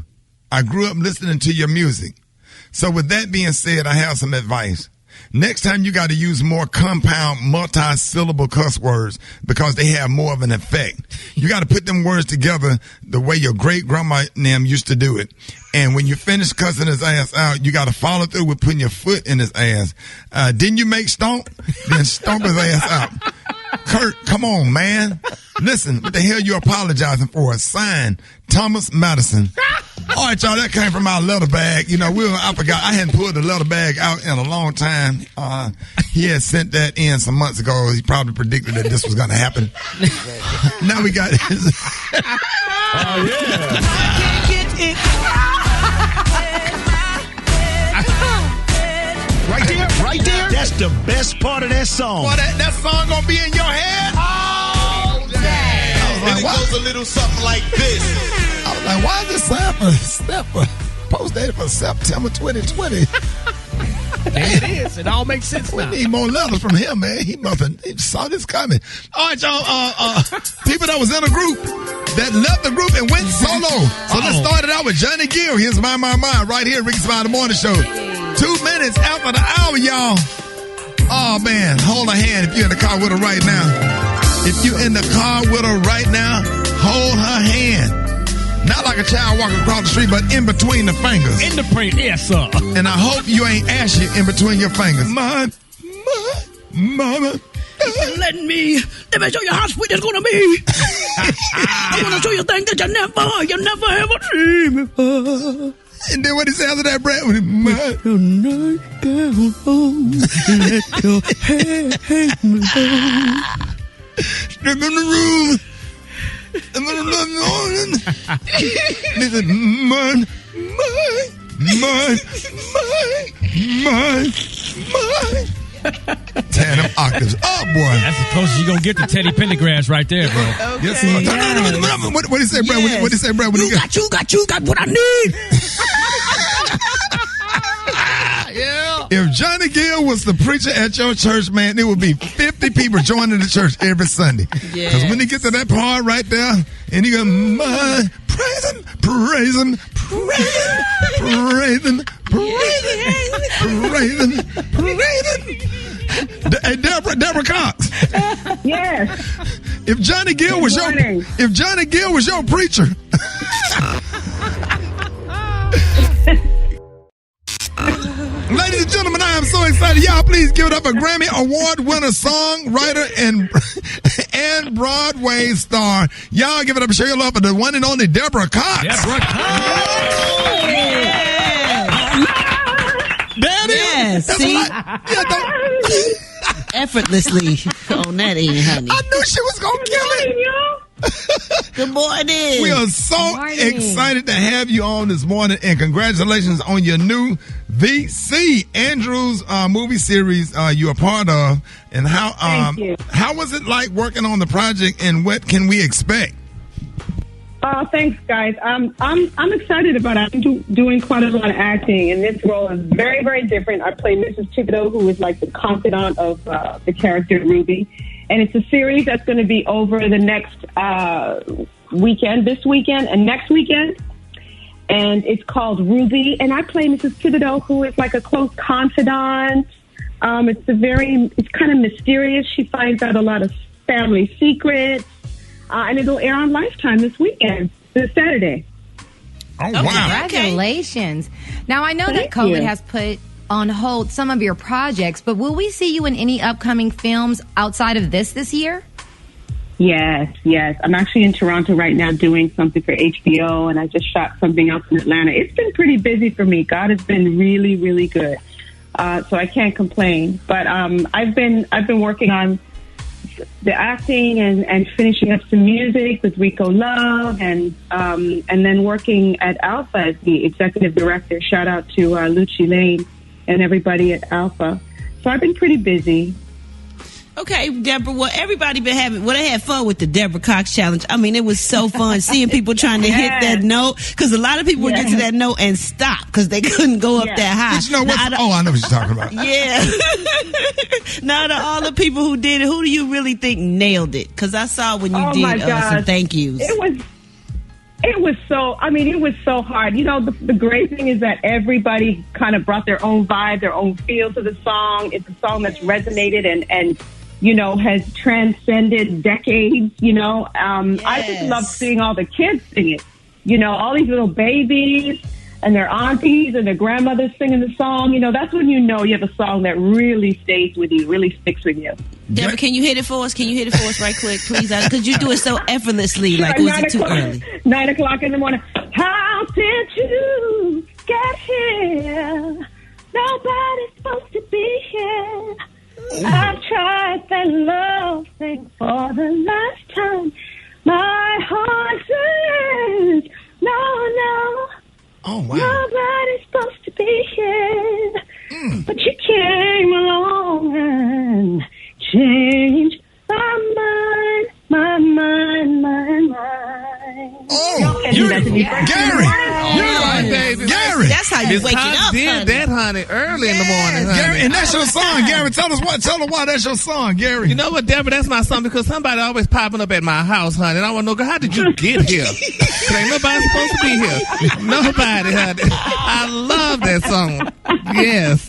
I grew up listening to your music. So with that being said, I have some advice. Next time you got to use more compound, multi-syllable cuss words, because they have more of an effect. You got to put them words together the way your great-grandma them used to do it. And when you finish cussing his ass out, you got to follow through with putting your foot in his ass. Didn't you make stomp? Then stomp his ass out. Kirk, come on, man. Listen, what the hell you apologizing for? Signed, Thomas Madison. All right, y'all, that came from our letter bag. You know, I forgot. I hadn't pulled the letter bag out in a long time. He had sent that in some months ago. He probably predicted that this was going to happen. Now we got his.
Oh, yeah.
Right there. That's the best part of that song.
Boy, that song gonna be in your head all day.
And it goes a little something like this.
I was like, why is this post dated for September 2020?
There it is. It all makes sense now.
We need more letters from him, man. He saw this coming. All right, y'all. People that was in a group that left the group and went solo. So let's start it out with Johnny Gill. Here's My right here, Rickey Smiley Morning Show. 2 minutes after the hour, y'all. Oh, man. Hold her hand if you're in the car with her right now. If you're in the car with her right now, hold her hand. Not like a child walking across the street, but in between the fingers.
In the print, yes, sir.
And I hope you ain't ashy in between your fingers. Mama.
Let me show you how sweet it's gonna be. I wanna show you things that you never ever seen before.
And then what he said after that, Brat?
Let your night gown on, let your hair hang low.
Step in the room. I'm gonna love morning. Listen, mine. 10 them octaves up, boy.
That's the closest you're going to get to Teddy Pendergrass right there, bro.
Okay. Yes, what did he say, Brad? What did he say, Brad?
You got what I need.
Yeah. If Johnny Gill was the preacher at your church, man, there would be 50 people joining the church every Sunday. Because when he gets to that part right there, and he goes, praise him. Hey, Deborah Cox.
Yes.
If Johnny Gill was your preacher. Ladies and gentlemen, I am so excited. Y'all please give it up a Grammy Award winner, songwriter, and Broadway star. Y'all give it up and show your love for the one and only Deborah Cox.
Deborah Cox.
Daddy.
Yes,
That's
see?
what
Effortlessly on that end, honey.
I knew she was going to kill it.
Good morning.
We are so excited to have you on this morning, and congratulations on your new VC Andrews movie series you're a part of. And how was it like working on the project, and what can we expect?
Thanks, guys. I'm excited about it. I'm doing quite a lot of acting, and this role is very, very different. I play Mrs. Thibodeau, who is like the confidant of the character Ruby. And it's a series that's going to be over the next weekend, this weekend and next weekend. And it's called Ruby. And I play Mrs. Thibodeau, who is like a close confidant. It's kind of mysterious. She finds out a lot of family secrets. And it'll air on Lifetime this weekend, this Saturday.
Oh, wow.
Congratulations. Now, I know that COVID has put on hold some of your projects, but will we see you in any upcoming films outside of this year?
Yes. I'm actually in Toronto right now doing something for HBO, and I just shot something else in Atlanta. It's been pretty busy for me. God has been really, really good. So I can't complain. But I've been working on the acting and finishing up some music with Rico Love, and then working at Alpha as the executive director. Shout out to Lucci Lane and everybody at Alpha. So I've been pretty busy.
Okay, Deborah, well, everybody they had fun with the Deborah Cox challenge. I mean, it was so fun seeing people trying to hit that note, because a lot of people would get to that note and stop because they couldn't go up that high.
But you know what? I know what you're talking about.
Yeah. Now, to all the people who did it, who do you really think nailed it? Because I saw when you did some thank yous.
It was so hard. You know, the great thing is that everybody kind of brought their own vibe, their own feel to the song. It's a song that's resonated and you know, has transcended decades, you know. I just love seeing all the kids sing it. You know, all these little babies and their aunties and their grandmothers singing the song. You know, that's when you know you have a song that really stays with you, really sticks with you.
Deborah, can you hit it for us? Can you hit it for us right quick, please? Because you do it so effortlessly. Like, was it too early?
9 o'clock in the morning. How did you get here? Nobody's supposed to be here. I've tried that love thing for the last time. My heart says, no.
Oh, wow.
Nobody's supposed to be here. But you came along and changed my mind.
Oh, Gary!
You're right, baby.
Gary!
That's how you wake it up,
did
honey.
that, honey, early in the morning, honey.
Gary, and that's your song, Gary. Tell her why that's your song, Gary.
You know what, Deborah? That's my song because somebody always popping up at my house, honey. And I want to know, how did you get here? Ain't nobody supposed to be here. Nobody, honey. I love that song. Yes.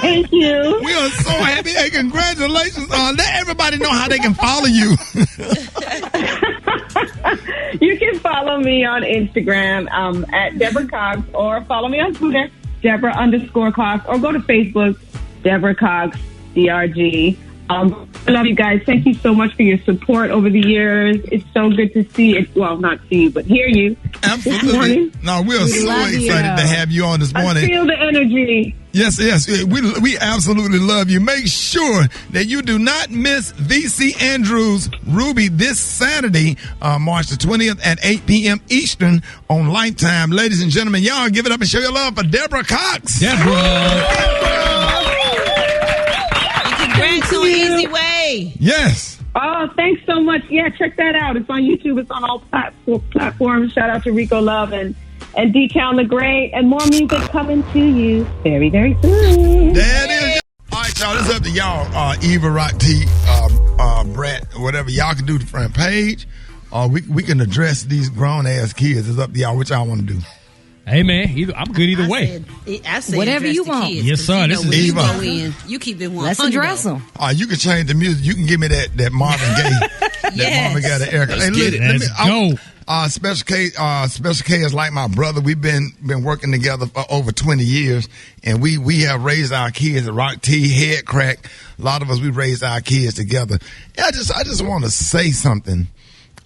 Thank you.
We are so happy. Hey, congratulations. Let everybody know how they can follow you.
You can follow me on Instagram at Deborah Cox, or follow me on Twitter, Deborah_Cox, or go to Facebook, Deborah Cox, DRG. I love you guys. Thank you so much for your support over the years. It's so good to see it. Well, not see you, but hear you.
Absolutely. No, we are so excited to have you on this morning.
I feel the energy.
Yes. We absolutely love you. Make sure that you do not miss VC Andrews Ruby this Saturday, March the 20th at 8 p.m. Eastern on Lifetime. Ladies and gentlemen, y'all give it up and show your love for Deborah Cox.
Congrats on Easy Way.
Yes.
Oh, thanks so much. Yeah, check that out. It's on YouTube. It's on all platforms. Shout out to Rico Love and D-Town the Great, and more music coming to you very, very soon.
That is. All right, y'all. It's up to y'all. Eva, Rock T, Brat, whatever. Y'all can do the front page, or we can address these grown ass kids. It's up to y'all. What y'all want to do?
Hey, man, I'm good either way.
I said
whatever you want.
Kids,
yes, sir. This is
Eva.
Eva.
You go in, you keep it 100.
Let's address them.
You can change the music. You can give me that Marvin Gaye. That Marvin Gaye, that Erica.
Let's get it. Let's go.
Special K is like my brother. We've been working together for over 20 years, and we have raised our kids. Rock T, Head Crack. A lot of us, we raised our kids together. Yeah, I just want to say something.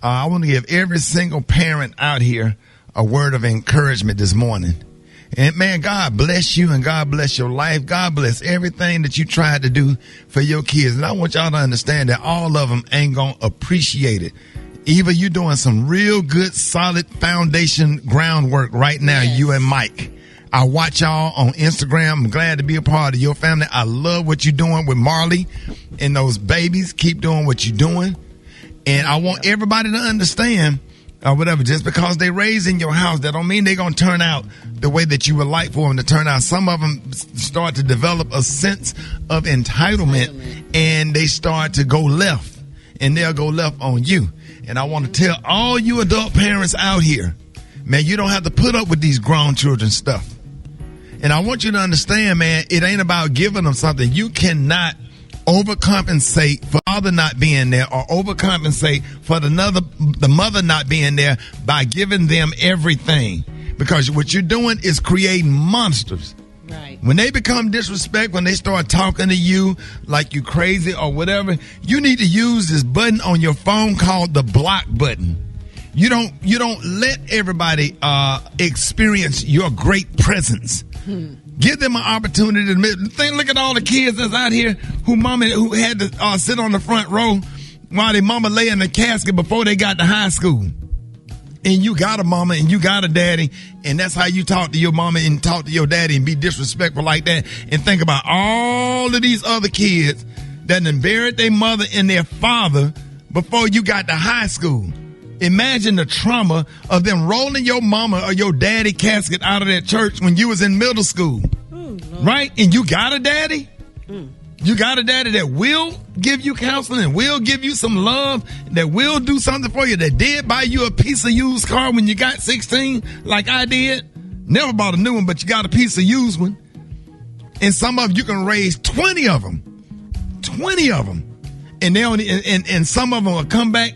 I want to give every single parent out here a word of encouragement this morning. And man, God bless you and God bless your life. God bless everything that you tried to do for your kids. And I want y'all to understand that all of them ain't going to appreciate it. Eva, you doing some real good, solid foundation groundwork right now, you and Mike. I watch y'all on Instagram. I'm glad to be a part of your family. I love what you're doing with Marley and those babies. Keep doing what you're doing. And I want everybody to understand, whatever, just because they raised in your house, that don't mean they're going to turn out the way that you would like for them to turn out. Some of them start to develop a sense of entitlement, and they start to go left, and they'll go left on you. And I want to tell all you adult parents out here, man, you don't have to put up with these grown children stuff. And I want you to understand, man, it ain't about giving them something. You cannot overcompensate for father not being there or overcompensate for the mother not being there by giving them everything. Because what you're doing is creating monsters. Right. When they become disrespectful, when they start talking to you like you crazy or whatever, you need to use this button on your phone called the block button. You don't let everybody experience your great presence. Give them an opportunity to admit. Look at all the kids that's out here who had to sit on the front row while their mama lay in the casket before they got to high school. And you got a mama and you got a daddy, and that's how you talk to your mama and talk to your daddy and be disrespectful like that. And think about all of these other kids that done buried their mother and their father before you got to high school. Imagine the trauma of them rolling your mama or your daddy casket out of that church when you was in middle school. Right? And you got a daddy? You got a daddy that will give you counseling and will give you some love, that will do something for you, that did buy you a piece of used car when you got 16, like I did. Never bought a new one, but you got a piece of used one. And some of you can raise 20 of them. 20 of them. And they only, and some of them will come back,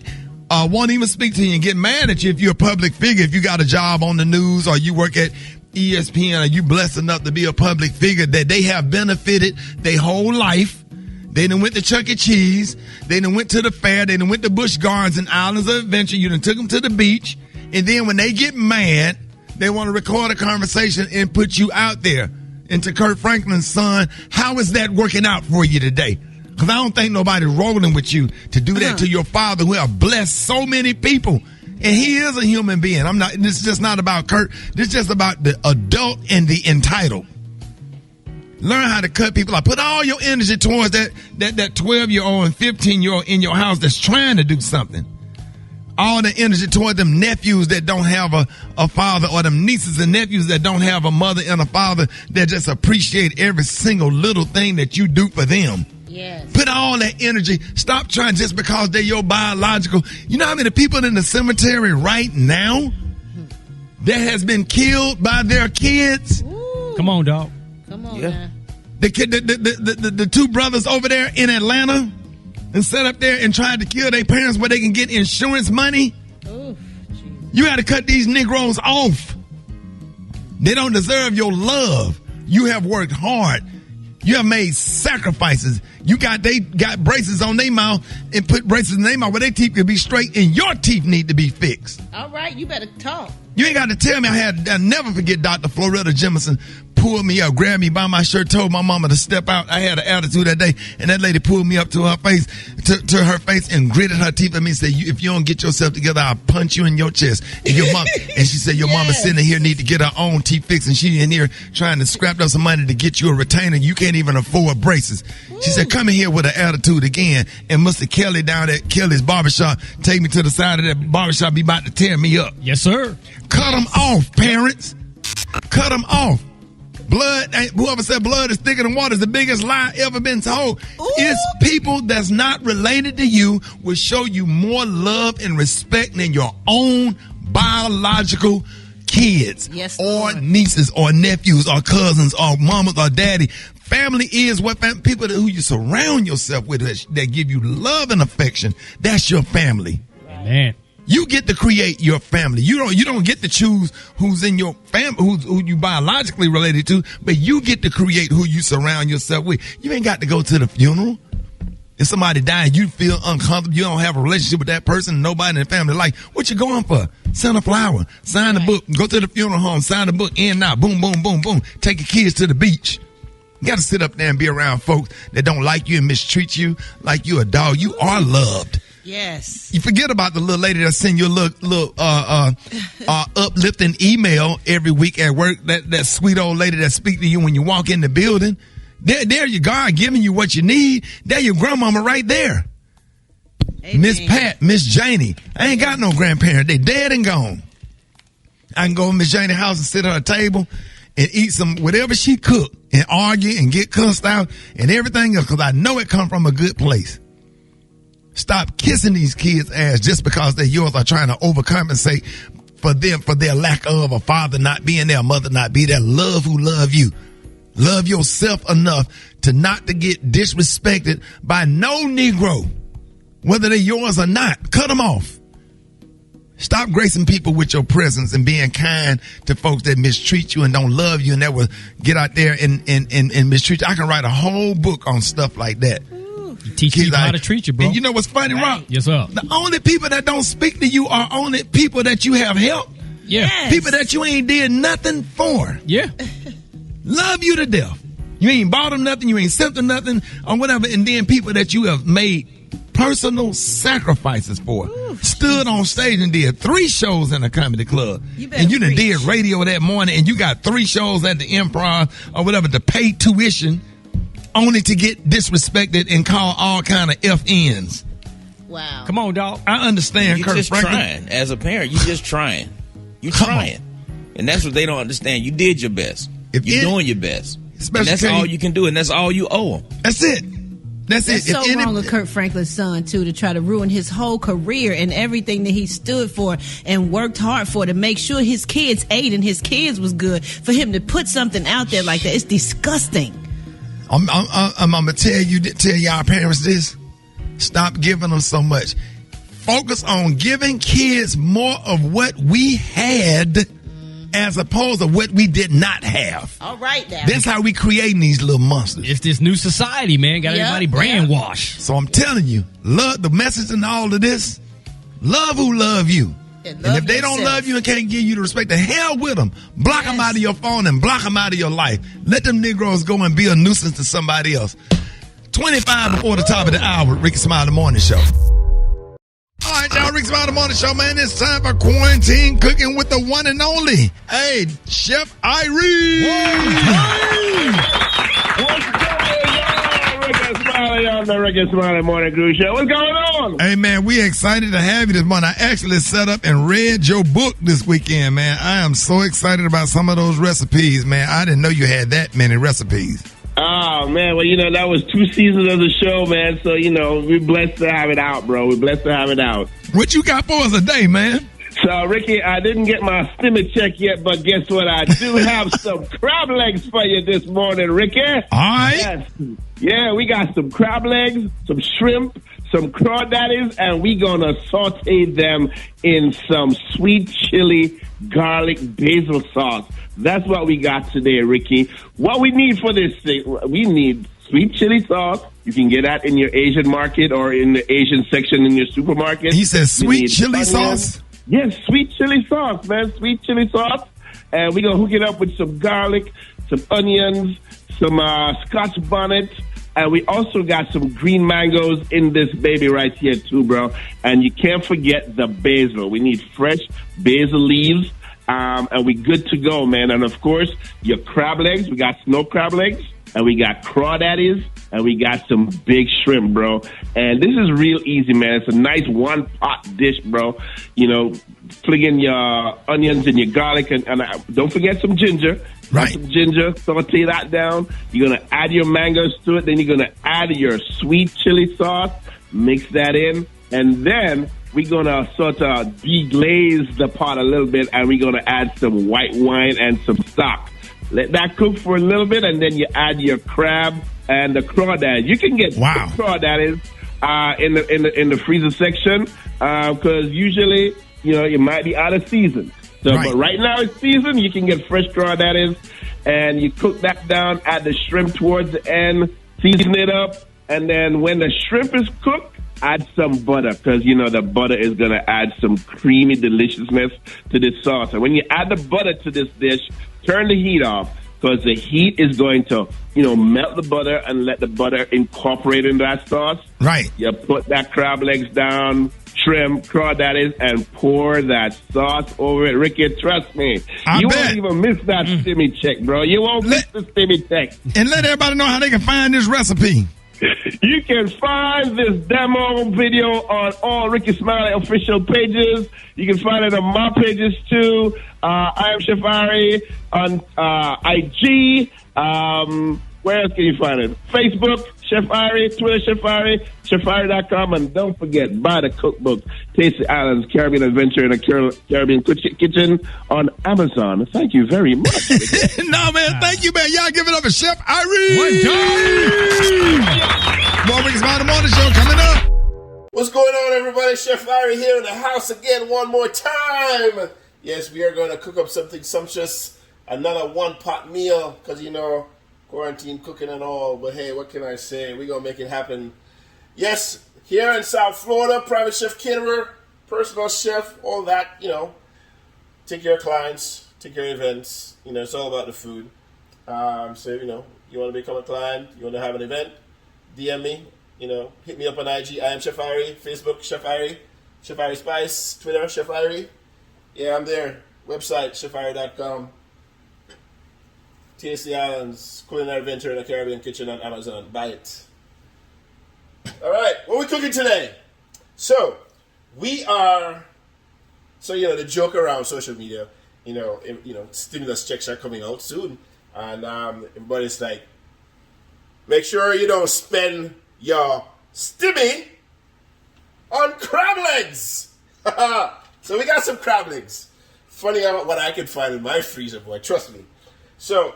won't even speak to you and get mad at you if you're a public figure. If you got a job on the news or you work at ESPN or you blessed enough to be a public figure, that they have benefited their whole life. They done went to Chuck E. Cheese. They done went to the fair. They done went to Busch Gardens and Islands of Adventure. You done took them to the beach. And then when they get mad, they want to record a conversation and put you out there. And to Kirk Franklin's son, how is that working out for you today? Because I don't think nobody's rolling with you to do that to your father, who have blessed so many people. And he is a human being. This is just not about Kirk. This is just about the adult and the entitled. Learn how to cut people out. Put all your energy towards that 12-year-old and 15-year-old in your house that's trying to do something. All the energy toward them nephews that don't have a father, or them nieces and nephews that don't have a mother and a father, that just appreciate every single little thing that you do for them. Yes. Put all that energy. Stop trying just because they're your biological. You know how many people in the cemetery right now that has been killed by their kids?
Ooh. Come on, dog.
Come on, man.
The two brothers over there in Atlanta and sat up there and tried to kill their parents where they can get insurance money. Ooh, you got to cut these Negroes off. They don't deserve your love. You have worked hard. You have made sacrifices. They got braces on their mouth and put braces in their mouth where their teeth could be straight, and your teeth need to be fixed.
All right, you better talk.
You ain't got to tell me. I'll never forget Dr. Floretta Jemison pulled me up, grabbed me by my shirt, told my mama to step out. I had an attitude that day, and that lady pulled me up to her face, and gritted her teeth at me and said, if you don't get yourself together, I'll punch you in your chest. And your mom, and she said, your mama sitting here need to get her own teeth fixed, and she in here trying to scrap up some money to get you a retainer. You can't even afford braces. She said, come in here with an attitude again. And Mr. Kelly down at Kelly's barbershop take me to the side of that barbershop, be about to tear me up.
Yes, sir.
Cut them off, parents. Cut them off. Whoever said blood is thicker than water is the biggest lie ever been told. Ooh. It's people that's not related to you will show you more love and respect than your own biological kids, yes, or Lord, nieces or nephews or cousins or mamas or daddy. Family is what people who you surround yourself with that give you love and affection. That's your family.
Amen.
You get to create your family. You don't get to choose who's in your family, who you biologically related to, but you get to create who you surround yourself with. You ain't got to go to the funeral. If somebody died, you feel uncomfortable, you don't have a relationship with that person, nobody in the family, like, what you going for? Send a flower, sign the book, go to the funeral home, sign the book, in now, boom, boom, boom, boom. Take your kids to the beach. You got to sit up there and be around folks that don't like you and mistreat you like you a dog. You are loved.
Yes.
You forget about the little lady that send you a little uplifting email every week at work. That sweet old lady that speak to you when you walk in the building. There you God giving you what you need. There your grandmama right there. Miss Pat, Miss Jini. I ain't got no grandparents. They dead and gone. I can go to Miss Jani's house and sit at her table and eat some whatever she cooked and argue and get cussed out and everything else because I know it come from a good place. Stop kissing these kids' ass just because they're yours or trying to overcompensate for them, for their lack of a father not being there, a mother not be there. Love who love you. Love yourself enough to not to get disrespected by no Negro, whether they're yours or not. Cut them off. Stop gracing people with your presence and being kind to folks that mistreat you and don't love you and that will get out there and mistreat you. I can write a whole book on stuff like that.
Teach people how to treat you, bro.
And you know what's funny, Rob?
Yes, sir.
The only people that don't speak to you are only people that you have helped.
Yeah.
Yes.
People that you ain't did nothing for.
Yeah.
Love you to death. You ain't bought them nothing. You ain't sent them nothing or whatever. And then people that you have made personal sacrifices for. Ooh, stood on stage and did 3 shows in a comedy club. And you done did radio that morning and you got 3 shows at the Improv or whatever to pay tuition only to get disrespected and call all kind of FNs.
Wow.
Come on, dog.
I understand,
You're
Kirk
just
Franklin.
trying. As a parent, you're just trying. You're trying. And that's what they don't understand. You did your best. You're doing your best. And that's all you can do, and that's all you owe them.
That's it. That's it.
So wrong of Kirk Franklin's son, too, to try to ruin his whole career and everything that he stood for and worked hard for to make sure his kids ate and his kids was good. For him to put something out there like that, it's disgusting.
I'm gonna tell y'all parents this. Stop giving them so much. Focus on giving kids more of what we had as opposed to what we did not have.
All right, now.
That's how we creating these little monsters.
It's this new society, man. Got everybody brainwashed.
So I'm telling you, love the message in all of this. Love who love you. And if they don't love you and can't give you the respect, the hell with them. Block them out of your phone and block them out of your life. Let them Negroes go and be a nuisance to somebody else. 25 before the top of the hour, Rickey Smiley Morning Show. All right, y'all, Rickey Smiley Morning Show, man. It's time for quarantine cooking with the one and only. Hey, Chef Irene.
Smiley on the Rickey Smiley Morning Crew Show. What's going on?
Hey, man, we excited to have you this morning. I actually set up and read your book this weekend, man. I am so excited about some of those recipes, man. I didn't know you had that many recipes.
Oh, man. Well, that was 2 seasons of the show, man. So, we're blessed to have it out, bro. We're blessed to have it out.
What you got for us today, man?
So, Ricky, I didn't get my stimmy check yet, but guess what? I do have some crab legs for you this morning, Ricky.
All right.
Yes. Yeah, we got some crab legs, some shrimp, some crawdaddies, and we gonna saute them in some sweet chili garlic basil sauce. That's what we got today, Ricky. What we need for this thing, we need sweet chili sauce. You can get that in your Asian market or in the Asian section in your supermarket.
He says sweet chili sauce?
Yes, sweet chili sauce, man. Sweet chili sauce. And we're going to hook it up with some garlic, some onions, some scotch bonnet. And we also got some green mangoes in this baby right here, too, bro. And you can't forget the basil. We need fresh basil leaves. And we good to go, man. And, of course, your crab legs. We got snow crab legs. And we got crawdaddies. And we got some big shrimp, bro. And this is real easy, man. It's a nice one-pot dish, bro. Fling in your onions and your garlic. And don't forget some ginger.
Right.
Some ginger. Saute that down. You're going to add your mangoes to it. Then you're going to add your sweet chili sauce. Mix that in. And then we're going to sort of deglaze the pot a little bit. And we're going to add some white wine and some stock. Let that cook for a little bit, and then you add your crab and the crawdad. You can get crawdaddies
in the freezer section because usually it might be out of season. So, but right now it's season. You can get fresh crawdads, and you cook that down. Add the shrimp towards the end, season it up, and then when the shrimp is cooked, add some butter because the butter is gonna add some creamy deliciousness to this sauce. And when you add the butter to this dish, turn the heat off because the heat is going to melt the butter and let the butter incorporate into that sauce.
Right.
You put that crab legs down, shrimp, crawdads, and pour that sauce over it. Ricky, trust me, you won't even miss that stimmy check, bro. You won't miss the stimmy check.
And let everybody know how they can find this recipe.
You can find this demo video on all Rickey Smiley official pages. You can find it on my pages too. I am Chef Ari on IG. Where else can you find it? Facebook, Chef Ari, Twitter, Chef Ari, chefari.com, and don't forget, buy the cookbook, Tasty Islands, Caribbean Adventure in a Caribbean Kitchen on Amazon. Thank you very much.
No, man, thank you, man. Y'all give it up for Chef Ari. More Rickey Smiley Morning Show coming up.
What's going on, everybody? Chef Ari here in the house again one more time. Yes, we are going to cook up something sumptuous, another one-pot meal, because, quarantine cooking and all, but hey, what can I say? We're going to make it happen. Yes, here in South Florida, private chef caterer, personal chef, all that, take care of clients, take care of events, it's all about the food. So, you want to become a client, you want to have an event, DM me, hit me up on IG, I am Chef Ari, Facebook, Chef Ari Spice, Twitter, Chef Ari. Yeah, I'm there. Website, chefari.com. Tasty Islands, Culinary Adventure in a Caribbean Kitchen on Amazon. Buy it. All right, what are we cooking today? So, the joke around social media, stimulus checks are coming out soon. And everybody's like, make sure you don't spend your stimmy on crab legs. So we got some crab legs. Funny about what I can find in my freezer, boy. Trust me. So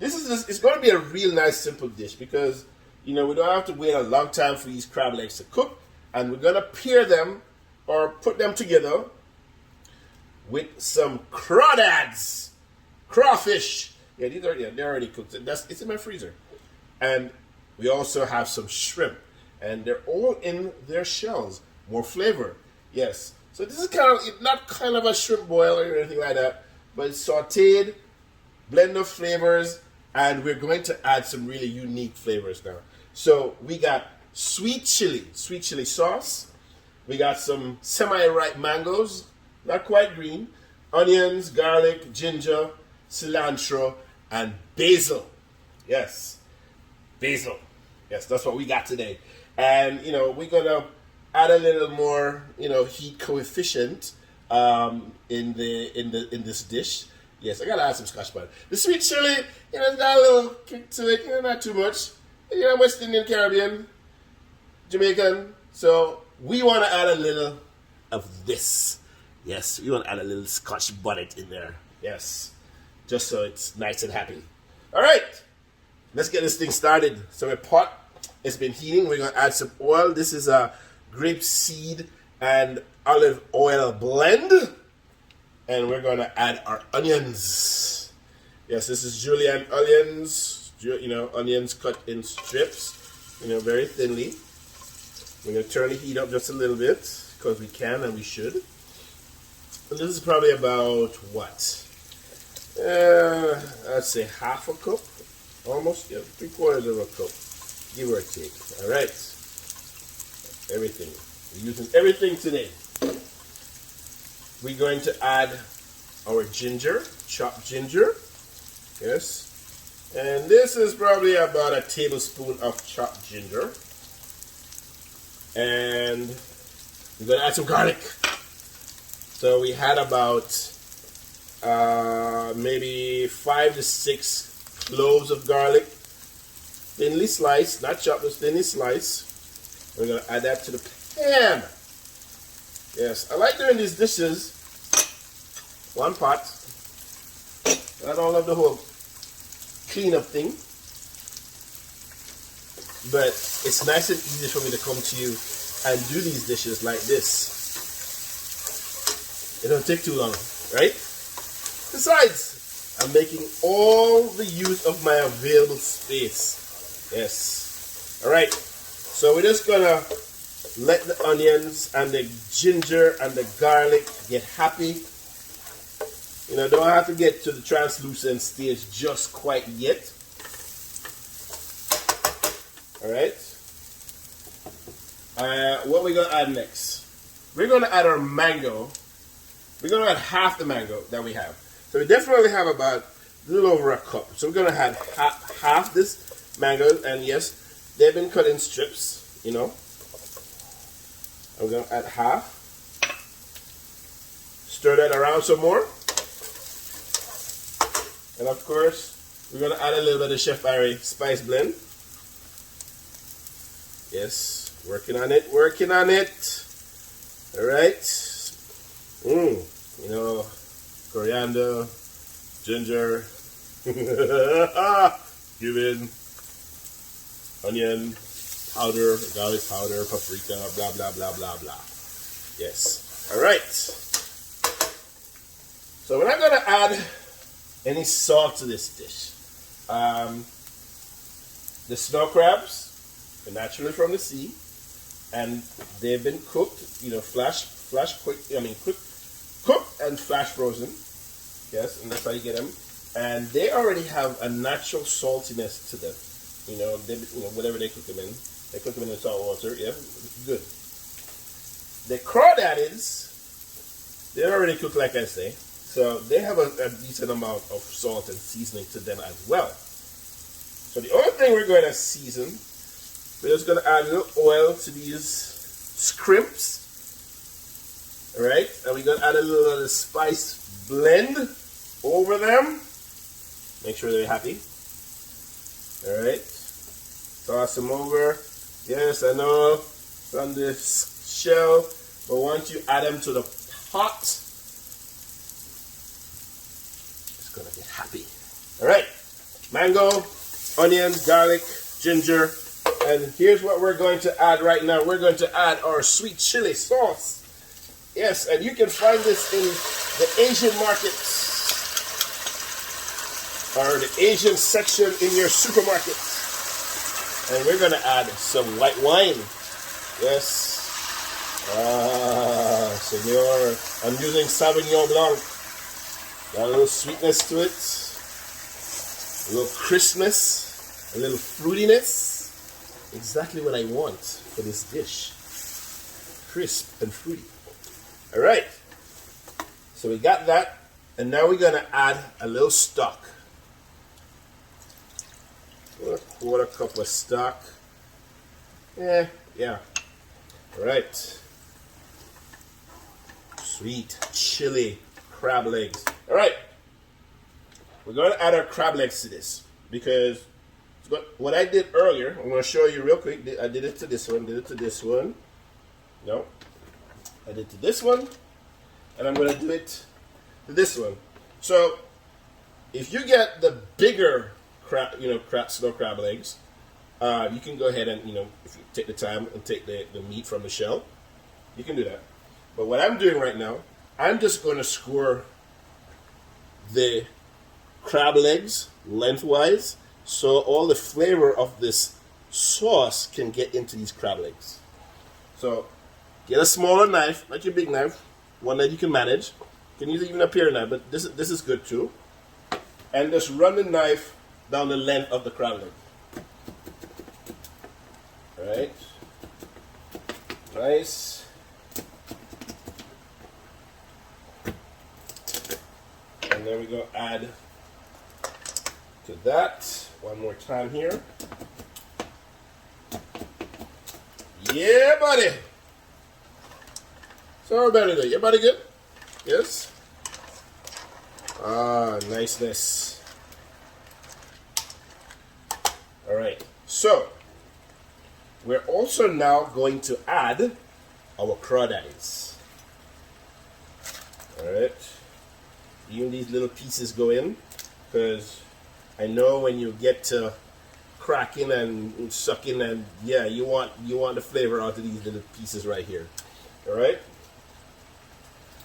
it's going to be a real nice, simple dish because, we don't have to wait a long time for these crab legs to cook. And we're going to pair them or put them together with some crawdads, crawfish. Yeah, they're already cooked. It's in my freezer. And we also have some shrimp. And they're all in their shells. More flavor. Yes. So this is not kind of a shrimp boil or anything like that, but it's sauteed, blend of flavors, and we're going to add some really unique flavors now. So we got sweet chili sauce. We got some semi-ripe mangoes, not quite green, onions, garlic, ginger, cilantro, and basil. Yes, basil. Yes, that's what we got today. And, we're going to add a little more, heat coefficient in this dish. Yes, I gotta add some Scotch bonnet. The sweet chili, it's got a little kick to it, not too much. West Indian, Caribbean, Jamaican. So we want to add a little of this. Yes, we want to add a little Scotch bonnet in there. Yes, just so it's nice and happy. All right, let's get this thing started. So my pot has been heating. We're gonna add some oil. This is a grapeseed and olive oil blend. And we're going to add our onions. Yes, this is julienne onions. Onions cut in strips, very thinly. We're going to turn the heat up just a little bit because we can and we should. And this is probably about what? I'd say half a cup. Almost, 3/4 of a cup. Give or take. All right. Everything. We're using everything today. We're going to add our ginger, chopped ginger. Yes. And this is probably about a tablespoon of chopped ginger. And we're going to add some garlic. So we had about maybe 5 to 6 cloves of garlic. Thinly sliced, not chopped, but thinly sliced. We're going to add that to the pan. Yes, I like doing these dishes one pot. I don't love the whole cleanup thing. but it's nice and easy for me to come to you and do these dishes like this. It don't take too long, right? Besides, I'm making all the use of my available space. Yes. All right. So we're just gonna let the onions and the ginger and the garlic get happy. You know, don't have to get to the translucent stage just quite yet. All right. What we're gonna add next? We're gonna add our mango. We're gonna add half the mango that we have. So we definitely have about a little over a cup. So we're gonna add half this mango, and yes, they've been cut in strips. You know. I'm gonna add half. Stir that around some more, and of course, we're gonna add a little bit of Chef Barry spice blend. Yes, working on it, working on it. All right. You know, coriander, ginger, cumin, onion powder, garlic powder, paprika, blah, blah, blah, blah, blah. Yes. All right. So we're not going to add any salt to this dish. The snow crabs are naturally from the sea, and they've been cooked, you know, cooked and flash frozen. Yes, and that's how you get them. And they already have a natural saltiness to them. You know, whatever they cook them in. They cook them in salt water. Yeah, good. The crawdads, they're already cooked, like I say. So they have a decent amount of salt and seasoning to them as well. So the only thing we're going to season, we're just going to add a little oil to these scrimps. Alright, and we're going to add a little of the spice blend over them. Make sure they're happy. Alright, toss them over. Yes, I know it's on the shell, but once you add them to the pot, it's going to get happy. Alright, mango, onions, garlic, ginger, and here's what we're going to add right now. We're going to add our sweet chili sauce. Yes, and you can find this in the Asian markets or the Asian section in your supermarket. And we're going to add some white wine. Yes. Ah, senor. I'm using Sauvignon Blanc. Got a little sweetness to it. A little crispness. A little fruitiness. Exactly what I want for this dish. Crisp and fruity. All right, so we got that, and now we're gonna add a little stock. A quarter cup of stock. Yeah. All right. Sweet chili crab legs. All right, we're gonna add our crab legs to this because what I did earlier, I'm gonna show you real quick. I did it to this one. Did it to this one. No. I did to this one, and I'm going to do it to this one. So, if you get the bigger snow crab legs, you can go ahead and, if you take the time and take the meat from the shell, you can do that. But what I'm doing right now, I'm just going to score the crab legs lengthwise so all the flavor of this sauce can get into these crab legs. So, get a smaller knife, not your big knife, one that you can manage. You can use even a pair knife, but this is good too. And just run the knife down the length of the crab leg. Alright. Nice. And then we go add to that one more time here. Yeah, buddy. So everybody good? Everybody good? Yes? Ah, niceness. Alright, so we're also now going to add our crawdads. Alright. Even these little pieces go in because I know when you get to cracking and sucking, and yeah, you want the flavor out of these little pieces right here. All right.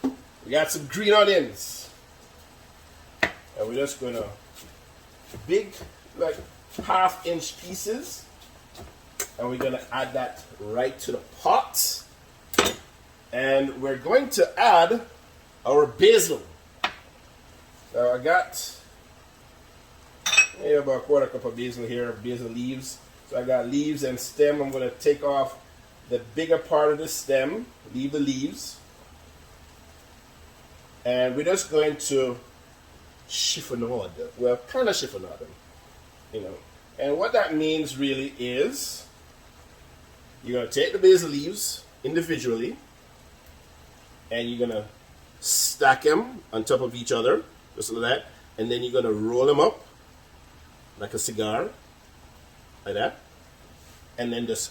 We got some green onions, and we're just gonna big like 1/2-inch pieces, and we're gonna add that right to the pot, and we're going to add our basil. Now I got about 1/4 cup of basil here, basil leaves. So I got leaves and stem. I'm going to take off the bigger part of the stem, leave the leaves. And we're just going to chiffonade them. Well, kind of chiffonade them, you know. And what that means really is you're going to take the basil leaves individually, and you're going to stack them on top of each other, just like that. And then you're going to roll them up like a cigar, like that, and then just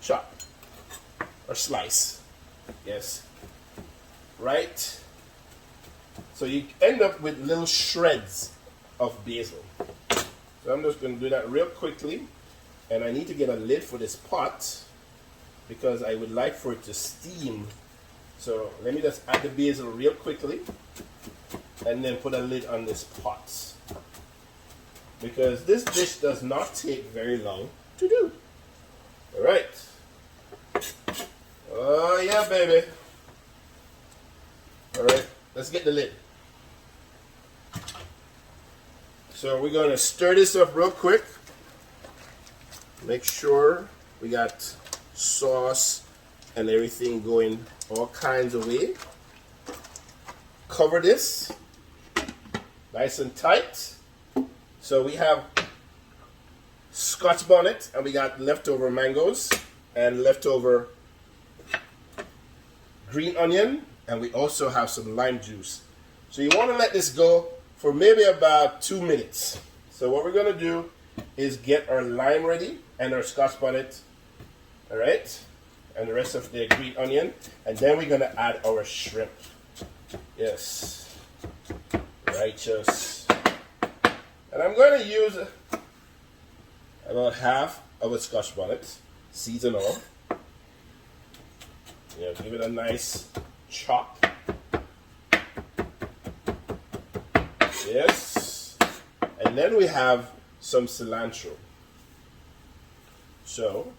chop or slice. Yes, right. So you end up with little shreds of basil. So I'm just going to do that real quickly, and I need to get a lid for this pot because I would like for it to steam. So let me just add the basil real quickly, and then put a lid on this pot, because this dish does not take very long to do. All right. Oh yeah, baby. All right, let's get the lid. So we're gonna stir this up real quick. Make sure we got sauce and everything going all kinds of way. Cover this nice and tight. So we have Scotch bonnet, and we got leftover mangoes and leftover green onion, and we also have some lime juice. So you want to let this go for maybe about 2 minutes. So what we're going to do is get our lime ready and our Scotch bonnet, all right, and the rest of the green onion, and then we're going to add our shrimp. Yes, righteous. And I'm going to use about half of a Scotch bonnet, seeds and all. Yeah, give it a nice chop. Yes. And then we have some cilantro. So,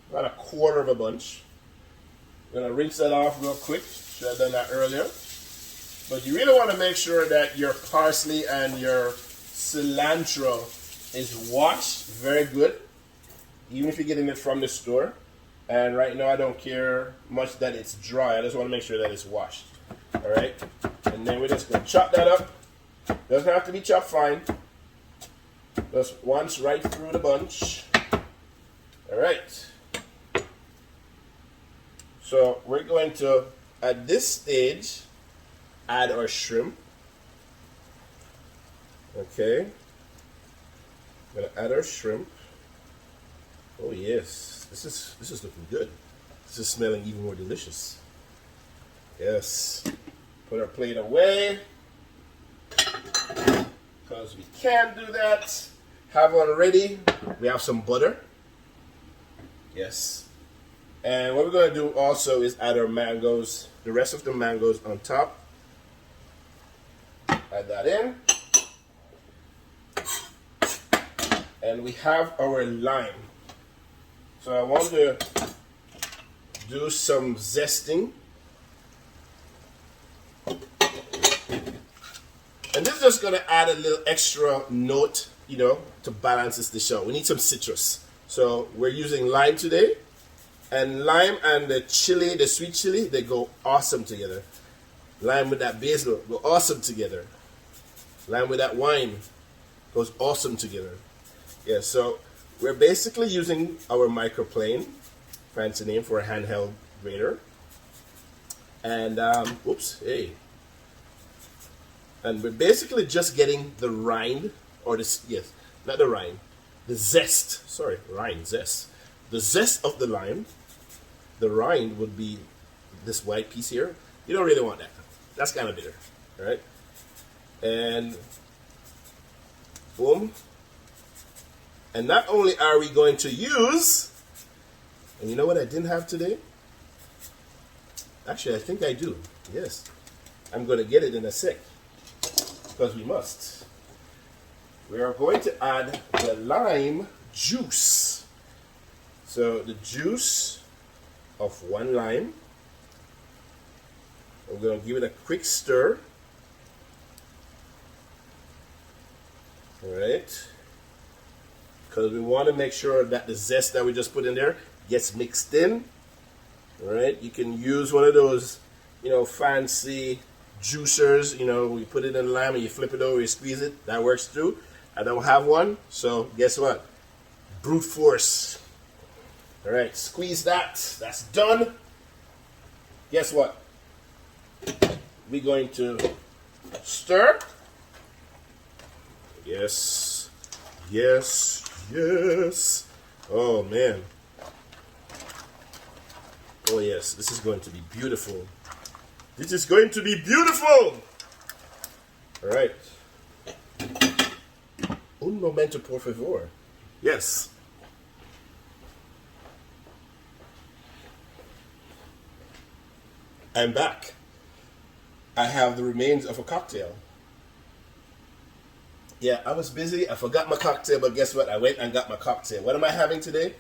about 1/4 of a bunch. We're going to rinse that off real quick. Should have done that earlier. But you really want to make sure that your parsley and your cilantro is washed very good, even if you're getting it from the store. And right now I don't care much that it's dry. I just want to make sure that it's washed. All right. And then we're just going to chop that up. Doesn't have to be chopped fine. Just once right through the bunch. All right. So we're going to, at this stage, add our shrimp. Okay. I'm gonna add our shrimp. Oh yes, this is looking good. This is smelling even more delicious. Yes. Put our plate away, because we can do that. Have one ready. We have some butter. Yes. And what we're gonna do also is add our mangoes, the rest of the mangoes on top. Add that in. And we have our lime. So I want to do some zesting. And this is just going to add a little extra note, you know, to balance this dish out. We need some citrus. So we're using lime today. And lime and the chili, the sweet chili, they go awesome together. Lime with that basil go awesome together. Lime with that wine goes awesome together. Yeah, so we're basically using our microplane, fancy name for a handheld grater. And, and we're basically just getting the rind, or this, yes, not the rind, the zest, sorry, rind, zest. The zest of the lime, the rind would be this white piece here. You don't really want that. That's kind of bitter, all right? And Boom. And not only are we going to use, and you know what I didn't have today? Actually, I think I do. Yes. I'm going to get it in a sec. Because we must. We are going to add the lime juice. So the juice of 1 lime. I'm going to give it a quick stir. Alright. Because we want to make sure that the zest that we just put in there gets mixed in. Alright. You can use one of those, fancy juicers. We put it in the lime and you flip it over, you squeeze it. That works too. I don't have one. So guess what? Brute force. Alright. Squeeze that. That's done. Guess what? We're going to stir. Yes. Yes. Yes. Oh, man. Oh, yes. This is going to be beautiful. This is going to be beautiful. All right. Un momento, por favor. Yes. I'm back. I have the remains of a cocktail. Yeah, I was busy. I forgot my cocktail, but guess what? I went and got my cocktail. What am I having today?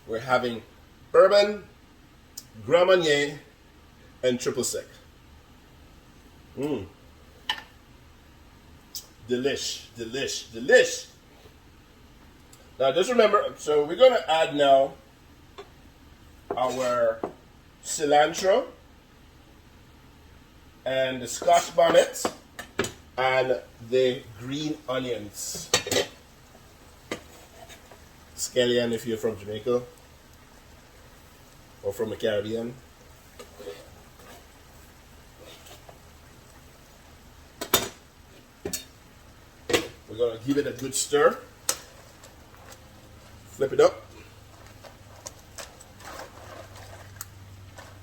We're having bourbon, Grand Marnier, and triple sec. Delish, delish, delish. Now just remember, so we're going to add now our cilantro and the Scotch bonnet and the green onions. Scallion if you're from Jamaica or from the Caribbean. We're going to give it a good stir. Flip it up.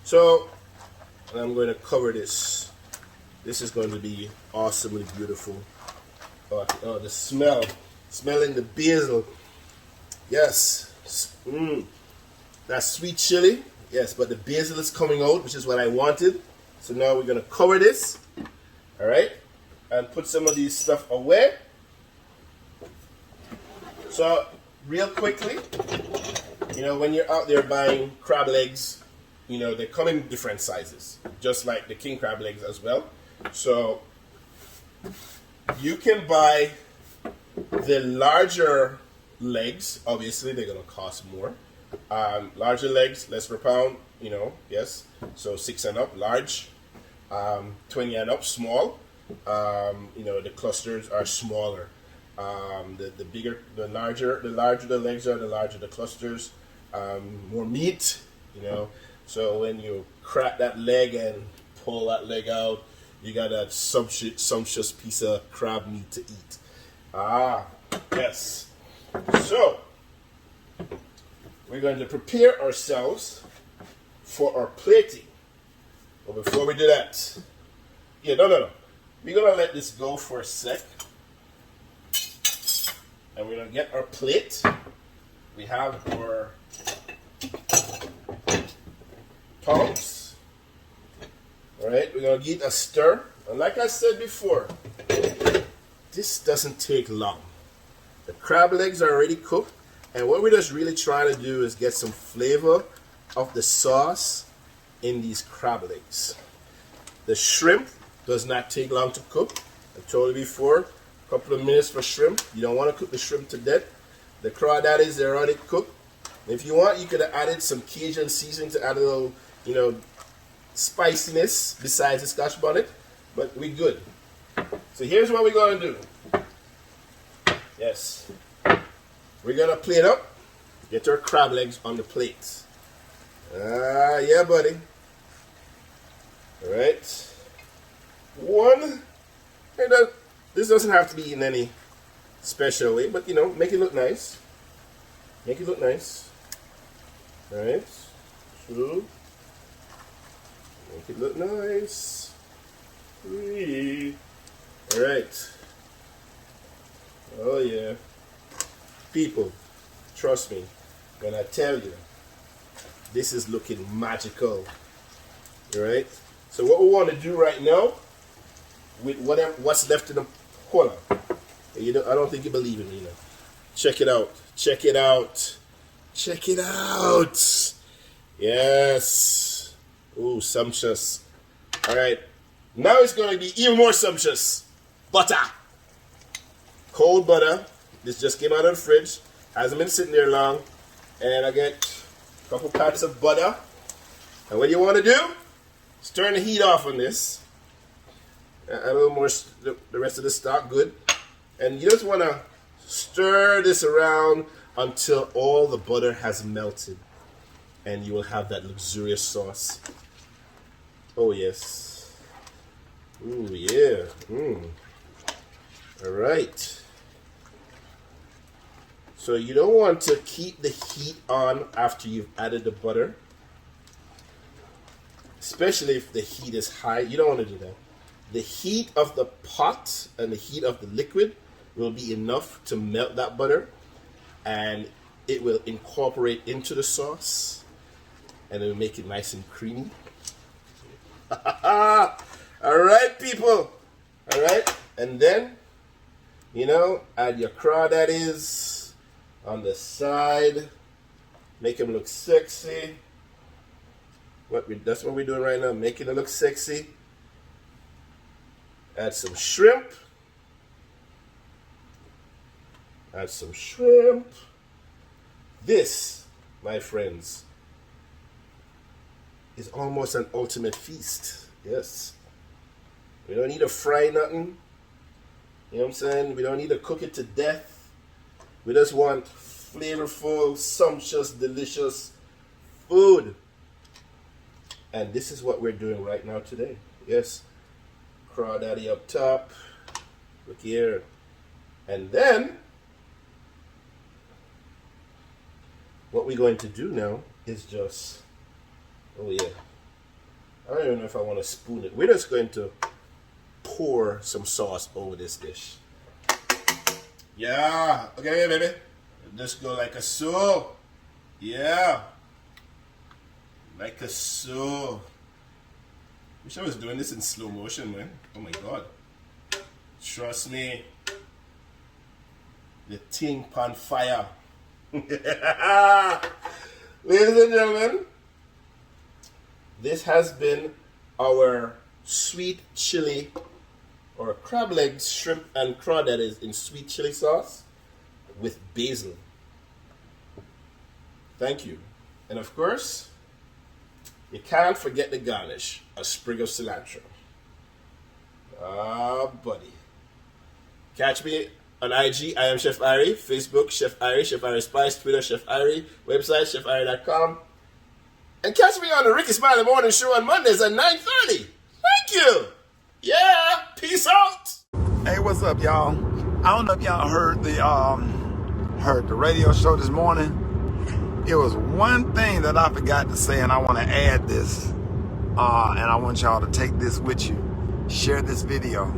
So, I'm going to cover this. This is going to be awesomely beautiful. Oh, the smell. Smelling the basil. Yes. That's sweet chili. Yes, but the basil is coming out, which is what I wanted. So now we're going to cover this. All right. And put some of these stuff away. So, real quickly, when you're out there buying crab legs, they come in different sizes, just like the king crab legs as well. So you can buy the larger legs. Obviously, they're going to cost more. Larger legs, less per pound, yes. So 6 and up, large. 20 and up, small. The clusters are smaller. The larger the legs are, the larger the clusters. More meat, So when you crack that leg and pull that leg out, you got that sumptuous piece of crab meat to eat. Ah, yes. So, we're going to prepare ourselves for our plating. But before we do that, no. We're going to let this go for a sec. And we're going to get our plate. We have our tongs. Alright, we're going to give it a stir. And like I said before, this doesn't take long. The crab legs are already cooked. And what we're just really trying to do is get some flavor of the sauce in these crab legs. The shrimp does not take long to cook. I told you before, a couple of minutes for shrimp. You don't want to cook the shrimp to death. The crawdaddies, they're already cooked. If you want, you could have added some Cajun seasoning to add a little, spiciness besides the Scotch bonnet, but we're good. So here's what we're going to do. Yes. We're going to plate up, get our crab legs on the plate. Yeah, buddy. All right. One. This doesn't have to be in any special way, but, make it look nice. Make it look nice. All right. 2. Make it look nice. 3. All right. Oh, yeah. People, trust me when I tell you, this is looking magical. All right? So what we want to do right now, with what's left in the... Hold on. I don't think you believe in me, you know. Check it out. Check it out. Check it out. Yes. Ooh, sumptuous. All right. Now it's going to be even more sumptuous. Butter. Cold butter. This just came out of the fridge. Hasn't been sitting there long. And I get a couple pats of butter. And what you want to do is turn the heat off on this. Add a little more, the rest of the stock, good. And you just want to stir this around until all the butter has melted. And you will have that luxurious sauce. Oh, yes. Ooh, yeah. All right. So you don't want to keep the heat on after you've added the butter. Especially if the heat is high. You don't want to do that. The heat of the pot and the heat of the liquid will be enough to melt that butter. And it will incorporate into the sauce. And it will make it nice and creamy. All right, people. All right. And then, you know, add your crawdaddies on the side. Make them look sexy. That's what we're doing right now. Making it look sexy. Add some shrimp. Add some shrimp. This, my friends, is almost an ultimate feast. Yes. We don't need to fry nothing. You know what I'm saying? We don't need to cook it to death. We just want flavorful, sumptuous, delicious food. And this is what we're doing right now today. Yes. Crawdaddy up top. Look here. And then, what we're going to do now is just... Oh, yeah. I don't even know if I want to spoon it. We're just going to pour some sauce over this dish. Yeah. Okay, baby. Just go like a so. Yeah. Like a so. Wish I was doing this in slow motion, man. Oh, my God. Trust me. The thing pan fire. Ladies and gentlemen, this has been our sweet chili or crab legs, shrimp, and crawdaddies in sweet chili sauce with basil. Thank you. And of course, you can't forget the garnish, a sprig of cilantro. Ah, buddy. Catch me on IG, I am Chef Irie, Facebook, Chef Irie Spice, Twitter, Chef Irie, website, chefirie.com. And catch me on the Rickey Smiley Morning Show on Mondays at 9:30. Thank you. Yeah, peace out.
Hey, what's up, y'all? I don't know if y'all heard the radio show this morning. It was one thing that I forgot to say, and I want to add this. And I want y'all to take this with you. Share this video.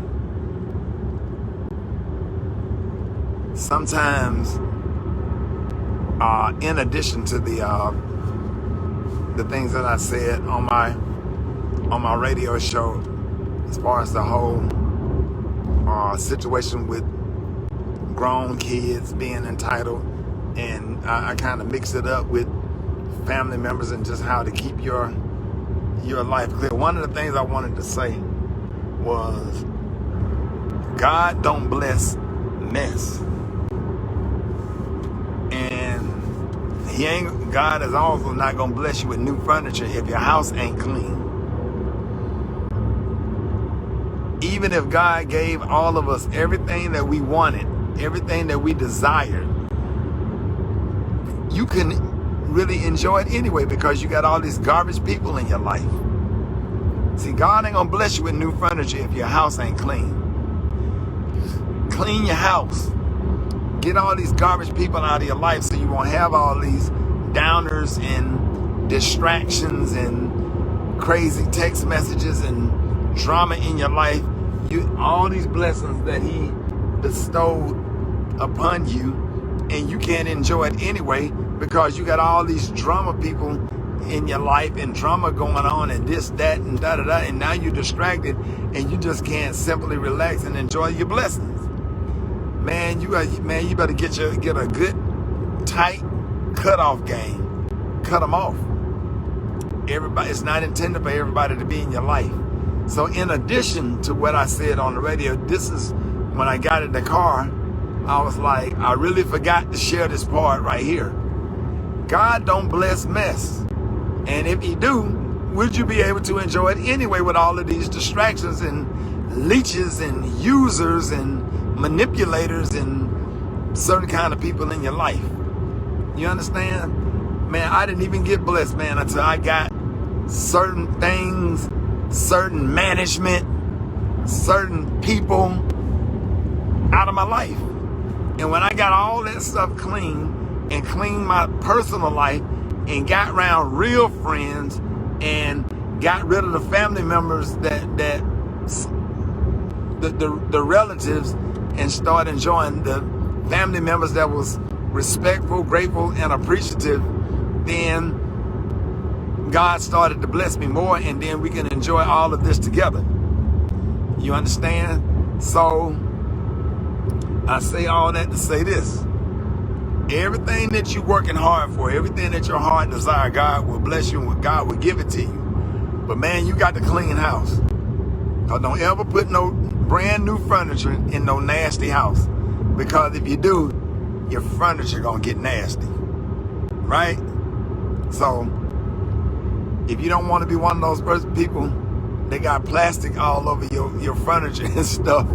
Sometimes, in addition to the things that I said on my radio show, as far as the whole situation with grown kids being entitled, and I kind of mixed it up with family members and just how to keep your life clear. One of the things I wanted to say was, God don't bless mess. And God is also not going to bless you with new furniture if your house ain't clean. Even if God gave all of us everything that we wanted, everything that we desired, you can really enjoy it anyway because you got all these garbage people in your life. See, God ain't going to bless you with new furniture if your house ain't clean. Clean your house. Get all these garbage people out of your life so you won't have all these downers and distractions and crazy text messages and drama in your life. All these blessings that He bestowed
upon you, and you can't enjoy it anyway because you got all these drama people in your life and drama going on and this, that, and da-da-da, and now you're distracted and you just can't simply relax and enjoy your blessings. Man, you better get a good, tight cutoff game. Cut them off. Everybody, it's not intended for everybody to be in your life. So in addition to what I said on the radio, this is when I got in the car, I was like, I really forgot to share this part right here. God don't bless mess. And if he do, would you be able to enjoy it anyway with all of these distractions and leeches and users and manipulators and certain kind of people in your life? You understand? Man, I didn't even get blessed, man, until I got certain things, certain management, certain people out of my life. And when I got all that stuff clean and cleaned my personal life and got around real friends and got rid of the family members the relatives, and started enjoying the family members that was respectful, grateful, and appreciative, then God started to bless me more, and then we can enjoy all of this together. You understand? So I say all that to say this. Everything that you're working hard for, everything that your heart desire, God will bless you and God will give it to you. But man, you got to clean house. Cause don't ever put no brand new furniture in no nasty house. Because if you do, your furniture gonna get nasty. Right? So if you don't want to be one of those people that got plastic all over your furniture and stuff,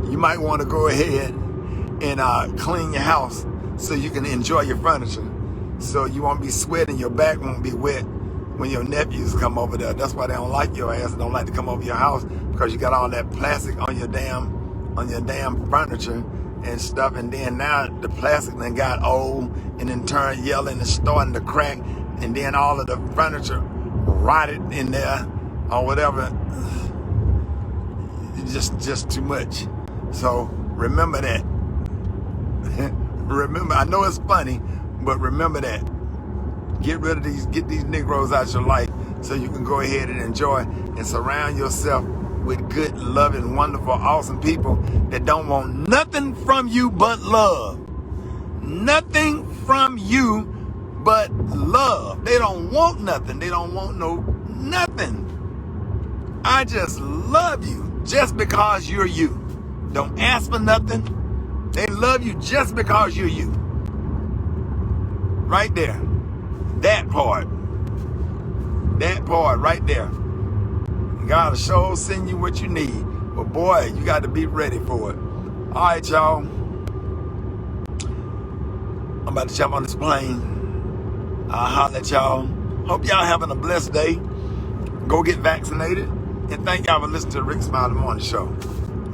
you might want to go ahead and clean your house so you can enjoy your furniture. So you won't be sweating, your back won't be wet when your nephews come over there. That's why they don't like your ass and don't like to come over your house, because you got all that plastic on your damn furniture and stuff. And then now the plastic then got old and in turn yellow and it's starting to crack, and then all of the furniture rotted in there or whatever. Just too much. So remember that. Remember, I know it's funny, but remember that. Get these Negroes out your life so you can go ahead and enjoy and surround yourself with good, loving, wonderful, awesome people that don't want nothing from you but love. Nothing from you but love. They don't want nothing. They don't want nothing. I just love you just because you're you. Don't ask for nothing. They love you just because you're you. Right there. That part right there. God will sure send you what you need. But boy, you got to be ready for it. All right, y'all. I'm about to jump on this plane. I'll holler at y'all. Hope y'all having a blessed day. Go get vaccinated. And thank y'all for listening to the Rickey Smiley Morning Show.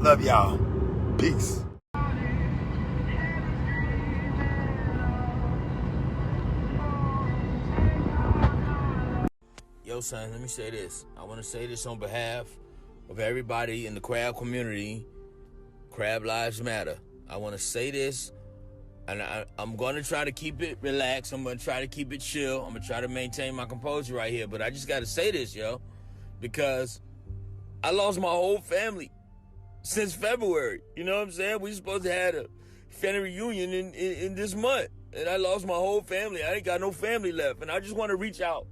Love y'all. Peace.
Yo, son, let me say this. I want to say this on behalf of everybody in the crab community. Crab lives matter. I want to say this, and I'm going to try to keep it relaxed. I'm going to try to keep it chill. I'm going to try to maintain my composure right here. But I just got to say this, yo, because I lost my whole family since February. You know what I'm saying? We supposed to have a family reunion in this month, and I lost my whole family. I ain't got no family left, and I just want to reach out.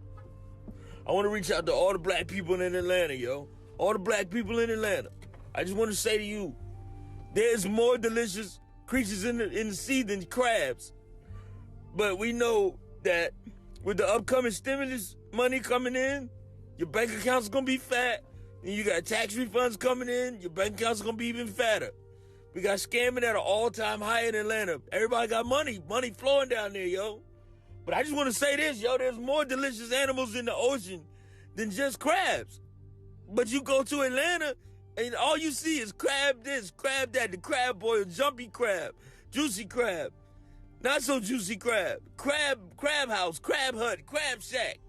I want to reach out to all the black people in Atlanta, yo. All the black people in Atlanta. I just want to say to you, there's more delicious creatures in the sea than crabs. But we know that with the upcoming stimulus money coming in, your bank account's going to be fat. And you got tax refunds coming in, your bank account's going to be even fatter. We got scamming at an all-time high in Atlanta. Everybody got money flowing down there, yo. But I just want to say this, yo, there's more delicious animals in the ocean than just crabs. But you go to Atlanta, and all you see is crab this, crab that, the crab boil, jumpy crab, juicy crab, not so juicy crab, crab house, crab hut, crab shack,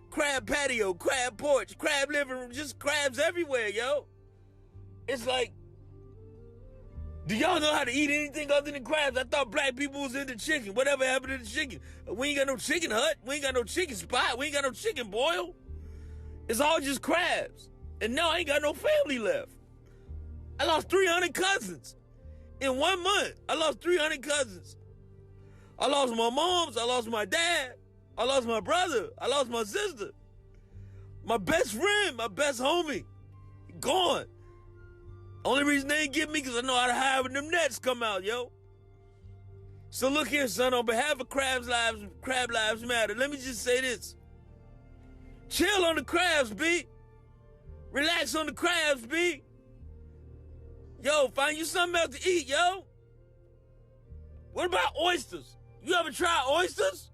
crab patio, crab porch, crab living room, just crabs everywhere, yo. It's like, Do y'all know how to eat anything other than crabs? I thought black people was into chicken. Whatever happened to the chicken? We ain't got no chicken hut. We ain't got no chicken spot. We ain't got no chicken boil. It's all just crabs. And now I ain't got no family left. I lost 300 cousins. In 1 month, I lost 300 cousins. I lost my moms. I lost my dad. I lost my brother. I lost my sister. My best friend, my best homie, gone. Only reason they ain't get me because I know how to hide when them nets come out, yo. So look here, son, on behalf of Crab Lives Matter, let me just say this. Chill on the crabs, B. Relax on the crabs, B. Yo, find you something else to eat, yo. What about oysters? You ever tried oysters?